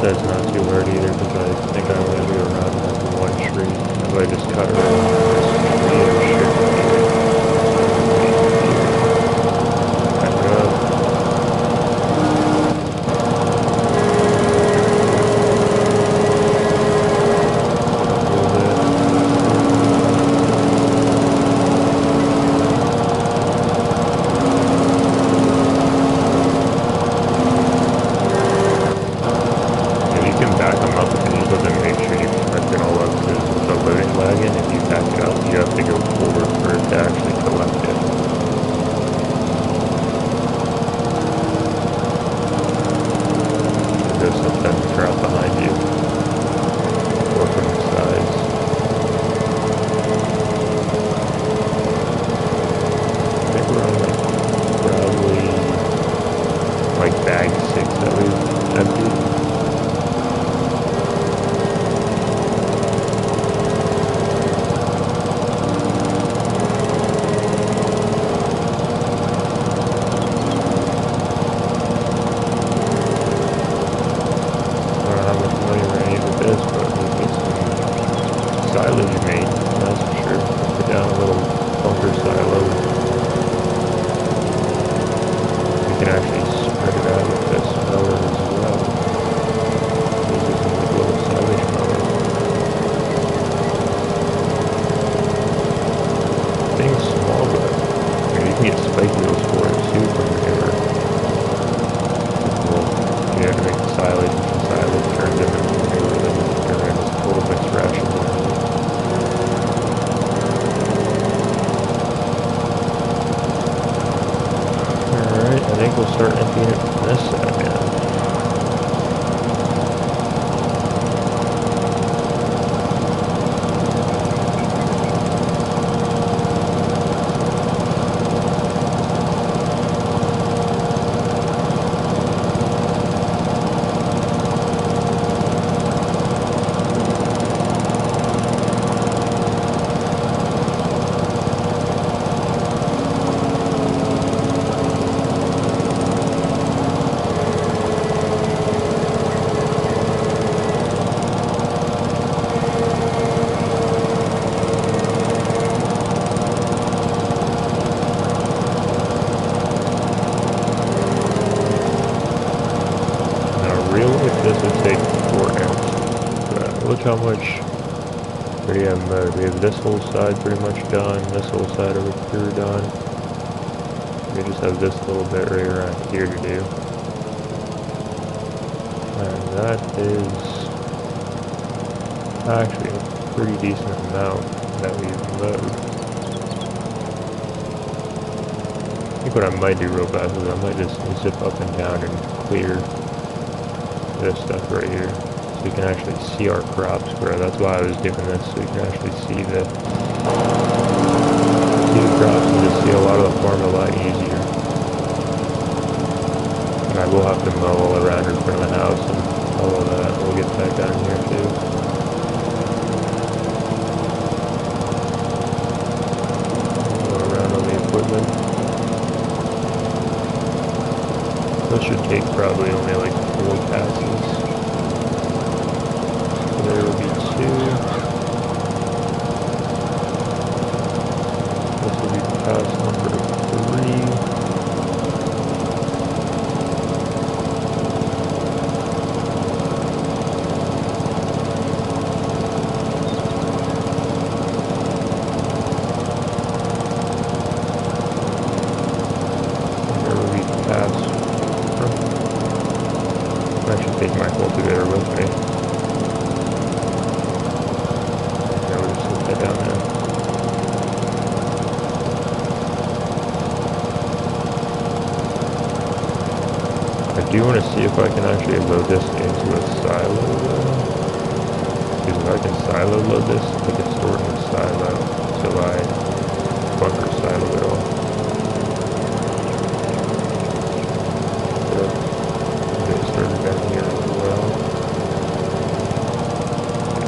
It's not too hard either because I think I only do around like one tree. If I just cut around this tree and shift back up. can actually spread it out with this mower as well. This is a little silage mower. Thing's small, but I mean, you can get spike wheels for it too from manure. Well, you have to make the silage, and the silage turns into manure, and then it's total mixed ration. Alright, I think we'll start emptying it from this side now. This would take 4 amps. But look how much we have mowed. We have this whole side pretty much done, this whole side over here done. We just have this little bit right around here to do. And that is actually a pretty decent amount that we've mowed. I think what I might do real fast is I might just zip up and down and clear this stuff right here, so you can actually see our crops grow. That's why I was doing this, so you can actually see the crops and just see a lot of the farm a lot easier. And I will have to mow all around in front of the house and all of that. We'll get that done here too. Go around on the equipment. That should take probably only like 4 passes. So there will be 2. This will be pass number 3. I should take my cultivator with me. Yeah, we'll just put that down there. I do want to see if I can actually load this into a silo though. Because if I can silo load this, I can store it in a silo until I bunker silo it all. Down here as well.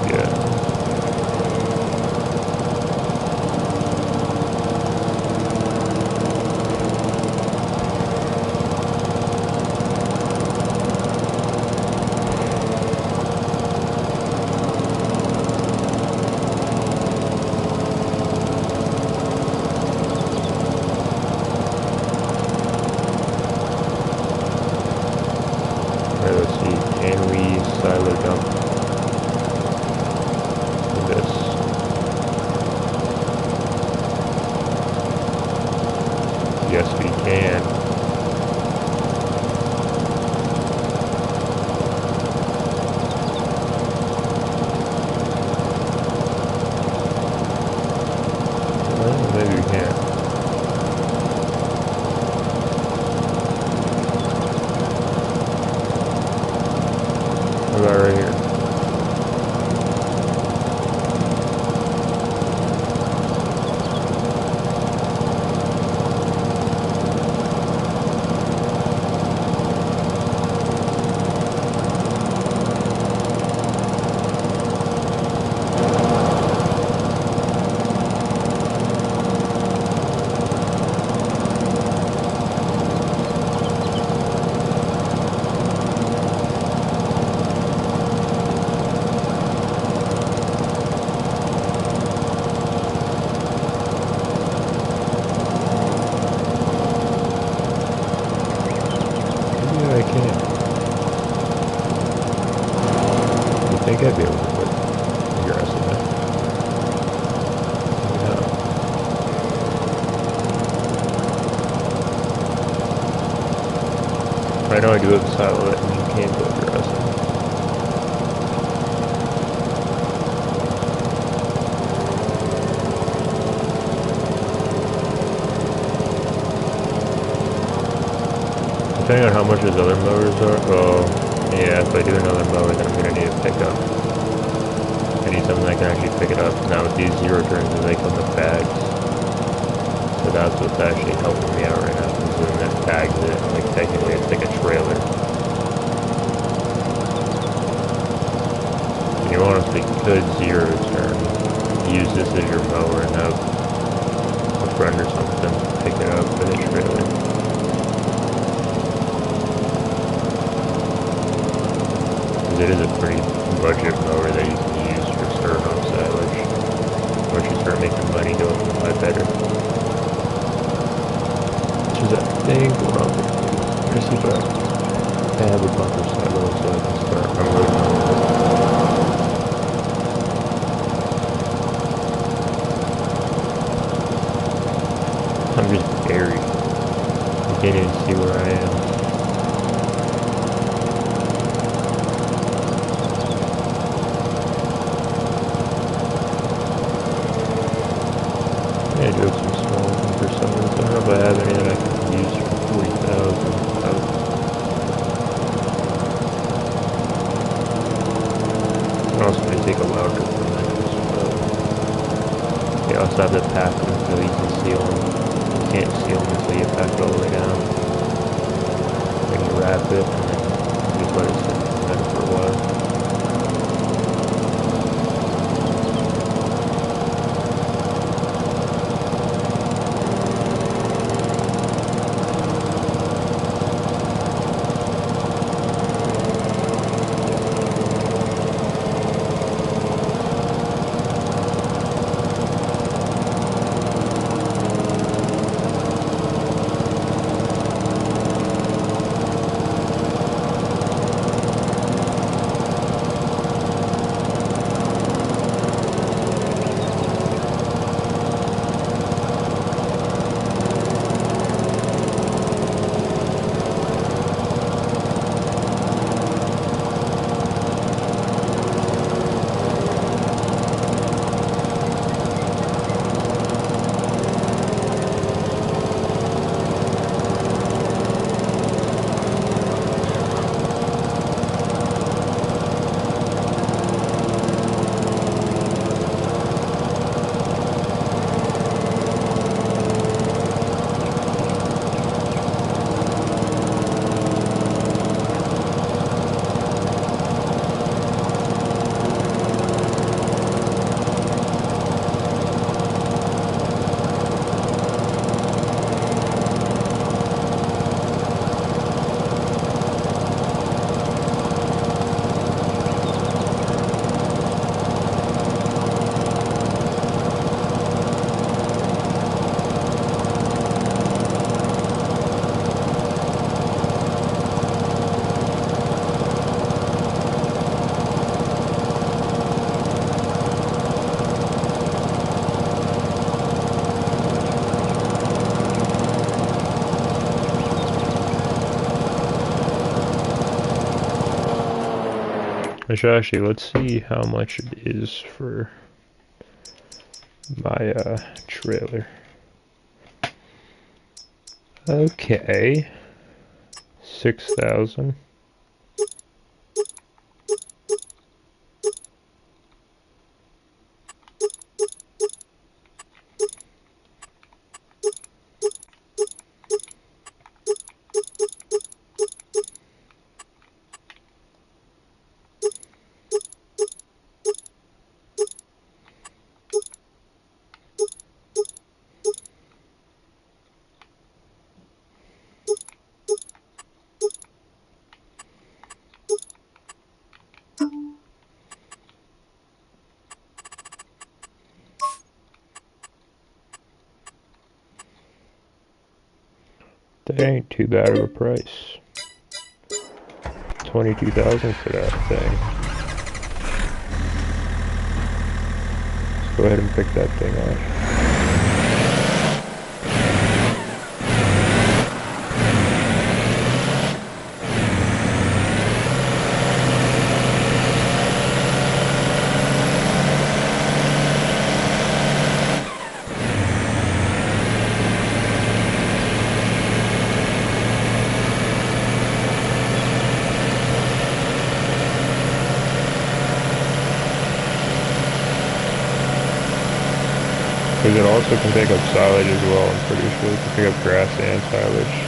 Yeah. Let's see, can we silo dump this? Yes, we can. Well, maybe we can't. What about right here? I'd be able to put grass in it. Yeah. I know I do have a silo that you can put grass in. Depending on how much his other mowers are, well, yeah, if I do another mower, then I'm going to need a pickup. I need something that can actually pick it up. Now with these 0 turns, they come with bags. So that's what's actually helping me out right now, because then that bags it, like technically it's like a trailer. And you honestly could 0 turn, use this as your mower and have a friend or something pick it up with a trailer. It is a pretty budget mower that you can use for starting off silage. Once you start making money, go a lot better. Which is, I think, what I'm going to do. Just see if I have a bumper silo so I can start unloading all of it. I'm just buried. I can't even see where I am. I do have some small for some reason. I don't know if I have any that I can use for 40,000. I also may take a louder from this, but you also have the pack them so you can seal them. You can't seal them until you pack it all the way down. Then you wrap it and then just let it sit there for a while. Actually, let's see how much it is for my trailer. Okay, 6,000. That ain't too bad of a price. 22,000 for that thing. Go ahead and pick that thing up. Because it also can pick up silage as well, I'm pretty sure. It can pick up grass and silage.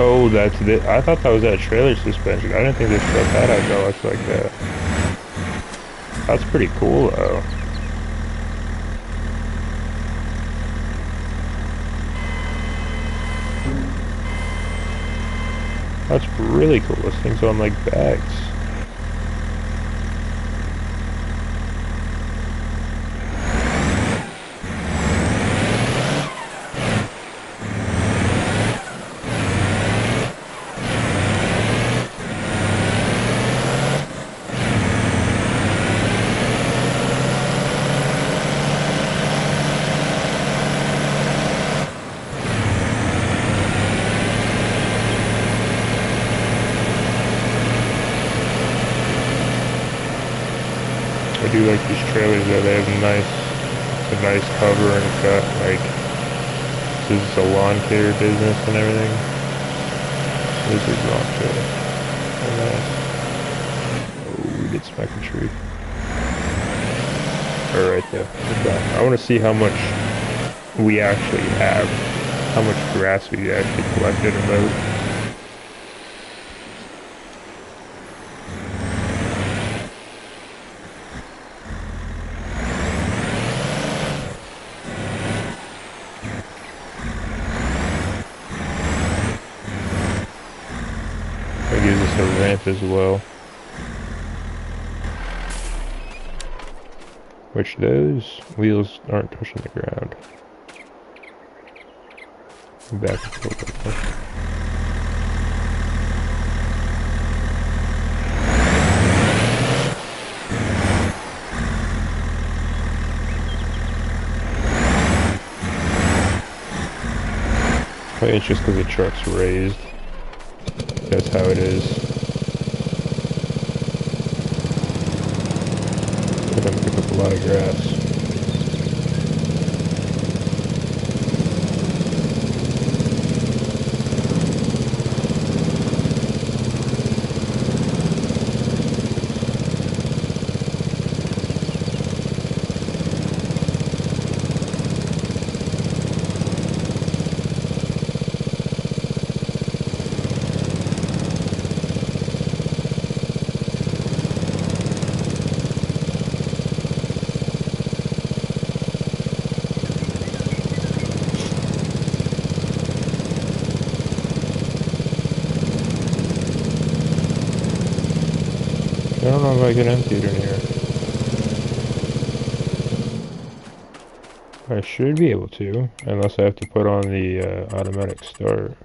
Oh, that's it. I thought that was that trailer suspension. I didn't think this truck had hydraulics like that. That's pretty cool, though. That's really cool. This thing's on, like, bags. I do like these trailers though, they have a nice cover and it's got like, this is a lawn care business and everything. This is wrong trailer. Oh, nice. Oh, we did smack a tree. Alright there, I want to see how much we actually have, how much grass we actually collected and mowed. It gives us a ramp as well. Which those wheels aren't touching the ground. Back and forth. I think it's just because the truck's raised. That's how it is. They're gonna pick up a lot of grass. I don't know if I can empty it in here. I should be able to, unless I have to put on the automatic start.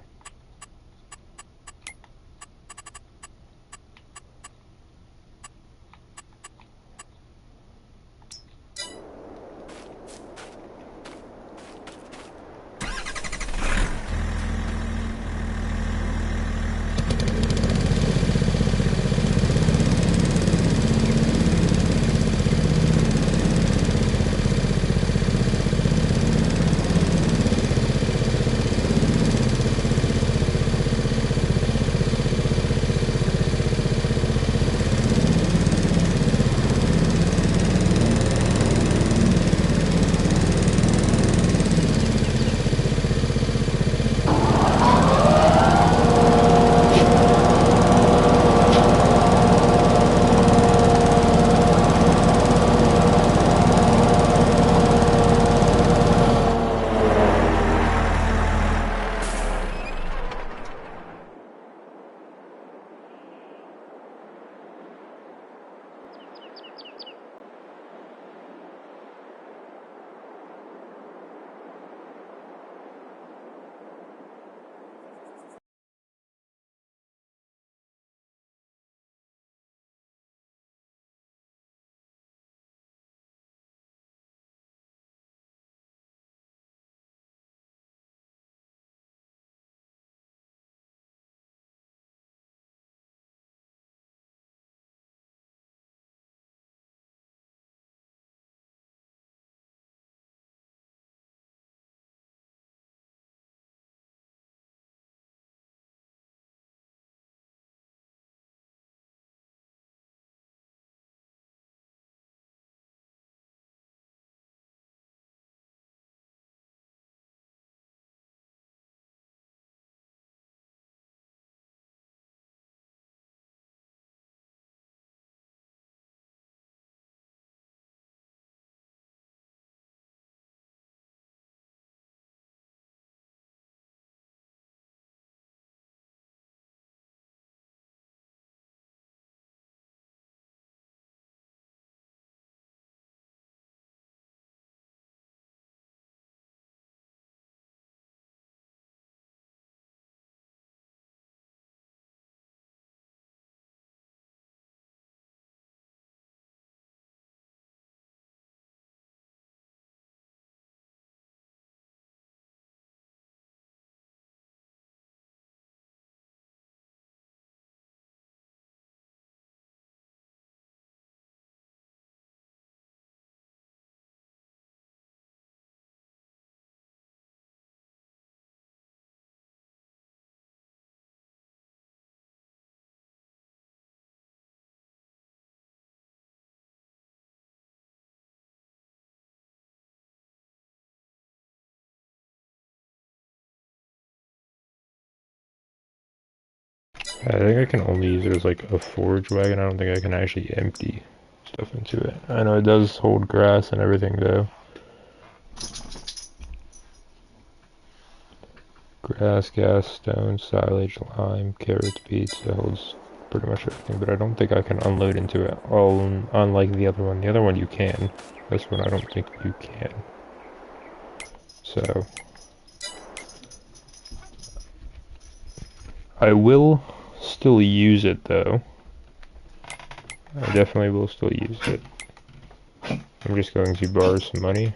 I think I can only use it as like a forage wagon. I don't think I can actually empty stuff into it. I know it does hold grass and everything though. Grass, gas, stone, silage, lime, carrots, beets. It holds pretty much everything, but I don't think I can unload into it. Oh, unlike the other one. The other one you can. This one I don't think you can. So I will still use it though. I definitely will still use it. I'm just going to borrow some money.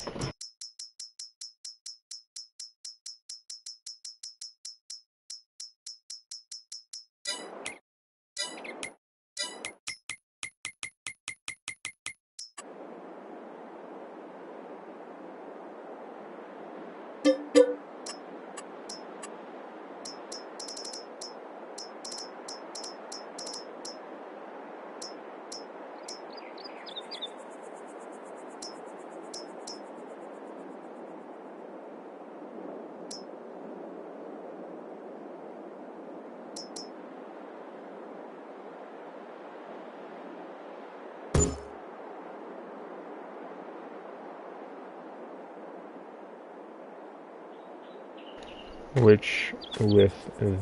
Which, with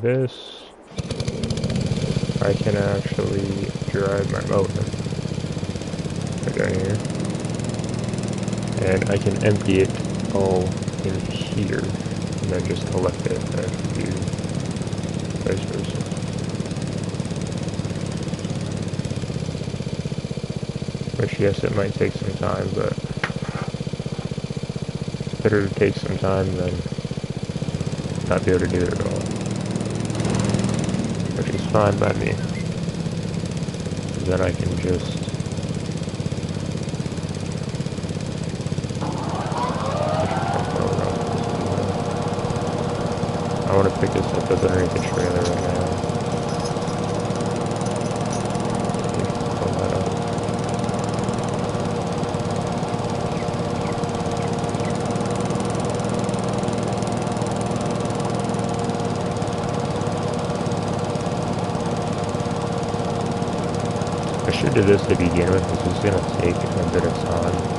this, I can actually drive my motor right down here. And I can empty it all in here, and then just collect it and do vice versa. Which, yes, it might take some time, but it's better to take some time than not be able to do it at all. Which is fine by me. Then I can just I want to pick this up that's underneath the trailer right now. Pull that up. I should do this to begin with. This is going to take a bit of time.